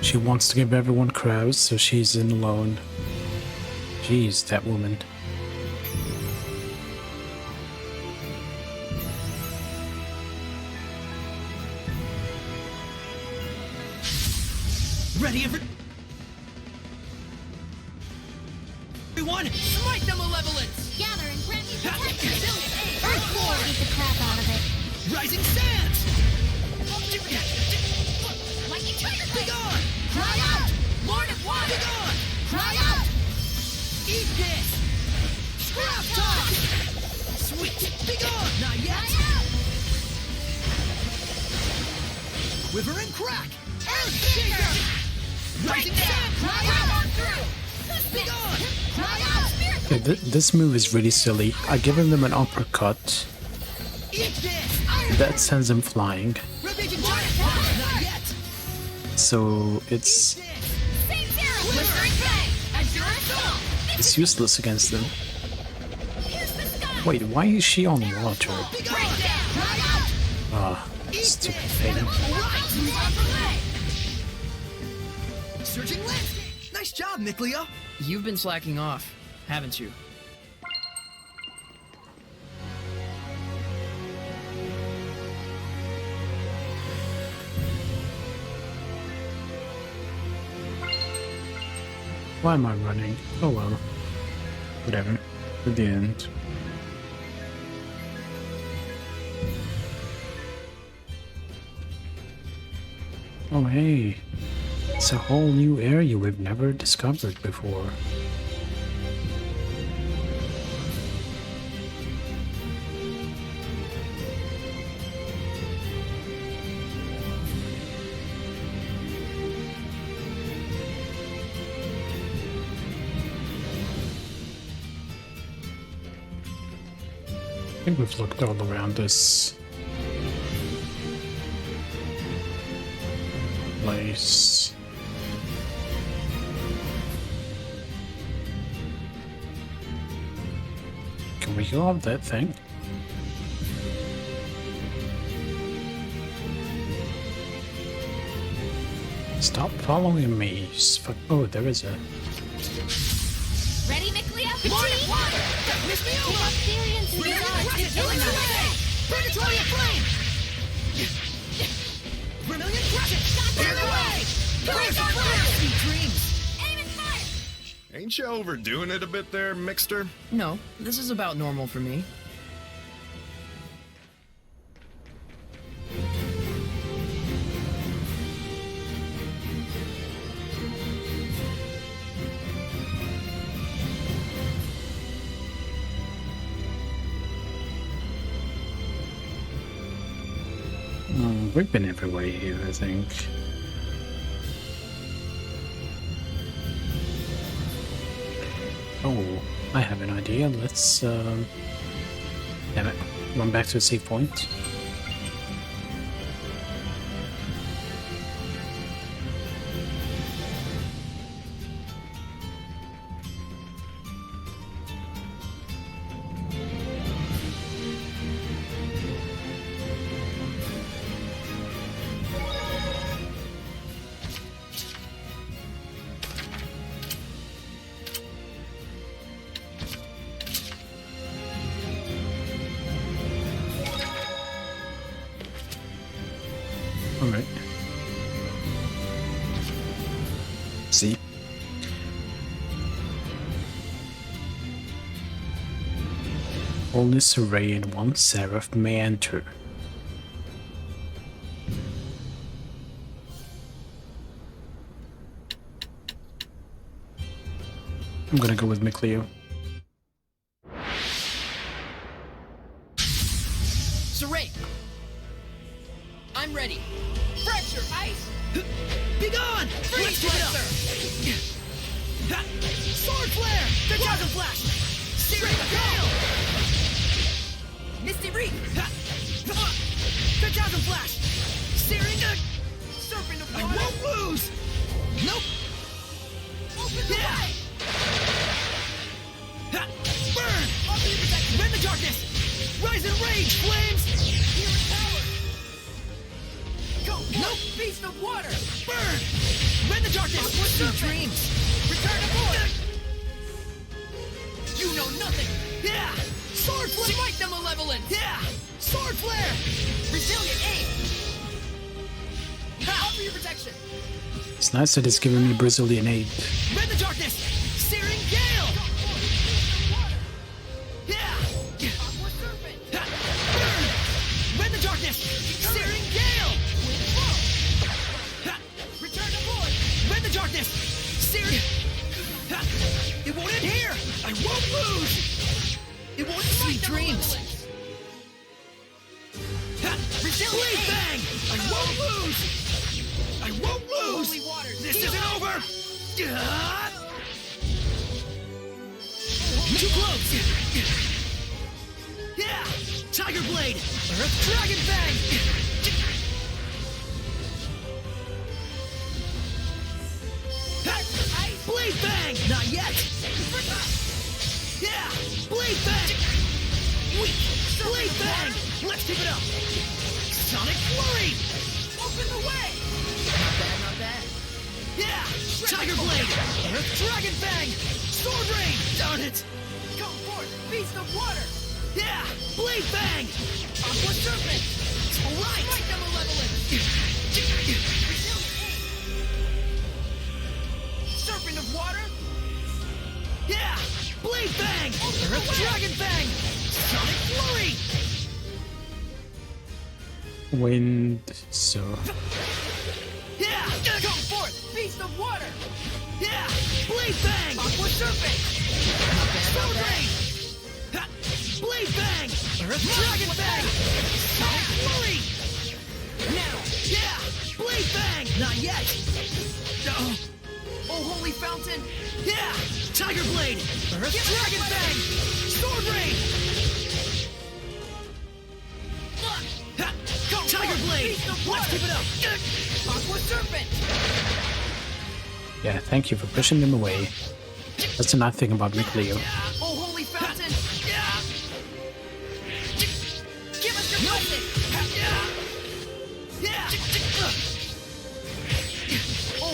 She wants to give everyone crows, so she's in alone. Jeez, that woman. Ready, everyone? Smite the malevolence! Gather and grant me protection! Earthborn! Beat the crap out of it. Rising sands! Lightning tiger! Be gone! Cry out! Lord of water! Be gone! Cry out! Eat this! Scrap top! Sweet! Be gone! Not yet! Cry out! Quiver and crack! Earthshaker! Rising sands! Cry out! On through! Be gone! Cry out! Spirit! Okay, this move is really silly. I've given them an uppercut. Eat this! That sends them flying. Ravaging giant fire! Not yet! So it's Saint Zero! Blistering Fang! Azure Soul! it's useless against them. Here's the sky! Wait, why is she on water? Be gone! Breakdown! Cry out! Ah, stupid thing. Right! Move out the way! Searching landscape! Nice job, Miklia! You've been slacking off, haven't you? Why am I running? Oh well. Whatever. At the end. Oh hey. It's a whole new area we've never discovered before. I think we've looked all around this place. Can we go up that thing? Stop following me. Oh, there is a... Ready, Miklia? Lord of water! Don't miss me over! Experience in Bring your it eyes right is filling into us. the Purgatory of flame! Vermilion crescent! Clear the way! Curse of fire! Sweet dreams! Aim and fire! Ain't you overdoing it a bit there, Mixter? No, this is about normal for me. We've been everywhere here, I think. Oh, I have an idea. Let's, damn it. Run back to the save point. Alright. See? Only Saray and one Seraph may enter. I'm gonna go with Mikleo. Saray! I'm ready. Fracture ice! Be gone! Freeze flare! Sword flare! Phantasm flash! Searing gale! Misty reap! Phantasm flash! Searing serpent of water! I won't lose! Nope! Open the way! Burn! Rend the darkness! Rise in rage, flames! Healing power! Go! Nope! Beast of water! Burn! Rend the darkness! What's your dreams? Return to void! You know nothing! Yeah! Sword flare! Smite the malevolent! Yeah! Sword flare! Resilient aim! Offer your protection! It's nice that it's giving me Brazilian aid. Rend the darkness! Searing gale! Yeah! Aqua serpent! Burn! Rend the darkness! Searing gale! Return to void! Rend the darkness! Searing... It won't end here! I won't lose! It won't smite dreams! Resilient bang! I won't lose! I won't lose! Holy waters! This isn't over! Too close! Yeah! Tiger blade! Earth dragon bang! Blade bang! Not yet! Yeah! Blade bang! Weak! Blade bang! Let's keep it up! Sonic flurry! Open the way! Not bad, not bad. Yeah! Tiger blade! Earth dragon bang! Sword rain! Darn it! Come forth! Beast of water! Yeah! Blade bang! Aqua serpent! Alright! Strike the malevolent! Serpent of water! Yeah! Blade bang! Earth dragon bang! Sonic flurry! Wind, so... Yeah! Come forth! Beast of water! Yeah! Blade bang! Aqua serpent! Not bad, not bad. Blade bang! Earth dragon bang! Sonic flurry! Now! Yeah! Blade bang! Not yet! No! Oh, holy fountain! Yeah! Tiger blade! Earth dragon bang! Sword rain! Tiger blade! Let's keep it up! Aqua serpent! Yeah, thank you for pushing them away. That's the nice thing about Mikleo. Oh, holy fountain! Give us your blessing!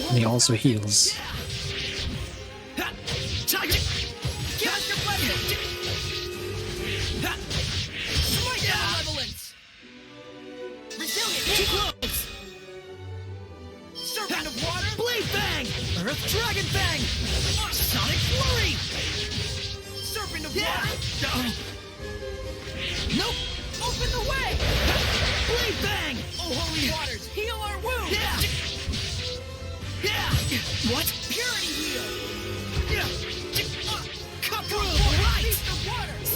And he also heals. Tiger! Give us your blessing! Smite the malevolence! Resilient! Too close! Serpent of water! Blade bang! Earth dragon bang! Sonic flurry! Serpent of water! Nope! Open the way! Blade bang! Oh, holy waters! Heal our wounds! Yeah! What? Purity heal! Cut through! Right! Beast of waters!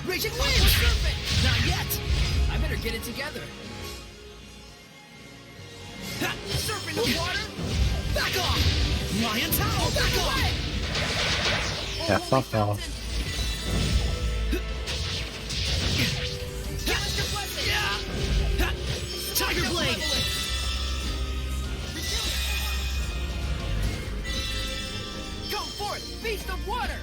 Raging wind! Serpent! Not yet! I better get it together. Serpent of water! Back off! Lion Tower! Back off! Yeah, fuck off. Tiger blade! Come forth, beast of water!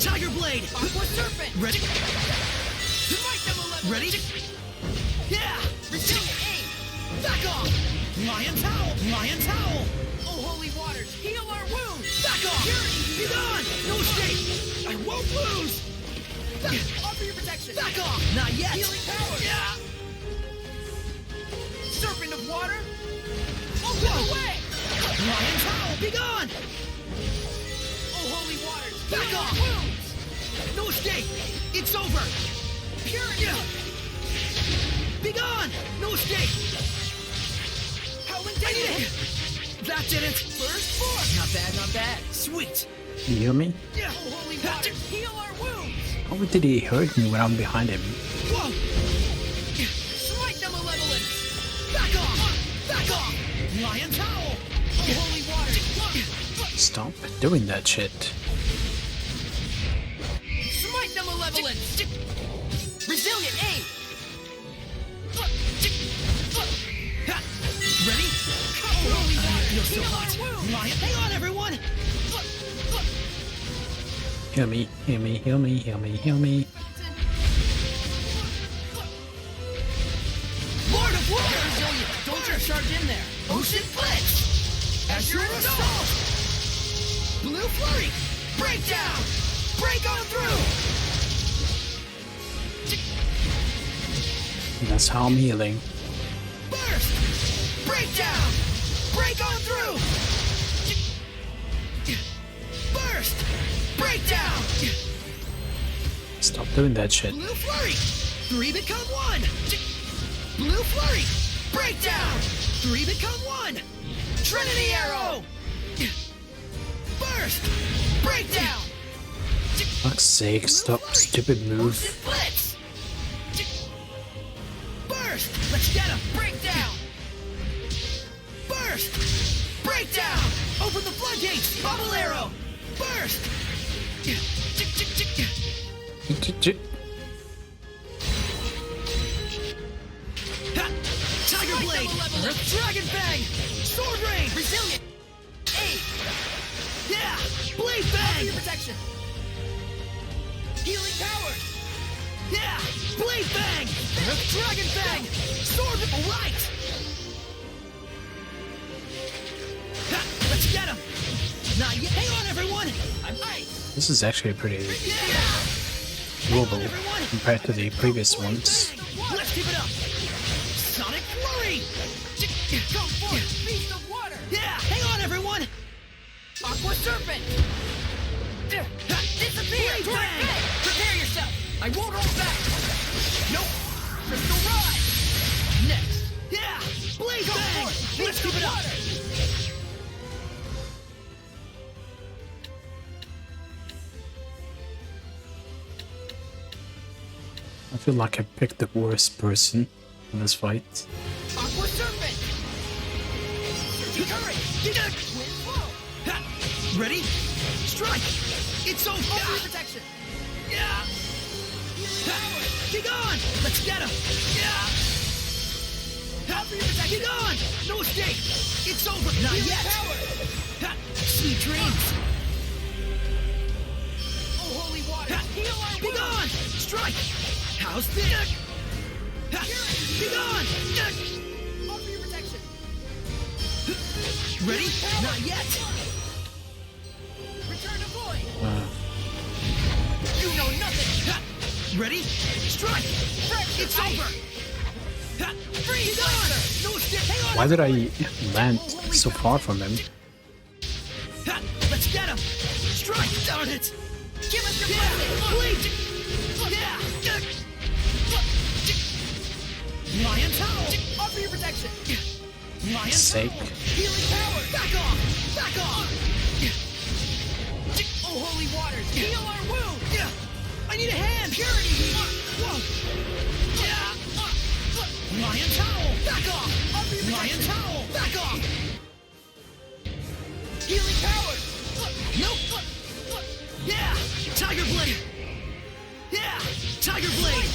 Tiger blade! Aqua serpent! Ready? Smite the malevolent! Ready? Yeah! Resilient aim! Back off! Lion Towel! Lion Towel! Oh, holy waters, heal our wounds! Back off! Be gone! No escape! I won't lose! Offer your protection! Back off! Not yet! Healing power! Yeah! Serpent of water! Open the way! Lion Towel! Be gone! Oh, holy waters! Back off! Wounds! No escape! It's over! Purity! Be gone! No escape! Howling Daily! That did it! First force! Not bad, not bad. Sweet! You hear me? Yeah! Oh, holy waters! Heal our wounds! How did he hurt me when I'm behind him? Whoa! Smite the malevolent! Back off! Back off! Lion Towel! Oh, holy waters! Stop doing that shit. Smite the malevolent! Resilient aim! Ready? Oh, holy waters! Feels so hot! Lion, hang on, everyone! Heal me, heal me, heal me, heal me, heal me. Lord of War! Resilient, don't charge in there. Ocean Blitz! As your assault! Blue Flurry! Breakdown! Break on through! That's how I'm healing. Burst! Breakdown! Break on through! Burst! Breakdown! Stop doing that shit. Blue Flurry! 3 become 1! Blue Flurry! Breakdown! 3 become 1! Trinity Arrow! Burst! Breakdown! Fuck's sake, stop, stupid move. Blitz! Burst! Let's get him! Breakdown! Burst! Breakdown! Open the floodgates! Bubble Arrow! Burst! Ha! Tiger Blade! Dragon Fang! Sword Rain! Resilient! 8! Yeah! Blade Fang! Protection! Healing powers! Yeah! Blade Fang! Dragon Fang! Sword Light! Ha! Let's get him! Not yet! Hang on, everyone! I'm ice! This is actually pretty Yeah! doable compared to the previous ones. Let's keep it up! Sonic Flurry! Go for it! Beast of water! Yeah! Hang on, everyone! Aqua Serpent! Disappear! Bang! Prepare yourself! I won't hold back! Nope! Crystal Rod! Next! Yeah! Blade Bang! Let's keep it up! I feel like I picked the worst person in this fight. Aqua Serpent! Hurry! Wind flow! Ha! Ready? Strike! It's over! Protection! Yeah! Be gone! Let's get him! Yeah! Be gone! No escape! It's over! Not yet! Ha! Sweet dreams! Oh, holy water! Heal our Be gone! Strike! How's this? Ha! Be gone! Offer your protection! Ready? Not yet! Return to void! You know nothing! Ha! Ready? Strike! It's over! Ha! Freeze! No escape! Hang on! Why did I land so far from him? Ha! Let's get him! Strike! Darn it! Give us your blade! Yeah! Lion Towel! Offer your protection! Lion Sake. Towel! Healing power! Back off! Back off! Oh, holy waters! Heal our wound! I need a hand! Purity heal! Whoa! Lion Towel! Back off! Offer your protection! Lion Towel! Back off! Healing power! Nope! Yeah! Tiger Blade! Yeah! Tiger Blade!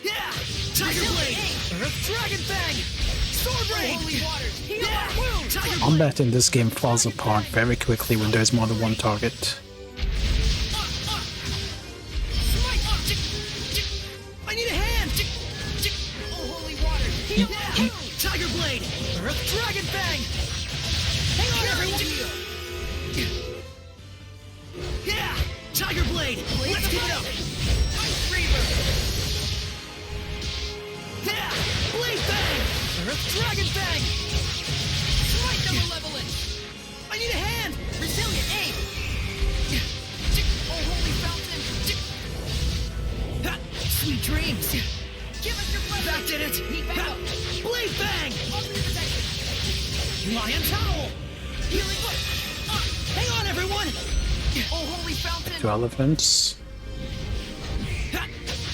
Yeah! Tiger Blade! Earth Dragon Fang! Sword Rain! Yeah! Tiger Blade! Combat in this game falls apart very quickly when there's more than one target. I need a hand! Oh, holy water! Heal! Yeah! Tiger Blade! Earth Dragon Fang! Hang on, everyone! Yeah! Tiger Blade! Let's keep it up! Ice Reaver! Yeah! Blade Fang! Earth Dragon Fang! Strike the Malevolent! I need a hand! Resilient 8! Oh, holy fountain! Ha! Sweet dreams! Give us your blessing! That did it! Ha! Blade Fang! Lion Towel! Healing foot! Hang on, everyone! Oh, holy fountain! 2 elephants. Ha!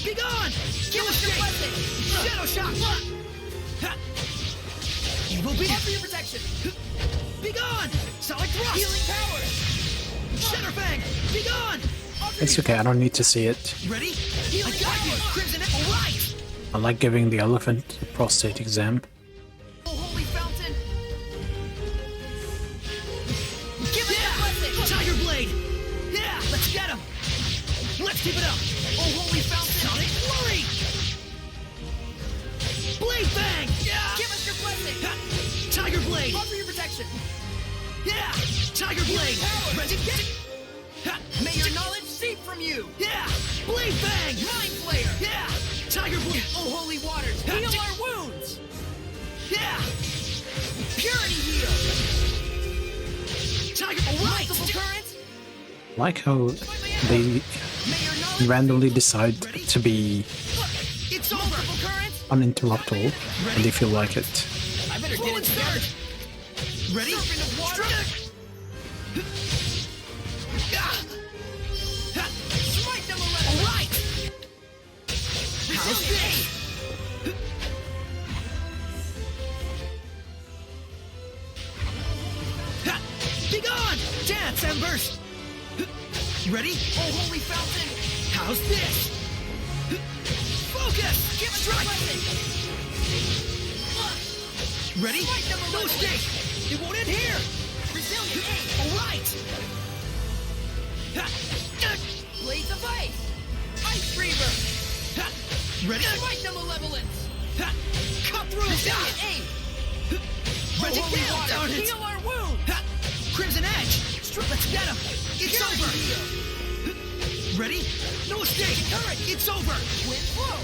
Be gone! Give us your blessing! Shadow Shock! Ha! Evil Beast! Offer your protection! Be gone! Solid Thrust! Healing power! Shadowfang! Be gone! It's okay, I don't need to see it. Ready? Healing power! Crimson Light! I like giving the elephant a prostate exam. Oh, holy fountain! Give us your blessing! Tiger Blade! Yeah! Let's get him! Let's keep it up! Oh, holy fountain! Sonic Flurry! Blade Fang! Yeah! Give us your it! Ha! Tiger Blade! Offer your protection! Yeah! Tiger Blade! Ready? Ha! May your knowledge seep from you! Yeah! Blade Bang! Mind Flayer! Yeah! Tiger Blade! Oh, holy waters! Heal our wounds! Yeah! Purity Heal! Tiger... Alright! Multiple currents! Like how they randomly decide to be It's over! Multiple currents! uninterruptible and they feel like it. I better get it together! Ready? Serpent of water! Smite them already! Alright! How's this? Be gone! Dance, Embers! Ready? Oh, holy fountain! How's this? Focus! Give us right! Ready? No stick! It won't end here! Resilient aim! Alright! Blades of ice! Ice Reaver! Ready? Smite the malevolence! Cut through! Resilient aim! Ready? Down it! Heal our wound! Crimson Edge! Let's get him! It's over! Ready? No stick! It's over! Wind flow!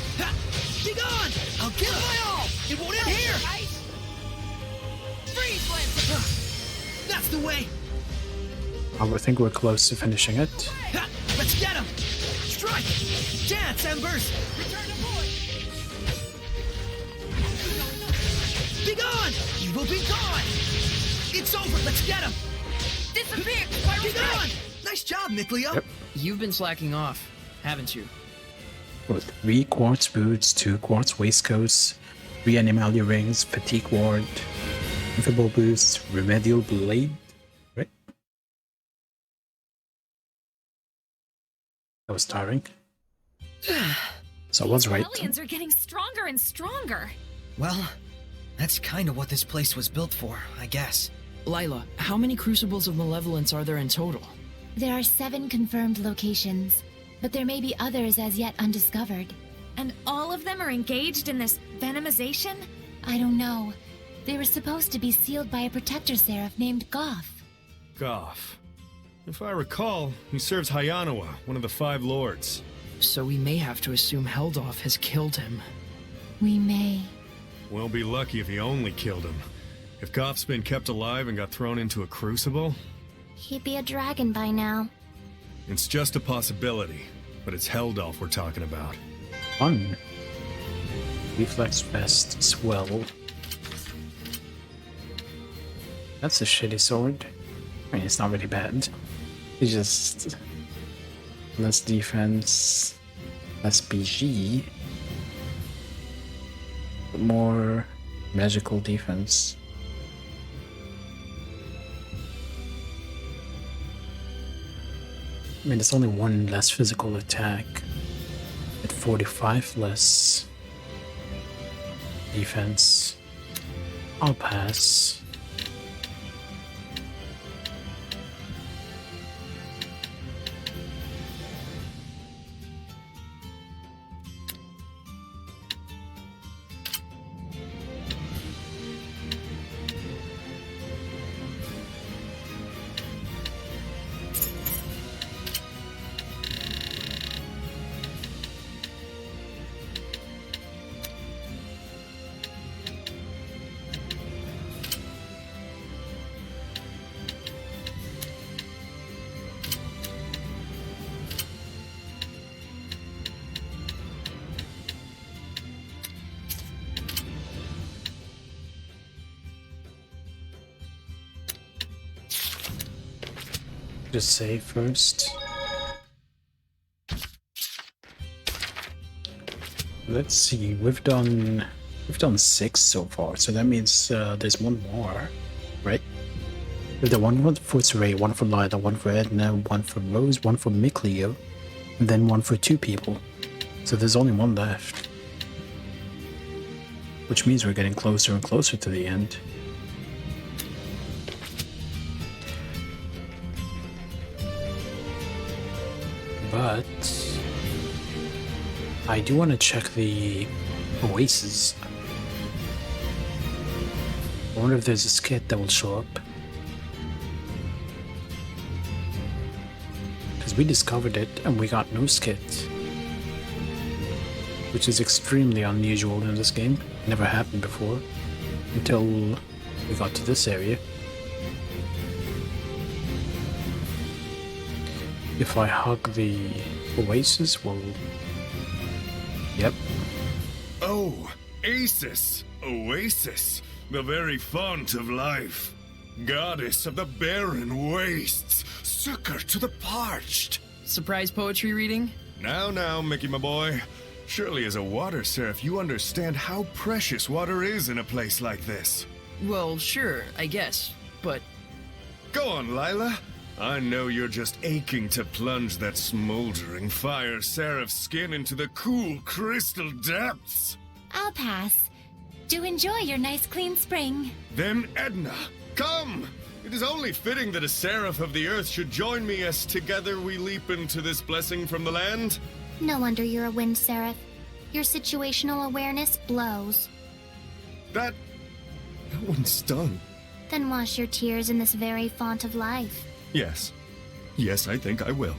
Be gone! I'll give it my all! It won't end here! Freeze Lancer! That's the way! I think we're close to finishing it. Let's get him! Strike! Dance, Embers! Return to void! Be gone! You will be gone! It's over! Let's get him! Disappear! Be gone! Nice job, Mikleo! Yep. You've been slacking off, haven't you? With 3 quartz boots, 2 quartz waistcoats, 3 animalia rings, fatigue ward, invincible boost, remedial blade. Right? That was tiring. So I was right. Aliens are getting stronger and stronger. Well, that's kind of what this place was built for, I guess. Lila, how many crucibles of malevolence are there in total? There are 7 confirmed locations, but there may be others as yet undiscovered. And all of them are engaged in this venomization? I don't know. They were supposed to be sealed by a protector seraph named Goth. Goff. If I recall, he serves Hayanawa, one of the 5 lords. So we may have to assume Heldolf has killed him. We may. We'll be lucky if he only killed him. If Goff's been kept alive and got thrown into a crucible, He'd be a dragon by now. it's just a possibility. But it's Heldolf we're talking about. Fun. Reflex vest, swell. That's a shitty sword. I mean, it's not really bad. It's just less defense, less BG, but more magical defense. I mean, it's only 1 less physical attack, at 45 less defense. I'll pass. Just save first. Let's see, we've done 6 so far, so that means there's 1 more, right? We've done 1 for Saray, 1 for Lila, 1 for Edna, 1 for Rose, 1 for Mikleo, and then 1 for 2 people. So there's only 1 left. Which means we're getting closer and closer to the end. But I do want to check the oasis. I wonder if there's a skit that will show up. Because we discovered it and we got no skit. Which is extremely unusual in this game. Never happened before. Until we got to this area. If I hug the oasis, well... Yep. Oh, Acis, Oasis, the very font of life. Goddess of the barren wastes, succor to the parched. Surprise poetry reading? Now, Mickey, my boy. Surely as a water seraph, you understand how precious water is in a place like this. Well, sure, I guess, but... Go on, Lila. I know you're just aching to plunge that smoldering fire seraph skin into the cool crystal depths. I'll pass. Do enjoy your nice clean spring. Then Edna, come! It is only fitting that a seraph of the earth should join me as together we leap into this blessing from the land. No wonder you're a wind seraph. Your situational awareness blows. That one stung. Then wash your tears in this very font of life. Yes. Yes, I think I will.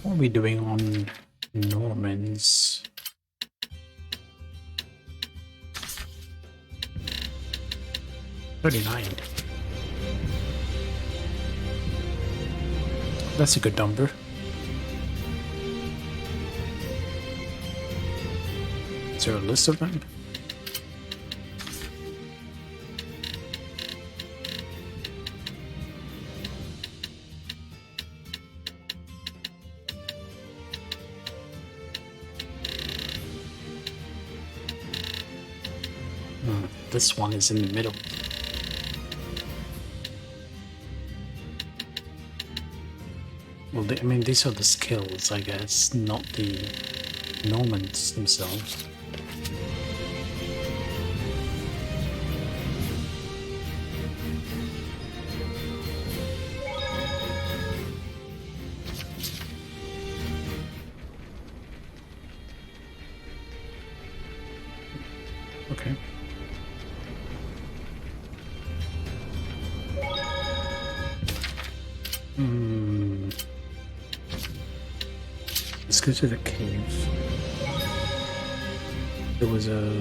What are we doing on Normans? $39. That's a good number. Is there a list of them? This one is in the middle. Well, I mean, these are the skills, I guess, not the Normans themselves. Okay. Let's go to the cave. There was a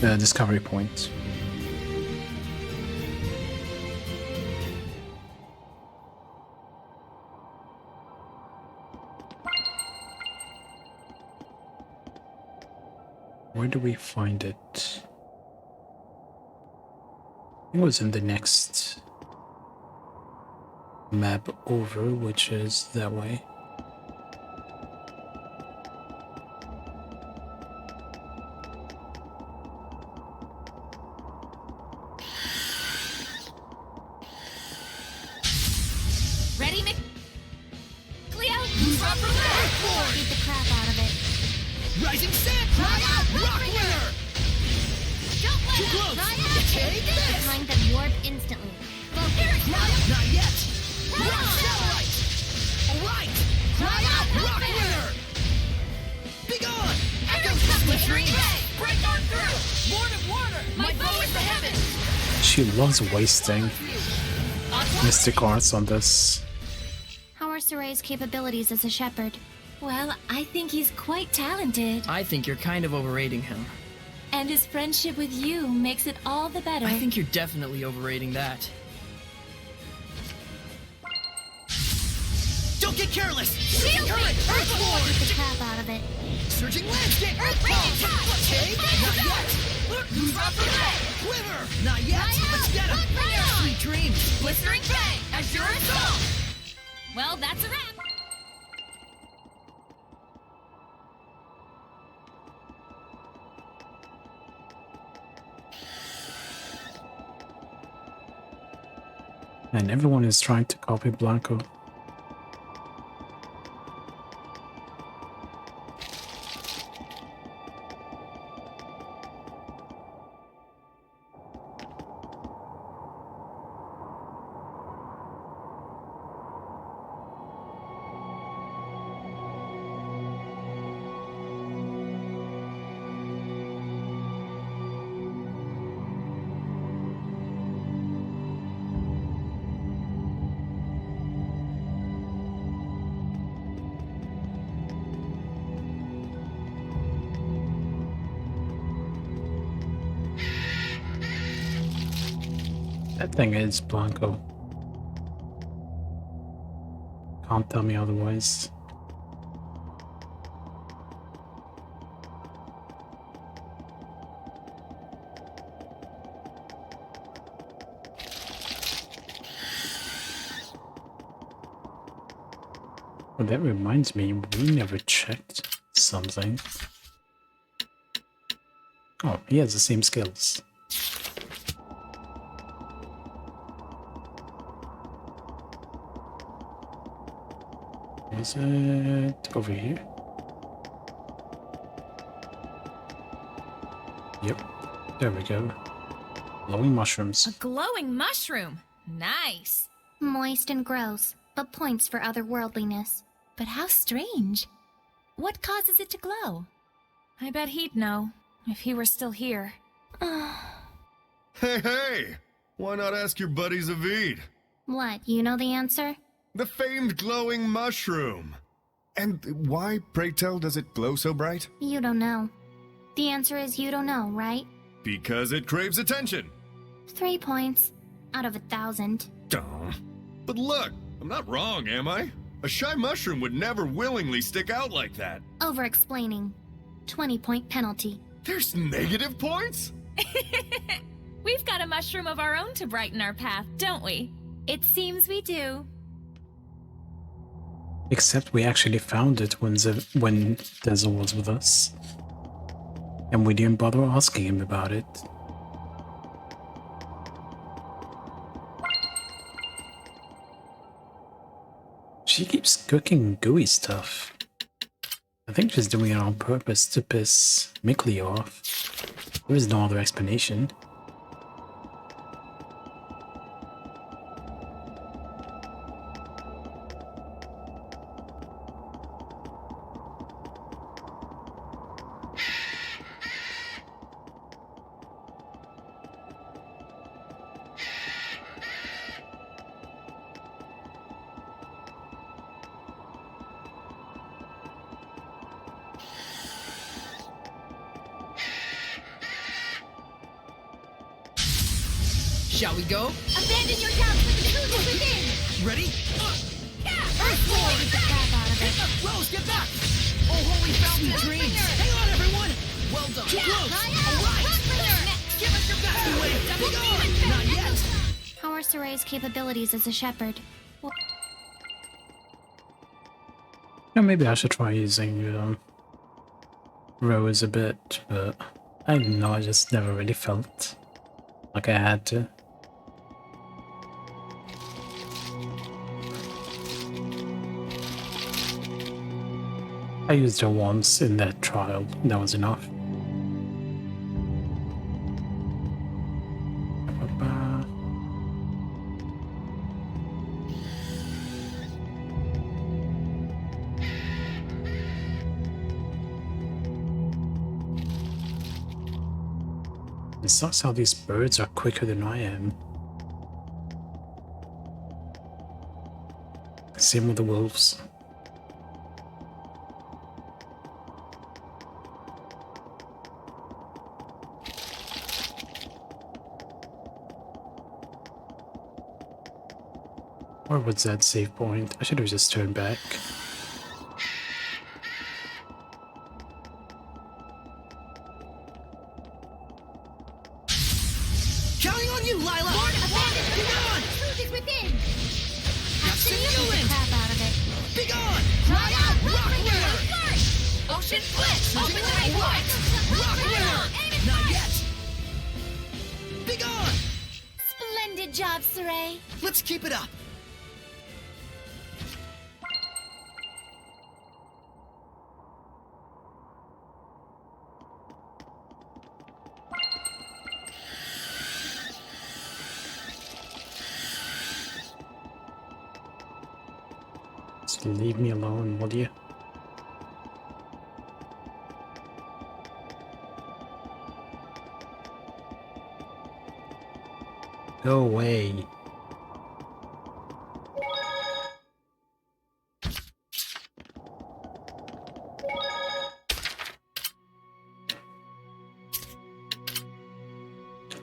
discovery point. Where do we find it? It was in the next map over, which is that way. Ready, Mick? Cleo? Drop her leg! Beat the crap out of it. Rising sand! Cry out! Rock winner! Don't let Too up! close! Try out! Take This this! is kind that warp instantly. Focus! Not yet! Rock satellite! Alright! Cry out! Rock winner! Be gone! Echo splintering! Break on through! Lord of water! My bow is the heavens! She loves wasting mystic arts on this. How are Soray's capabilities as a shepherd? Well, I think he's quite talented. I think you're kind of overrating him. And his friendship with you makes it all the better. I think you're definitely overrating that. Don't get careless! Shield Current! me! Earthborn! Beat the crap out of it. Surging landscape! Earthborn! Take! Not yet! Drop her leg! Quiver! Not yet! Let's get him! Sweet dreams! Blistering Ray! Azure Assault! Well, that's a wrap. And everyone is trying to copy Blanco. That thing is Blanco. Can't tell me otherwise. Well, that reminds me, we never checked something. Oh, he has the same skills. Is it over here? Yep, there we go. Glowing mushrooms. A glowing mushroom! Nice! Moist and gross, but points for otherworldliness. But how strange. What causes it to glow? I bet he'd know, if he were still here. Hey, hey! Why not ask your buddy Zavid? What, you know the answer? The famed glowing mushroom! And why, pray tell, does it glow so bright? You don't know. The answer is you don't know, right? Because it craves attention! 3 points out of 1,000. Duh. But look, I'm not wrong, am I? A shy mushroom would never willingly stick out like that. Over-explaining. 20-point penalty. There's negative points? We've got a mushroom of our own to brighten our path, don't we? It seems we do. Except we actually found it when Dezel was with us. And we didn't bother asking him about it. She keeps cooking gooey stuff. I think she's doing it on purpose to piss Mickey off. There is no other explanation. Shall we go? Abandon your doubts for the truth is within! Ready? Earthborn! Get the crap out of it! Rose, get back! Oh, holy fountain dreams! Hang on, everyone! Well done. Too close! All right! Give us your best! Wait, hang on! Not yet! How are Soray's capabilities as a shepherd? Maybe I should try using Rose a bit, but I don't know, I just never really felt like I had to. I used her once in that trial, that was enough. It sucks how these birds are quicker than I am. Same with the wolves. Where was that save point? I should have just turned back. Counting on you, Lila! Be gone! Truth is within! Not seeing you Get in! the crap out of it! Be gone! Cry out! Rock Rockbringer! Wheeler! Ocean Blitz! Open the right right! Rock Wheeler! Not yet! Be gone! Splendid job, Saray. Let's keep it up! Just leave me alone, will you? Go away.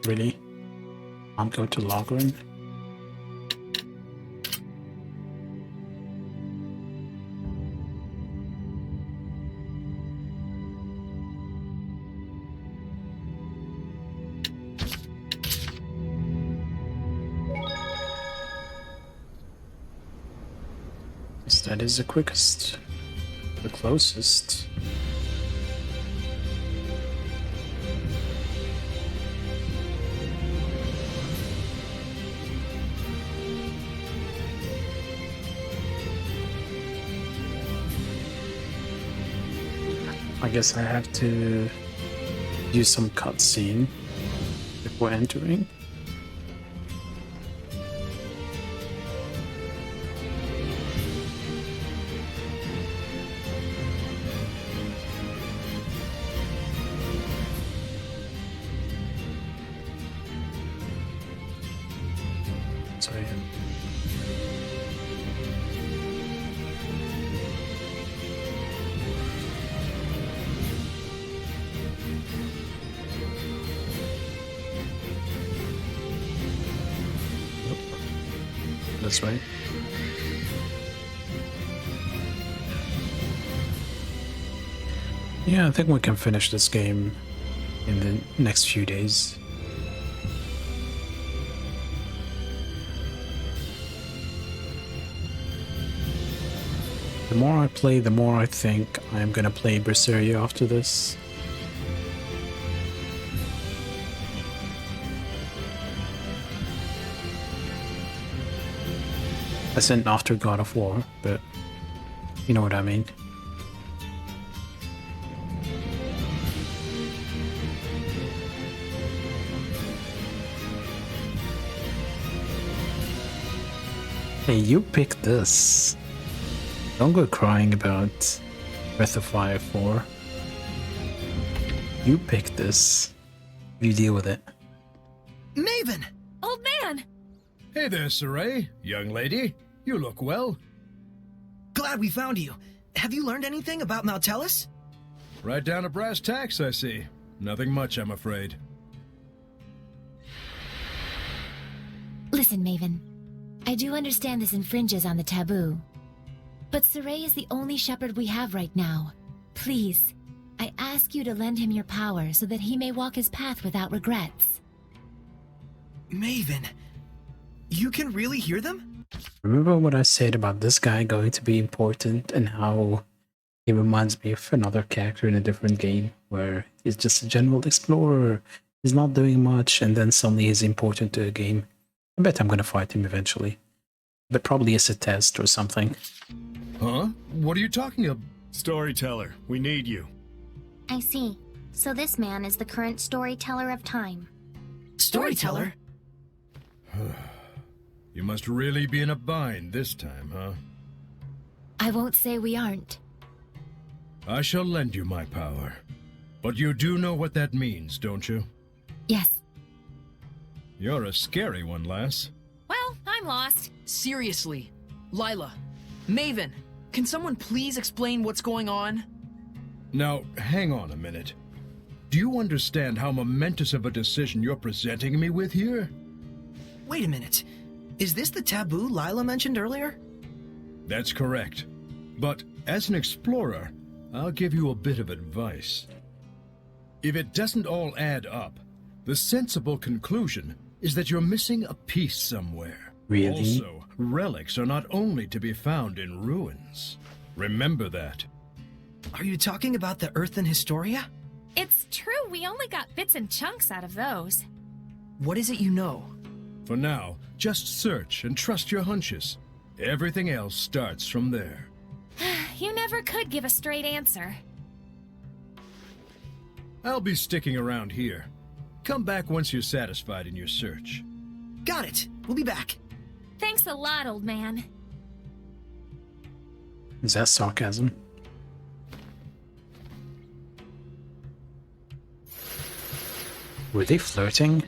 Really? I'll go to Logren. Yes, that is the quickest. The closest. I guess I have to use some cutscene before entering. Sorry. That's right. Yeah, I think we can finish this game in the next few days. The more I play, the more I think I'm gonna play Zestiria after this. I said after God of War, but you know what I mean. Hey, you picked this. Don't go crying about Breath of Fire 4. You picked this. You deal with it. Maven! Old man! Hey there, Saray, young lady. You look well. Glad we found you. Have you learned anything about Nautilus? Right down to brass tacks, I see. Nothing much, I'm afraid. Listen, Maven. I do understand this infringes on the taboo. But Saray is the only shepherd we have right now. Please, I ask you to lend him your power so that he may walk his path without regrets. Maven, you can really hear them? Remember what I said about this guy going to be important and how he reminds me of another character in a different game where he's just a general explorer, he's not doing much, and then suddenly he's important to a game. I bet I'm gonna fight him eventually. But probably as a test or something. Huh? What are you talking about? Storyteller, we need you. I see. So this man is the current storyteller of time. Storyteller? You must really be in a bind this time, huh? I won't say we aren't. I shall lend you my power. But you do know what that means, don't you? Yes. You're a scary one, lass. Well, I'm lost. Seriously. Lila. Maven, can someone please explain what's going on? Now, hang on a minute. Do you understand how momentous of a decision you're presenting me with here? Wait a minute. Is this the taboo Lila mentioned earlier? That's correct. But as an explorer, I'll give you a bit of advice. If it doesn't all add up, the sensible conclusion is that you're missing a piece somewhere. Really? Also, relics are not only to be found in ruins. Remember that. Are you talking about the Earthen Historia? It's true, we only got bits and chunks out of those. What is it you know? For now, just search and trust your hunches. Everything else starts from there. You never could give a straight answer. I'll be sticking around here. Come back once you're satisfied in your search. Got it. We'll be back. Thanks a lot, old man. Is that sarcasm? Were they flirting?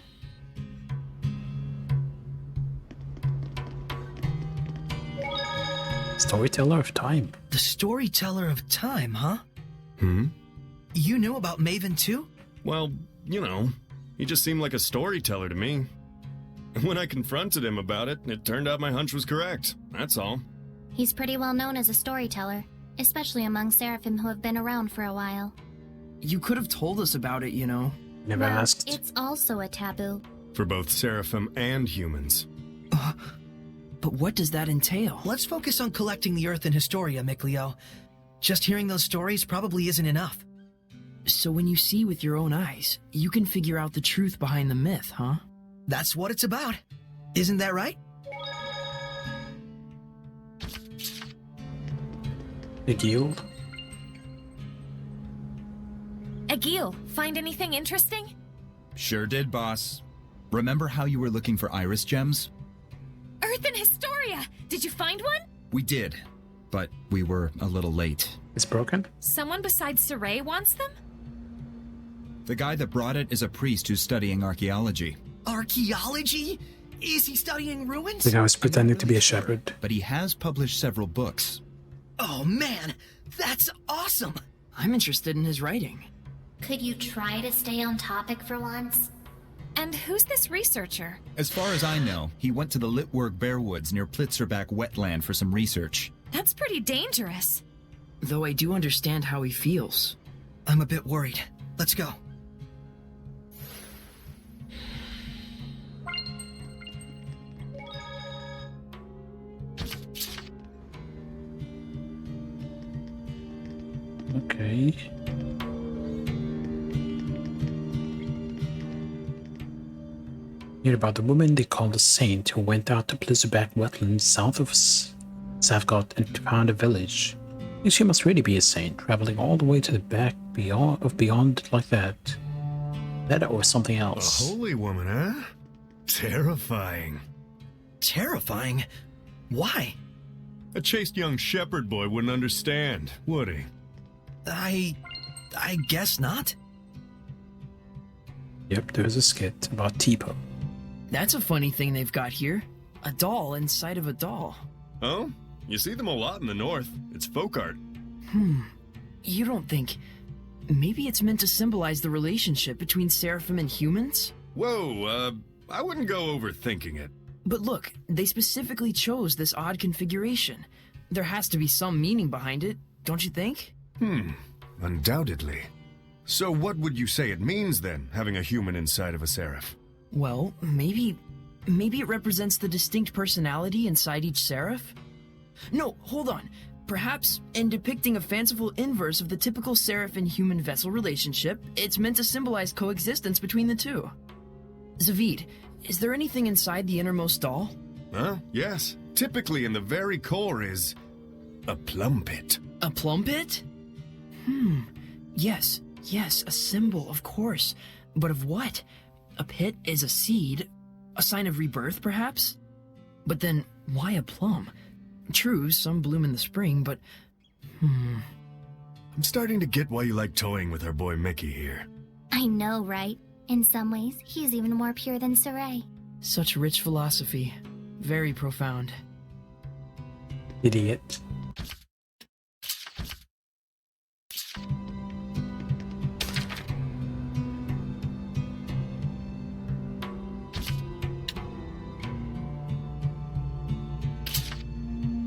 Storyteller of time. The Storyteller of Time, huh? Hmm? You knew about Maven too? Well, you know, he just seemed like a storyteller to me. And when I confronted him about it, it turned out my hunch was correct. That's all. He's pretty well known as a storyteller, especially among Seraphim who have been around for a while. You could have told us about it, you know. Never Well, asked. it's also a taboo. For both Seraphim and humans. But what does that entail? Let's focus on collecting the Earth in Historia, Mikleo. Just hearing those stories probably isn't enough. So when you see with your own eyes, you can figure out the truth behind the myth, huh? That's what it's about. Isn't that right? Egil? Egil, find anything interesting? Sure did, boss. Remember how you were looking for iris gems? Earth in Historia! Did you find one? We did, but we were a little late. It's broken? Someone besides Saray wants them? The guy that brought it is a priest who's studying archaeology. Archaeology? Is he studying ruins? The guy was pretending to be a shepherd. But he has published several books. Oh man, that's awesome! I'm interested in his writing. Could you try to stay on topic for once? And who's this researcher? As far as I know, he went to the Litwurg Bearwoods near Plitzerback wetland for some research. That's pretty dangerous. Though I do understand how he feels. I'm a bit worried. Let's go. Okay. Hear about the woman they called a saint who went out to Blizzardback wetlands south of Savgot and found a village. I think she must really be a saint, traveling all the way to the back beyond like that. That or something A else. holy woman, huh? Terrifying. Terrifying? Why? A chaste young shepherd boy wouldn't understand, would he? I guess not. Yep, there's a skit about Tipo. That's a funny thing they've got here. A doll inside of a doll. Oh? You see them a lot in the north. It's folk art. You don't think... Maybe it's meant to symbolize the relationship between Seraphim and humans? Whoa, I wouldn't go overthinking it. But look, they specifically chose this odd configuration. There has to be some meaning behind it, don't you think? Undoubtedly. So what would you say it means then, having a human inside of a seraph? Well, maybe it represents the distinct personality inside each seraph? No, hold on. Perhaps, in depicting a fanciful inverse of the typical seraph and human vessel relationship, it's meant to symbolize coexistence between the two. Zavid, is there anything inside the innermost doll? Huh? Yes. Typically in the very core is... a plum pit. A plum pit? Yes, a symbol, of course. But of what? A pit is a seed, a sign of rebirth, perhaps? But then, why a plum? True, some bloom in the spring, but... I'm starting to get why you like toying with our boy Mickey here. I know, right? In some ways, he's even more pure than Saray. Such rich philosophy. Very profound. Idiot.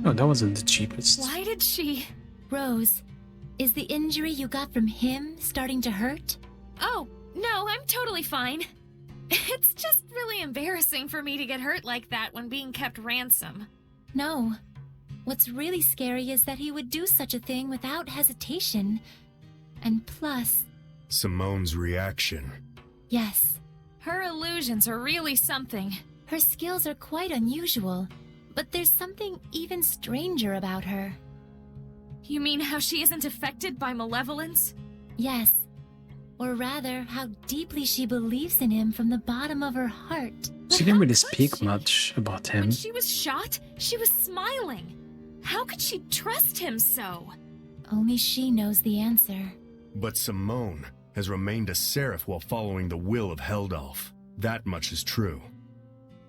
Oh, that wasn't the cheapest. Why did she... Rose, is the injury you got from him starting to hurt? Oh, no, I'm totally fine. It's just really embarrassing for me to get hurt like that when being kept ransom. No. What's really scary is that he would do such a thing without hesitation. And plus, Simone's reaction. yes, Her illusions are really something. her skills are quite unusual, but there's something even stranger about her. You mean how she isn't affected by malevolence? Yes, or rather, how deeply she believes in him from the bottom of her heart. She didn't really speak much about him. When she was shot, she was smiling. How could she trust him so? Only she knows the answer. But Simone has remained a seraph while following the will of Heldalf. That much is true.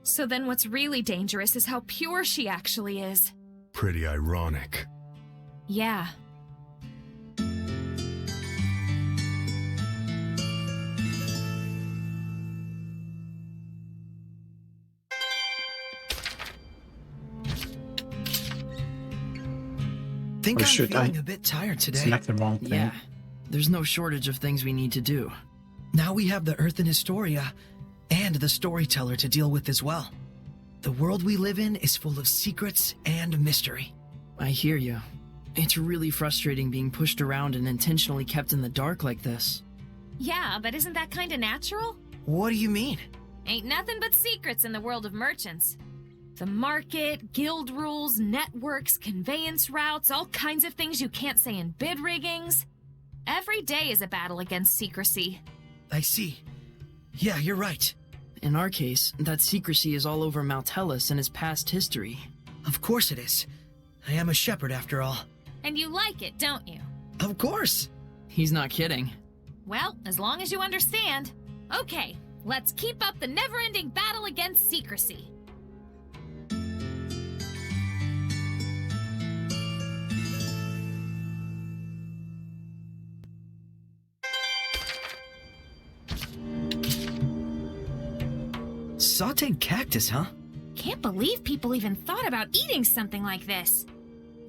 So then what's really dangerous is how pure she actually is. Pretty ironic. Yeah. think Or I'm should feeling I a bit tired today. select the wrong thing? Yeah, there's no shortage of things we need to do. Now we have the Earth and Historia, and the Storyteller to deal with as well. The world we live in is full of secrets and mystery. I hear you. It's really frustrating being pushed around and intentionally kept in the dark like this. Yeah, but isn't that kinda natural? What do you mean? Ain't nothing but secrets in the world of merchants. The market, guild rules, networks, conveyance routes, all kinds of things you can't say in bid riggings. Every day is a battle against secrecy. I see. Yeah, you're right. In our case, that secrecy is all over Maltellus and his past history. Of course it is. I am a shepherd after all. And you like it, don't you? Of course! He's not kidding. Well, as long as you understand. Okay, let's keep up the never-ending battle against secrecy. Sauteed cactus, huh? Can't believe people even thought about eating something like this.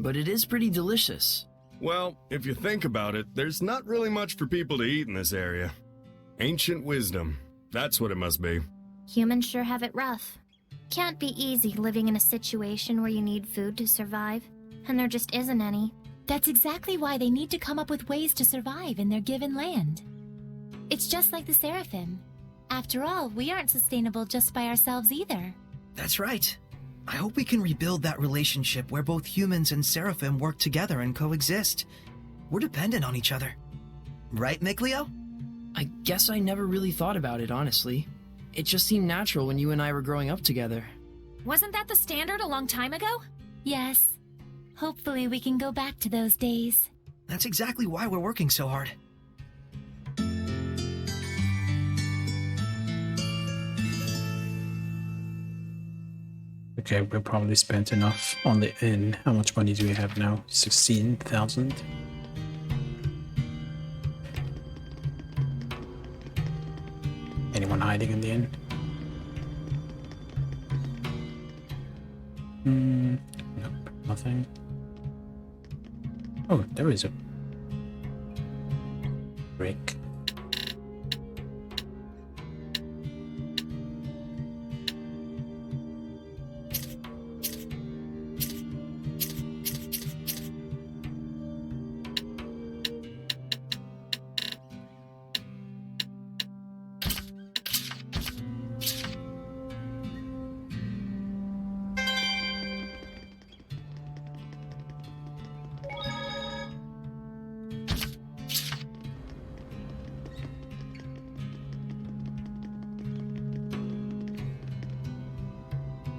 But it is pretty delicious. Well, if you think about it, there's not really much for people to eat in this area. Ancient wisdom. That's what it must be. Humans sure have it rough. Can't be easy living in a situation where you need food to survive, and there just isn't any. That's exactly why they need to come up with ways to survive in their given land. It's just like the Seraphim. After all, we aren't sustainable just by ourselves either. That's right. I hope we can rebuild that relationship where both humans and Seraphim work together and coexist. We're dependent on each other. Right, Mikleo? I guess I never really thought about it, honestly. It just seemed natural when you and I were growing up together. Wasn't that the standard a long time ago? Yes. Hopefully we can go back to those days. That's exactly why we're working so hard. Okay, we probably spent enough on the inn. How much money do we have now? 16,000? Anyone hiding in the inn? Nope, nothing. Oh, there is a brick.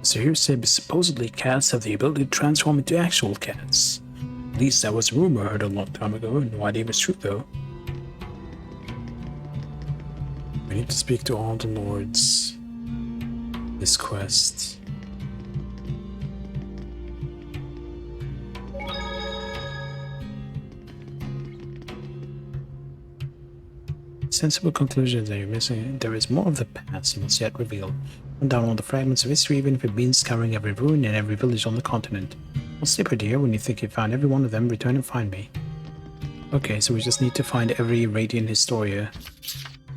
So here said supposedly cats have the ability to transform into actual cats. At least that was a rumor I heard a long time ago, and no idea if it's true though. We need to speak to all the lords. This quest. Sensible conclusions that you're missing. There is more of the past you must yet reveal. Hunt down all the fragments of history, even if it means scouring every ruin and every village on the continent. I'll stay put here. When you think you've found every one of them, return and find me. Okay, so we just need to find every Radiant Historia.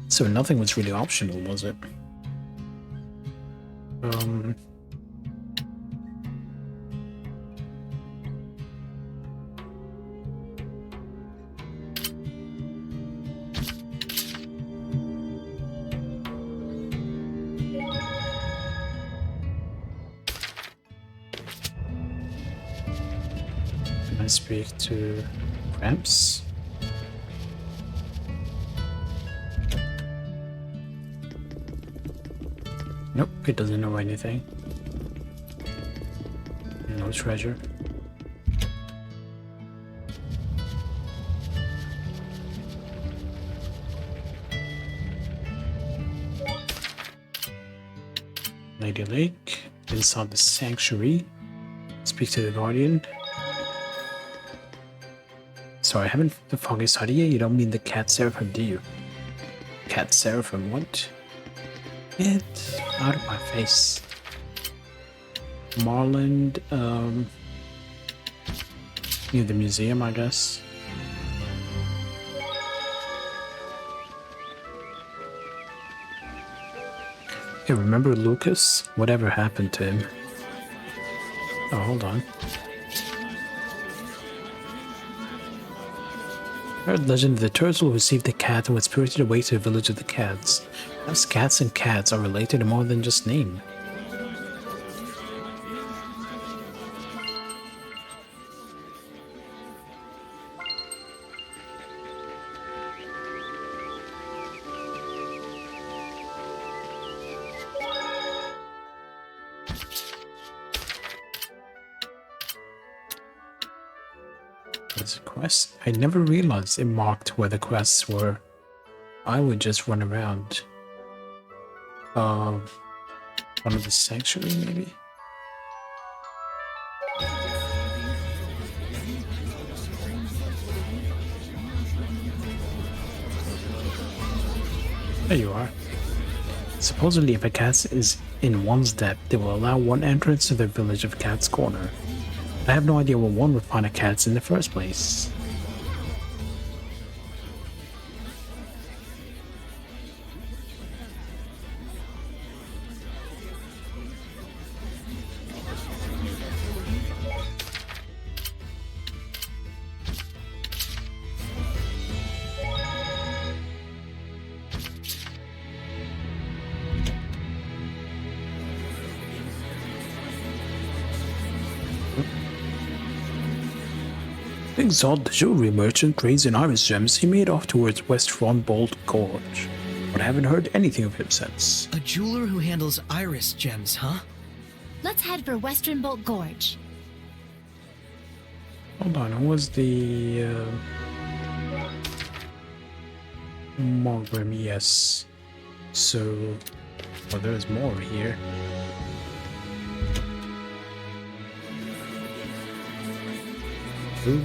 So nothing was really optional, was it? Can I speak to Gramps? Nope, it doesn't know anything. No treasure. Lady Lake, inside the sanctuary. Speak to the guardian. Sorry, I haven't the foggy Zestiria. You don't mean the cat seraphim, do you? Cat seraphim, what? Get out of my face. Near the museum, I guess. Hey, remember Lucas? Whatever happened to him? Oh, hold on. Heard legend of the turtle who received the cat and was spirited away to the village of the cats. Perhaps cats and cats are related to more than just name. There's a quest. I never realized it marked where the quests were. I would just run around. One of the sanctuary, maybe? There you are. Supposedly, if a cat is in one's depth, they will allow one entrance to the village of Cat's Corner. I have no idea where one would find a cat in the first place. Big Zod, the jewelry merchant, trades in iris gems. He made off towards West Bolt Gorge, but I haven't heard anything of him since. A jeweler who handles iris gems, huh? Let's head for Western Bolt Gorge. Hold on, who was the... Mogram, yes. So... well, there's more here. Ooh.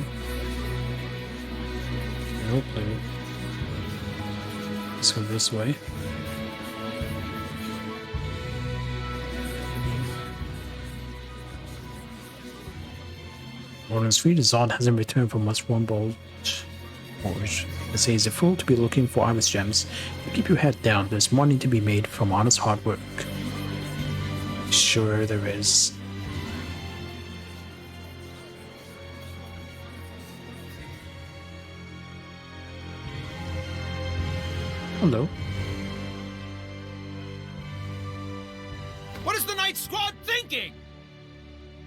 No clue. Let's go this way. Morning Street, Zod hasn't returned from West Bolt Gorge. They say he's a fool to be looking for iris gems. You keep your head down, there's money to be made from honest hard work. Sure there is. Hello. What is the Night Squad thinking?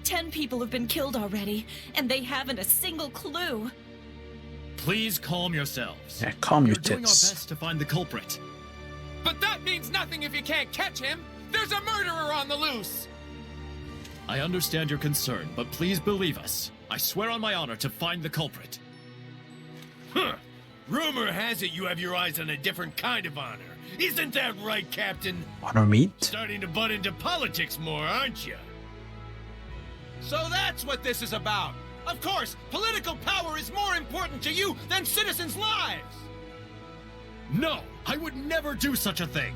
10 people have been killed already, and they haven't a single clue. Please calm yourselves. Yeah, calm your We're doing our tits. best to find the culprit. But that means nothing if you can't catch him. There's a murderer on the loose. I understand your concern, but please believe us. I swear on my honor to find the culprit. Huh. Rumor has it you have your eyes on a different kind of honor. Isn't that right, Captain? Honor meat? Starting to butt into politics more, aren't you? So that's what this is about. Of course, political power is more important to you than citizens' lives. No, I would never do such a thing.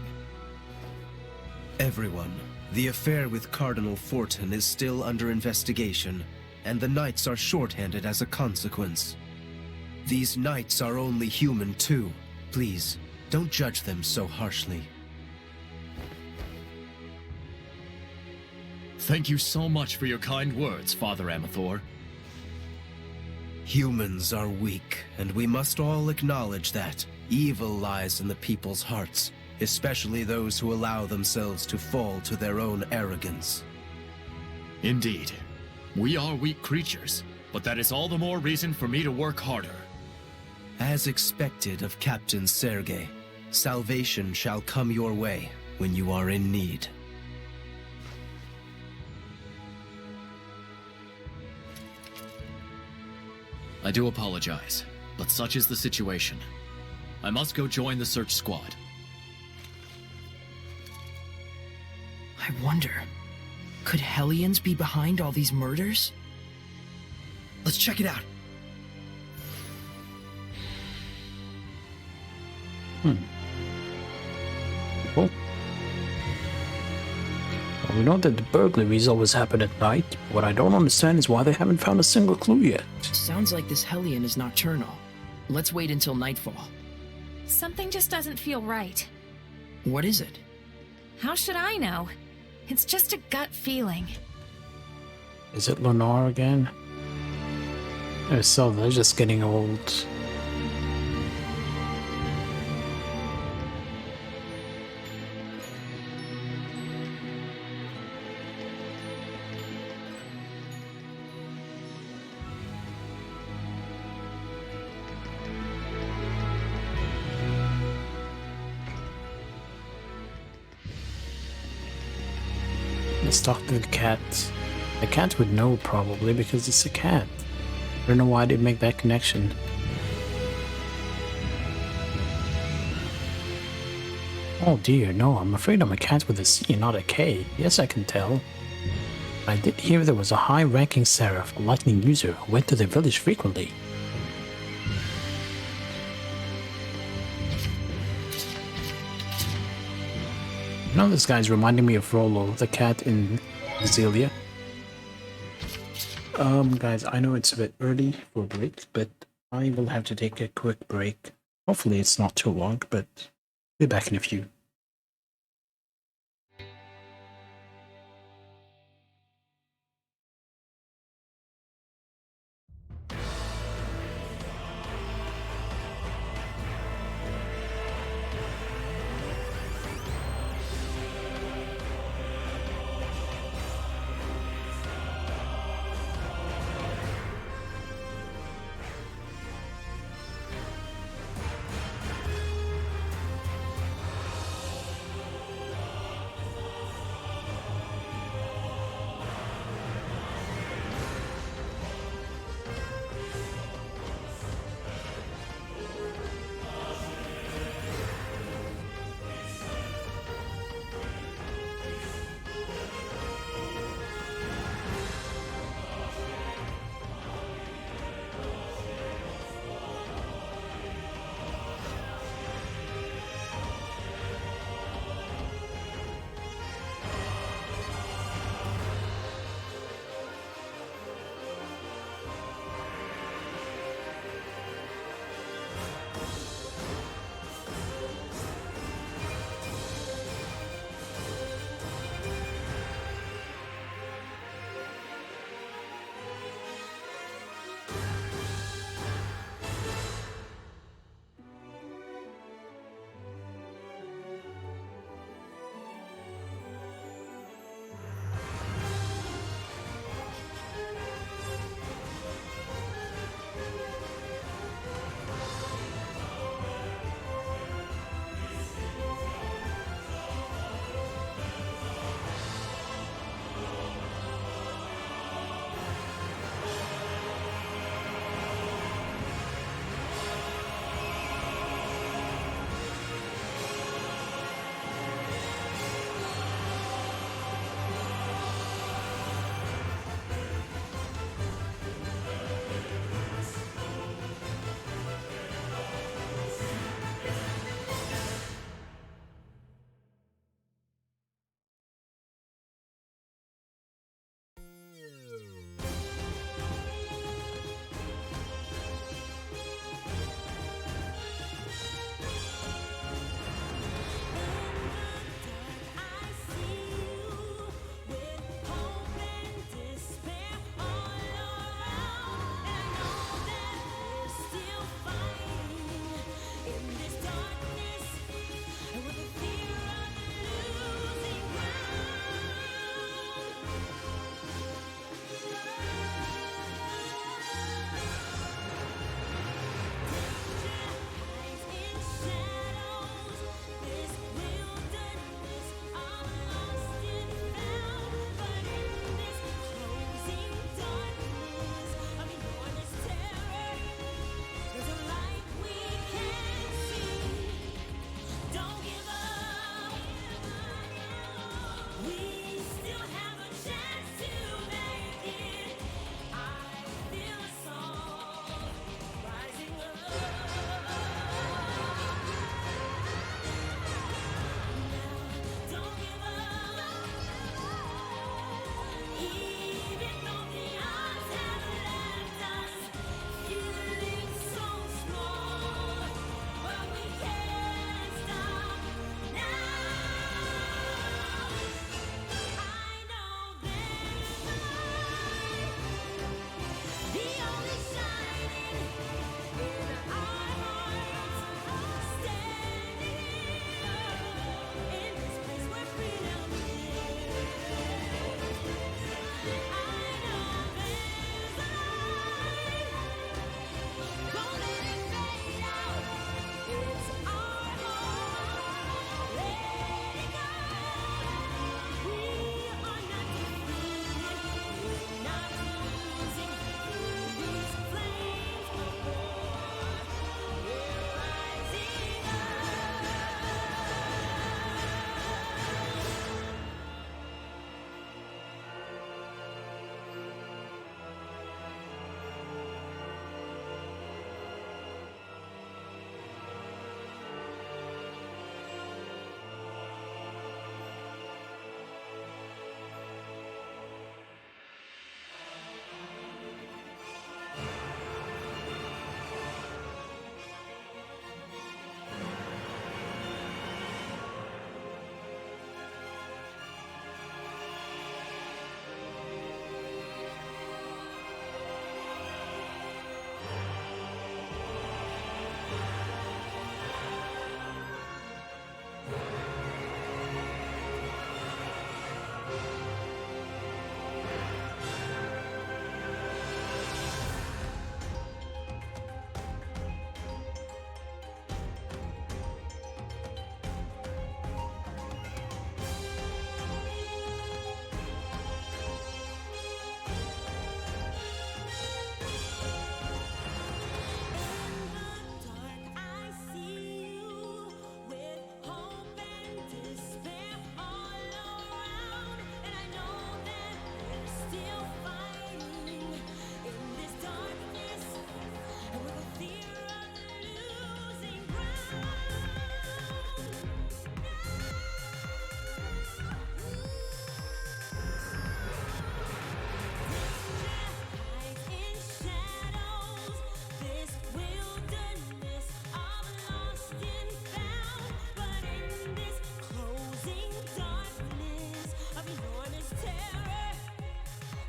Everyone, the affair with Cardinal Fortin is still under investigation, and the Knights are shorthanded as a consequence. These Knights are only human too. Please, don't judge them so harshly. Thank you so much for your kind words, Father Amathor. Humans are weak, and we must all acknowledge that. Evil lies in the people's hearts, especially those who allow themselves to fall to their own arrogance. Indeed. We are weak creatures, but that is all the more reason for me to work harder. As expected of Captain Sergei, salvation shall come your way when you are in need. I do apologize, but such is the situation. I must go join the search squad. I wonder, could Hellions be behind all these murders? Let's check it out. Cool. We know that the burglaries always happen at night. What I don't understand is why they haven't found a single clue yet. Sounds like this Hellion is nocturnal. Let's wait until nightfall. Something just doesn't feel right. What is it? How should I know? It's just a gut feeling. Is it Lenore again? So they're just getting old. Let's talk to the cat. The cat would know probably because it's a cat. I don't know why I didn't make that connection. Oh dear, no, I'm afraid I'm a cat with a C, not a K. Yes, I can tell. I did hear there was a high-ranking seraph, a lightning user, who went to the village frequently. You know, this guy's reminding me of Rollo, the cat in Zestiria. Guys, I know it's a bit early for a break, but I will have to take a quick break. Hopefully it's not too long, but be back in a few.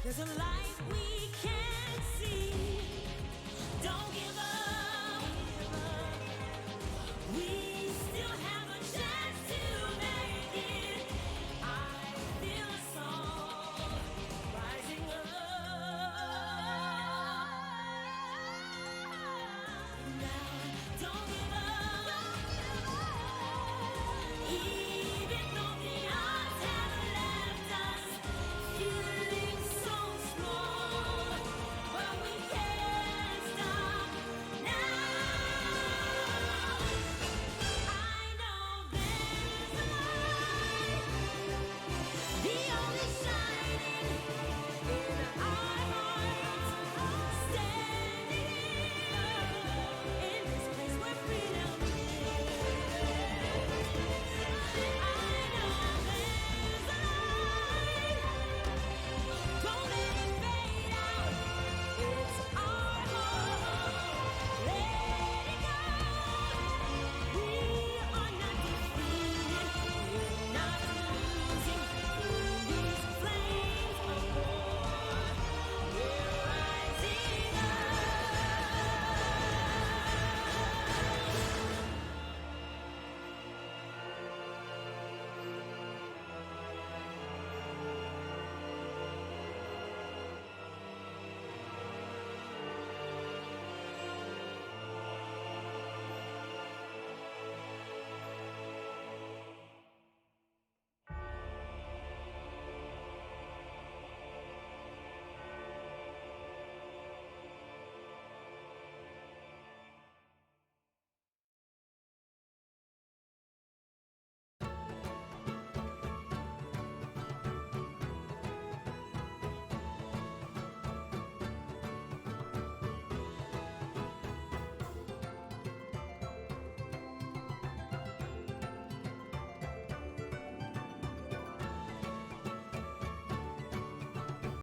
There's a light we